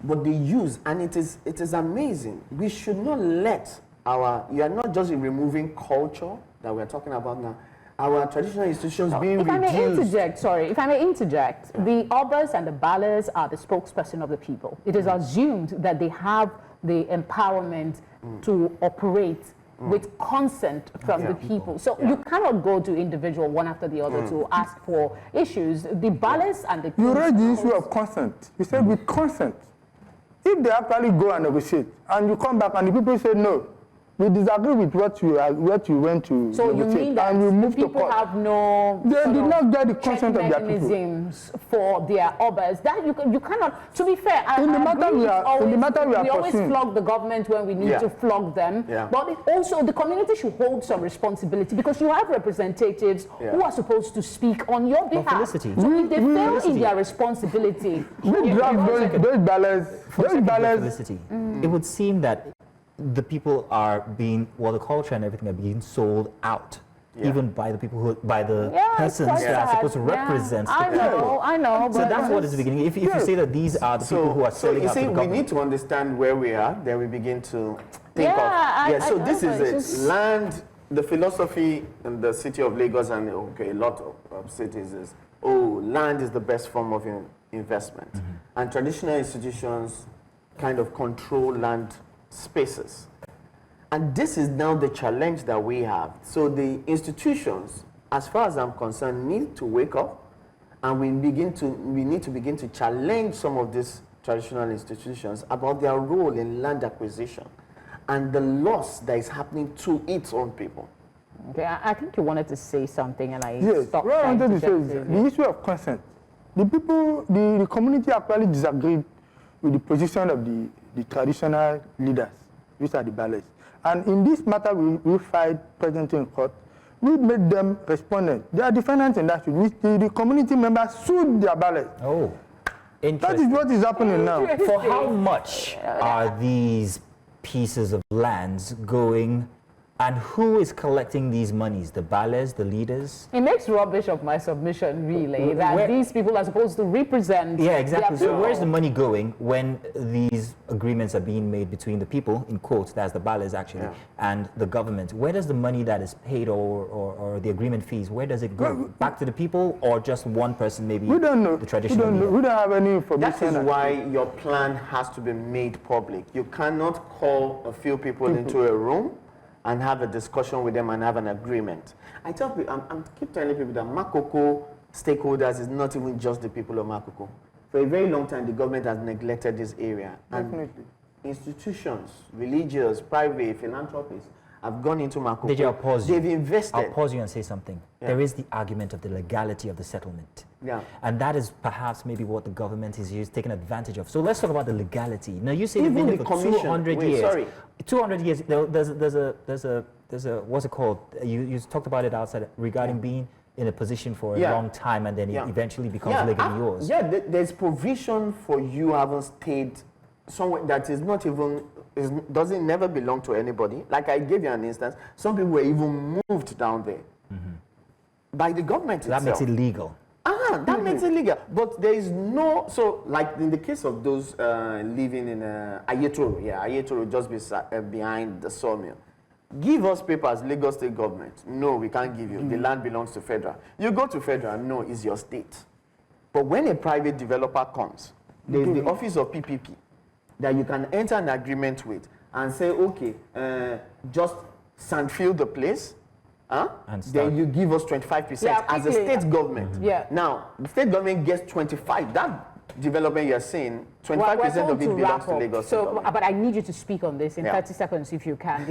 Speaker 6: but they use, and it is amazing. We should not let you are not just removing culture that we're talking about now, our traditional institutions being reduced.
Speaker 2: If I may interject, the obas and the ballers are the spokesperson of the people. It is assumed that they have the empowerment to operate with consent from the people. So you cannot go to individual one after the other to ask for issues. The ballers and the...
Speaker 24: You raised the issue of consent. You said with consent. If they actually go and negotiate, and you come back and the people say no, we disagree with what you went to
Speaker 2: so
Speaker 24: negotiate,
Speaker 2: you mean that
Speaker 24: and you move to
Speaker 2: people
Speaker 24: court.
Speaker 2: have no
Speaker 24: they did not get the consent of their people.
Speaker 2: Mechanisms for their obas. That you cannot. To be fair,
Speaker 24: in the matter we
Speaker 2: always flog the government when we need to flog them. But also the community should hold some responsibility, because you have representatives who are supposed to speak on your behalf. So if they fail in their responsibility,
Speaker 24: we drop those balance.
Speaker 1: It would seem that the people are being, the culture and everything are being sold out, even by the people who, by the persons that are supposed to represent the people.
Speaker 2: I know.
Speaker 1: So that's what is the beginning. If you say that these are the people who are selling out to the government.
Speaker 6: We need to understand where we are, then we begin to think of. So this is it. Land, the philosophy in the city of Lagos and a lot of cities is, land is the best form of investment. And traditional institutions kind of control land spaces. And this is now the challenge that we have. So the institutions, as far as I'm concerned, need to wake up, and we need to begin to challenge some of these traditional institutions about their role in land acquisition and the loss that is happening to its own people.
Speaker 2: Okay, I think you wanted to say something, and I stopped.
Speaker 24: What I wanted to say is the issue of consent. The people, the community actually disagreed with the position of the traditional leaders, which are the ballers. And in this matter, we filed presently in court. We made them respondent. They are defendants in that suit. The community members sued their ballers.
Speaker 1: Oh, interesting.
Speaker 24: That is what is happening now.
Speaker 1: For how much are these pieces of lands going, and who is collecting these monies? The ballers, the leaders?
Speaker 2: It makes rubbish of my submission, really, that these people are supposed to represent.
Speaker 1: Yeah, exactly. So where's the money going when these agreements are being made between the people, in quotes, that's the ballers actually, and the government? Where does the money that is paid or the agreement fees, where does it go? Back to the people, or just one person, maybe?
Speaker 24: We don't know.
Speaker 1: The traditional leader?
Speaker 24: We don't have any information.
Speaker 6: That is why your plan has to be made public. You cannot call a few people into a room and have a discussion with them and have an agreement. I tell people, I keep telling people that Makoko stakeholders is not even just the people of Makoko. For a very long time, the government has neglected this area.
Speaker 24: Definitely.
Speaker 6: And institutions, religious, private, philanthropists have gone into Makoko.
Speaker 1: Did you pause you?
Speaker 6: They've invested.
Speaker 1: I'll pause you and say something. There is the argument of the legality of the settlement. And that is perhaps maybe what the government is taking advantage of. So let's talk about the legality. Now you say you've been there for 200 years. 200 years, there's a what's it called? You talked about it outside regarding being in a position for a long time, and then it eventually becomes legally yours.
Speaker 6: There's provision for you having stayed somewhere that is not even, doesn't never belong to anybody. Like I gave you an instance, some people were even moved down there by the government itself.
Speaker 1: That makes it legal.
Speaker 6: That makes it legal. But there is no, so like in the case of those living in Ayetoro, Ayetoro just behind the sawmill. Give us papers, Lagos State government. No, we can't give you. The land belongs to federal. You go to federal, no, it's your state. But when a private developer comes, there's the office of PPP that you can enter an agreement with and say, okay, just sandfill the place. Then you give us 25% as a state government. Now, the state government gets 25%. That development you're saying, 25% of it belongs to Lagos.
Speaker 2: So, but I need you to speak on this in 30 seconds if you can.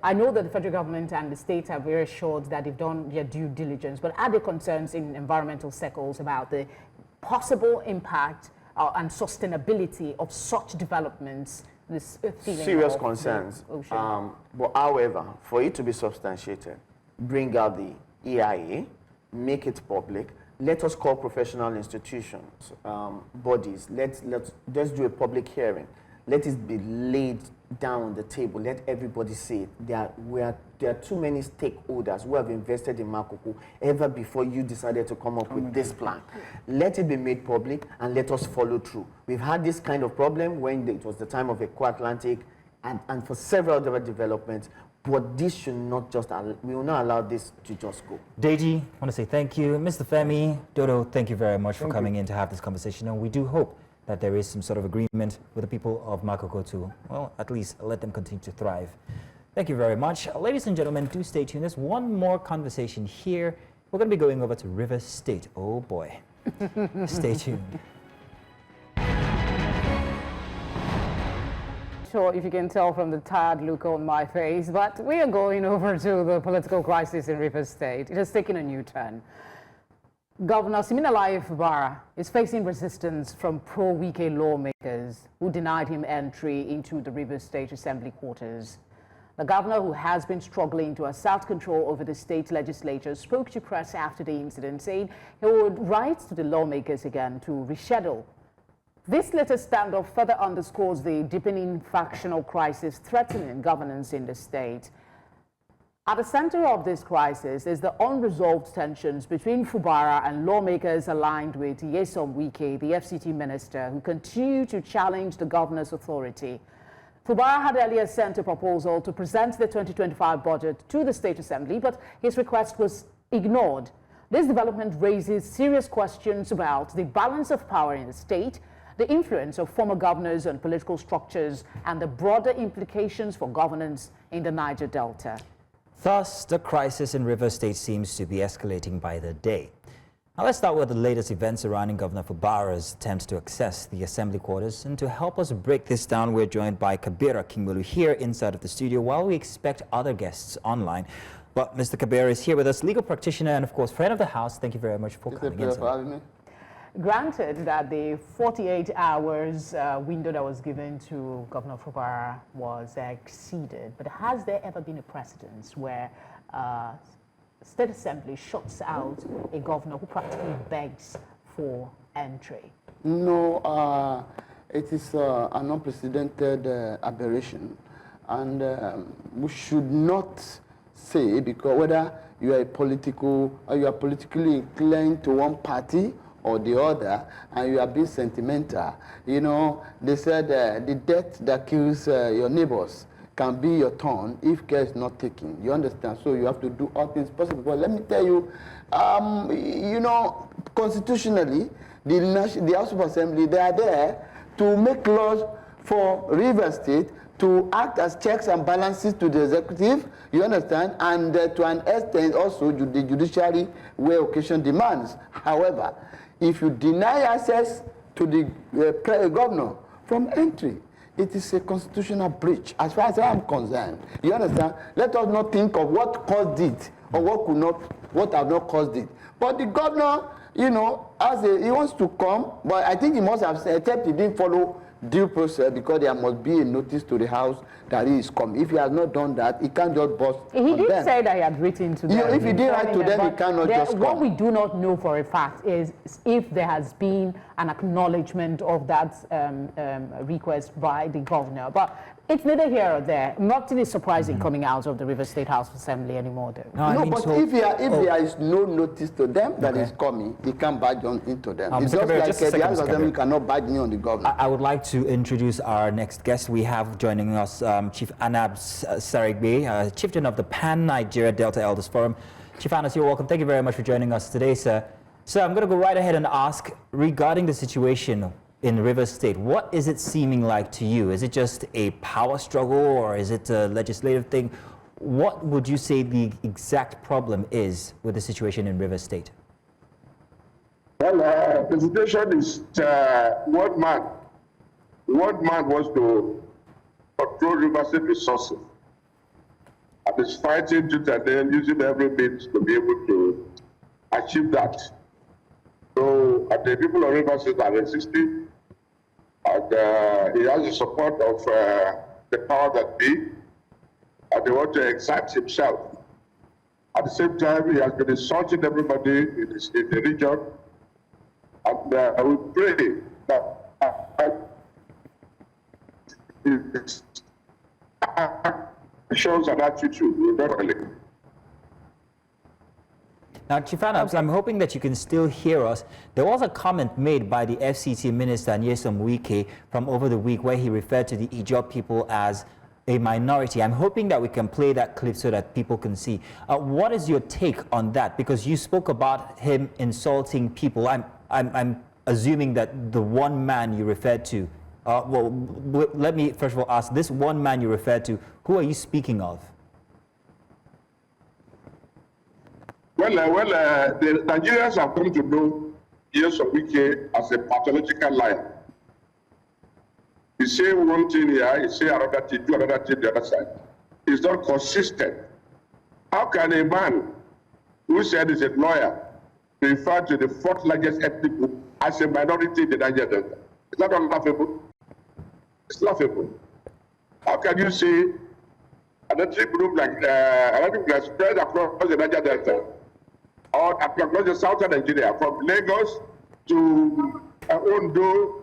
Speaker 2: I know that the federal government and the states are very assured that they've done their due diligence, but are there concerns in environmental circles about the possible impact and sustainability of such developments? This
Speaker 6: serious concerns. But however, for it to be substantiated, bring out the EIA, make it public. Let us call professional institutions, bodies. Let's do a public hearing. let it be laid down on the table. Let everybody see it. There are too many stakeholders who have invested in Makoko ever before you decided to come up with this plan. Let it be made public and let us follow through. We've had this kind of problem when it was the time of Eco Atlantic and for several other developments. But this should not just, we will not allow this to just go.
Speaker 1: Deji, I want to say thank you. Mr. Femi, Dodo, thank you very much for coming in to have this conversation. And we do hope that there is some sort of agreement with the people of Makoko to, well, at least let them continue to thrive. Thank you very much. Ladies and gentlemen, do stay tuned. There's one more conversation here. We're going to be going over to River State. Oh boy. Stay tuned.
Speaker 2: Sure if you can tell from the tired look on my face, but we are going over to the political crisis in Rivers State. It has taken a new turn. Governor Siminalayi Fubara is facing resistance from pro-Wike lawmakers who denied him entry into the Rivers State Assembly quarters. The governor, who has been struggling to assert control over the state legislature, spoke to press after the incident, saying he would write to the lawmakers again to reschedule. This latest standoff further underscores the deepening factional crisis threatening governance in the state. At the center of this crisis is the unresolved tensions between Fubara and lawmakers aligned with Nyesom Wike, the FCT minister, who continue to challenge the governor's authority. Fubara had earlier sent a proposal to present the 2025 budget to the State Assembly, but his request was ignored. This development raises serious questions about the balance of power in the state, the influence of former governors on political structures, and the broader implications for governance in the Niger Delta.
Speaker 1: Thus, the crisis in River State seems to be escalating by the day. Now let's start with the latest events surrounding Governor Fubara's attempts to access the assembly quarters. And to help us break this down, we're joined by Kabira Kingmulu here inside of the studio while we expect other guests online. But Mr. Kabira is here with us, legal practitioner and, of course, friend of the house. Thank you very much for coming in.
Speaker 3: For having me.
Speaker 2: Granted that the 48 hours window that was given to Governor Fubara was exceeded, but has there ever been a precedence where State Assembly shuts out a governor who practically begs for entry?
Speaker 3: No, it is an unprecedented aberration, and we should not say, because whether you are politically inclined to one party or the other, and you are being sentimental. You know, they said the death that kills your neighbors can be your turn if care is not taken. You understand? So you have to do all things possible. But let me tell you, you know, constitutionally, the House of Assembly, they are there to make laws for River State, to act as checks and balances to the executive, you understand, and to an extent also the judiciary where occasion demands. However, if you deny access to the governor from entry, it is a constitutional breach as far as I am concerned. You understand? Let us not think of what caused it or what have not caused it. But the governor, you know, he wants to come, but I think he must have said he didn't follow due process, because there must be a notice to the house that he is coming. If he has not done that, he can't just bust
Speaker 2: He did say that he had written to them.
Speaker 3: Yeah, if he did write to them, he cannot just come.
Speaker 2: What we do not know for a fact is if there has been an acknowledgement of that request by the governor. But it's neither here or there. Nothing is surprising coming out of the River State House Assembly anymore, though.
Speaker 3: No, but if there is no notice to them that is coming, he can't badge on into them. It's just like the House Assembly cannot badge me on the governor.
Speaker 1: I would like to introduce our next guest. We have joining us Chief Anabs Sarigbe, chieftain of the Pan-Nigeria Delta Elders Forum. Chief Anas, you're welcome. Thank you very much for joining us today, sir. So I'm going to go right ahead and ask regarding the situation in River State. What is it seeming like to you? Is it just a power struggle, or is it a legislative thing? What would you say the exact problem is with the situation in River State?
Speaker 7: Well, the situation is one man wants to control River State resources, and is fighting tooth and nail, using every means to be able to achieve that. So, the people of River State are resisting, and he has the support of the power that be, and they want to exact himself. At the same time, he has been insulting everybody in the region, and we pray that his actions and attitude will not really.
Speaker 1: Now, Chief Adams, I'm hoping that you can still hear us. There was a comment made by the FCT Minister, Nyesom Wike, from over the week where he referred to the Ijaw people as a minority. I'm hoping that we can play that clip so that people can see. What is your take on that? Because you spoke about him insulting people. I'm assuming that the one man you referred to, well, let me first of all ask, this one man you referred to, who are you speaking of?
Speaker 7: Well, the Nigerians have come to know Nyesom Wike as a pathological liar. He say one thing here, he say another thing, do another thing the other side. It's not consistent. How can a man who said he's a lawyer refer to the fourth largest ethnic group as a minority in the Niger Delta? It's not unlaughable. It's laughable. How can you say an ethnic group like spread across the Niger Delta or across the southern Nigeria, from Lagos to Ondo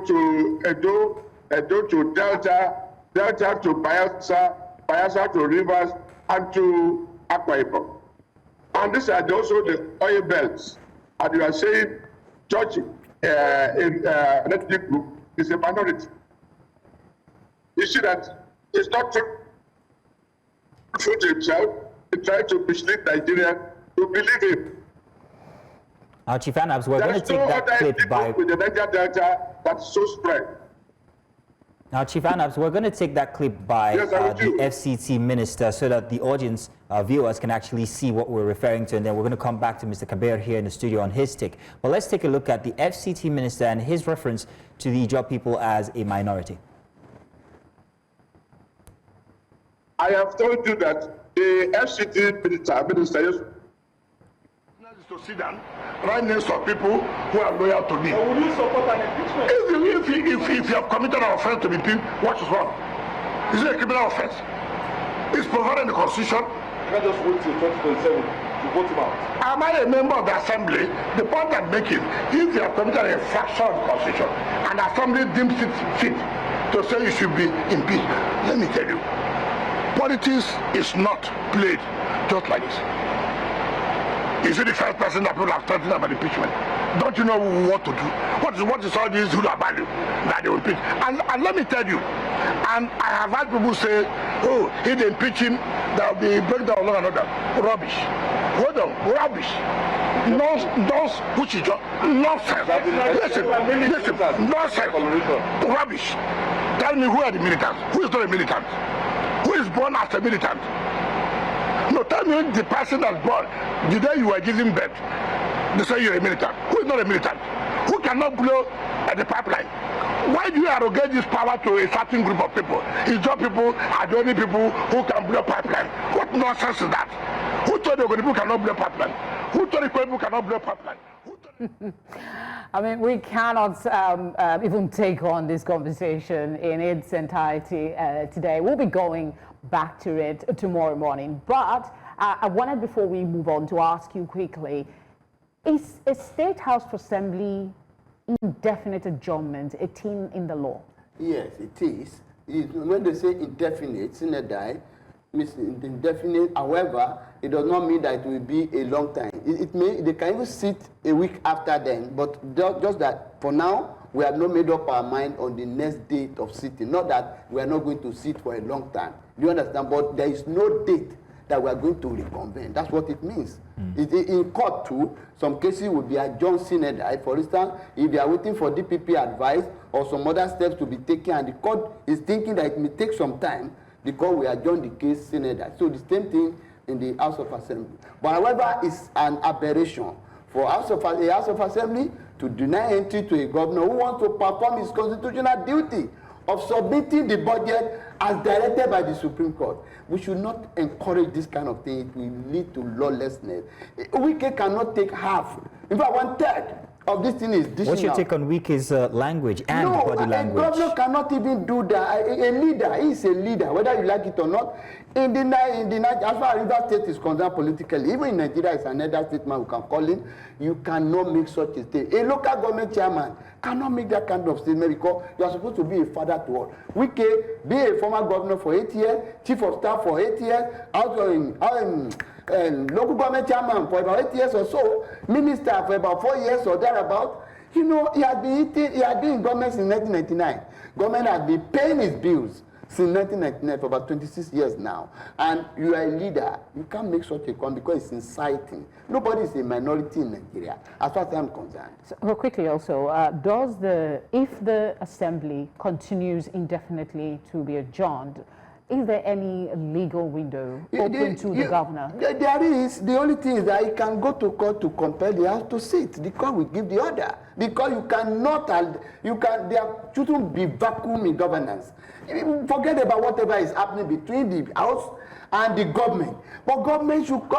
Speaker 7: to Edo, Edo to Delta, Delta to Bayelsa, Bayelsa to Rivers, and to Akwa Ibom. And these are also the oil belts. And you are saying Georgia in an ethnic group is a minority. You see that it's not true to himself. He tried to mislead Nigeria to believe him.
Speaker 1: Chief Adams, we're going to take that clip by...
Speaker 7: with the Niger Delta that's so spread.
Speaker 1: Now, Chief Adams, we're going to take that clip by the FCT minister so that the audience, viewers, can actually see what we're referring to, and then we're going to come back to Mr. Kabir here in the studio on his take. But let's take a look at the FCT minister and his reference to the Ijaw people as a minority.
Speaker 7: I have told you that the FCT minister to sit down, write names of people who are loyal to me.
Speaker 19: Will you support an impeachment?
Speaker 7: If you have committed an offense to be impeached, what is wrong? Is it a criminal offense? It's provided in the Constitution.
Speaker 19: You can't just wait till 2027 to vote him out.
Speaker 7: Am I a member of the Assembly? The point I'm making, if you have committed an infraction of the Constitution and the Assembly deems it fit to say you should be impeached, let me tell you, politics is not played just like this. Is it the first person that people have threatened about impeachment? Don't you know what to do? What is all these who are value that they will impeach? And let me tell you, and I have had people say, oh, if they impeach him, there will be breakdown of law and order. Rubbish. Hold on, rubbish. Nonsense. Listen, nonsense. Rubbish. Tell me who are the militants? Who is not a militant? Who is born as a militant? No, tell me the person that's born the day you were giving birth. They say you're a militant. Who is not a militant? Who cannot blow at the pipeline? Why do you arrogate this power to a certain group of people? Ijaw people are the only people who can blow pipeline. What nonsense is that? Who told the people cannot blow pipeline? Who told the people cannot blow pipeline?
Speaker 2: I mean, we cannot even take on this conversation in its entirety today. We'll be going back to it tomorrow morning. But I wanted, before we move on, to ask you quickly, is a State House for Assembly indefinite adjournment a thing in the law?
Speaker 3: Yes, it is. When they say indefinite, Sinedai means indefinite. However, it does not mean that it will be a long time. They can even sit a week after then, but just that for now, we have not made up our mind on the next date of sitting. Not that we are not going to sit for a long time. Do you understand? But there is no date that we are going to reconvene. That's what it means. In court too, some cases will be adjourned sine die. For instance, if they are waiting for DPP advice or some other steps to be taken, and the court is thinking that it may take some time, the court will adjourn the case sine die. So the same thing in the House of Assembly. But however, it's an aberration for a House of Assembly to deny entry to a governor who wants to perform his constitutional duty of submitting the budget as directed by the Supreme Court. We should not encourage this kind of thing. It will lead to lawlessness. We cannot take half, in fact 1/3 of this thing is dishing
Speaker 1: What's your
Speaker 3: out.
Speaker 1: take on Wike's language and body language?
Speaker 3: No, a governor cannot even do that. A leader, he is a leader, whether you like it or not. In the night, as far as River State is concerned politically, even in Nigeria, it's another statement we can call in. You cannot make such a statement. A local government chairman cannot make that kind of statement because you are supposed to be a father to all. Wike, be a former governor for 8 years, chief of staff for 8 years, local government chairman for about 8 years or so, minister for about 4 years or thereabout. You know, he had been in government since 1999. Government has been paying his bills since 1999 for about 26 years now. And you are a leader. You can't make such a comment because it's inciting. Nobody is a minority in Nigeria, as far as I'm concerned.
Speaker 2: So, well, quickly also, if the assembly continues indefinitely to be adjourned, is there any legal window open to the governor?
Speaker 3: There is. The only thing is that he can go to court to compel the house to sit. The court will give the order. Because you cannot, there shouldn't be vacuum in governance. Forget about whatever is happening between the house and the government. But governance should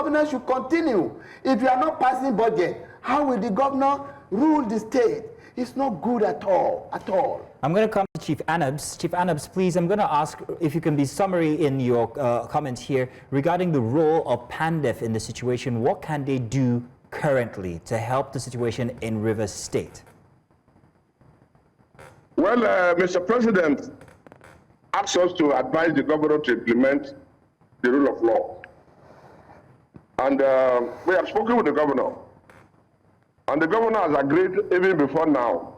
Speaker 3: continue. If you are not passing budget, how will the governor rule the state? It's not good at all, at all.
Speaker 1: I'm going to come to Chief Anabs. Chief Anabs, please, I'm going to ask if you can be summary in your comments here regarding the role of PANDEF in the situation. What can they do currently to help the situation in Rivers State?
Speaker 7: Well, Mr. President asked us to advise the governor to implement the rule of law. And we have spoken with the governor. And the governor has agreed even before now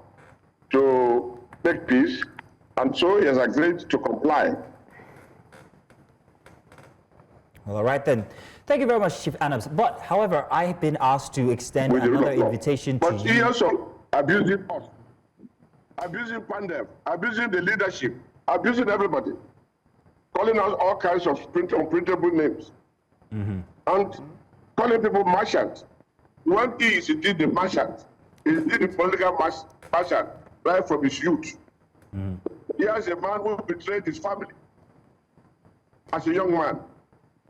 Speaker 7: to make peace, and so he has agreed to comply.
Speaker 1: Well, all right then. Thank you very much, Chief Anabs. But, however, I have been asked to extend another invitation to you.
Speaker 7: But he also abusing us, abusing PANDEF, abusing the leadership, abusing everybody, calling us all kinds of unprintable names, and calling people merchants. When he is indeed the merchant, he is indeed the political merchant right from his youth. He has a man who betrayed his family as a young man.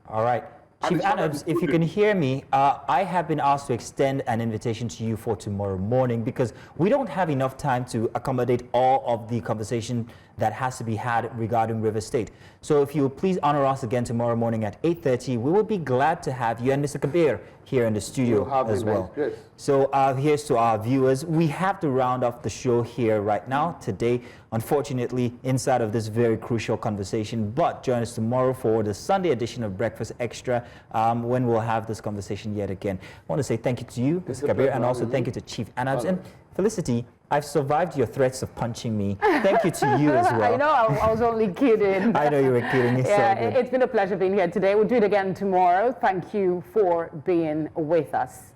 Speaker 1: All right. Chief Anabs, if you can hear me, I have been asked to extend an invitation to you for tomorrow morning because we don't have enough time to accommodate all of the conversation that has to be had regarding River State. So if you will please honor us again tomorrow morning at 8:30, we will be glad to have you and Mr. Kabir here in the studio as well. So here's to our viewers. We have to round off the show here right now today, unfortunately, inside of this very crucial conversation. But join us tomorrow for the Sunday edition of Breakfast Extra when we'll have this conversation yet again. I want to say thank you to you, Mr. Kabir, and also thank you to Chief Anabs. And Felicity, I've survived your threats of punching me. Thank you to you as well.
Speaker 2: I know, I was only kidding.
Speaker 1: I know you were kidding. It's so good.
Speaker 2: It's been a pleasure being here today. We'll do it again tomorrow. Thank you for being with us.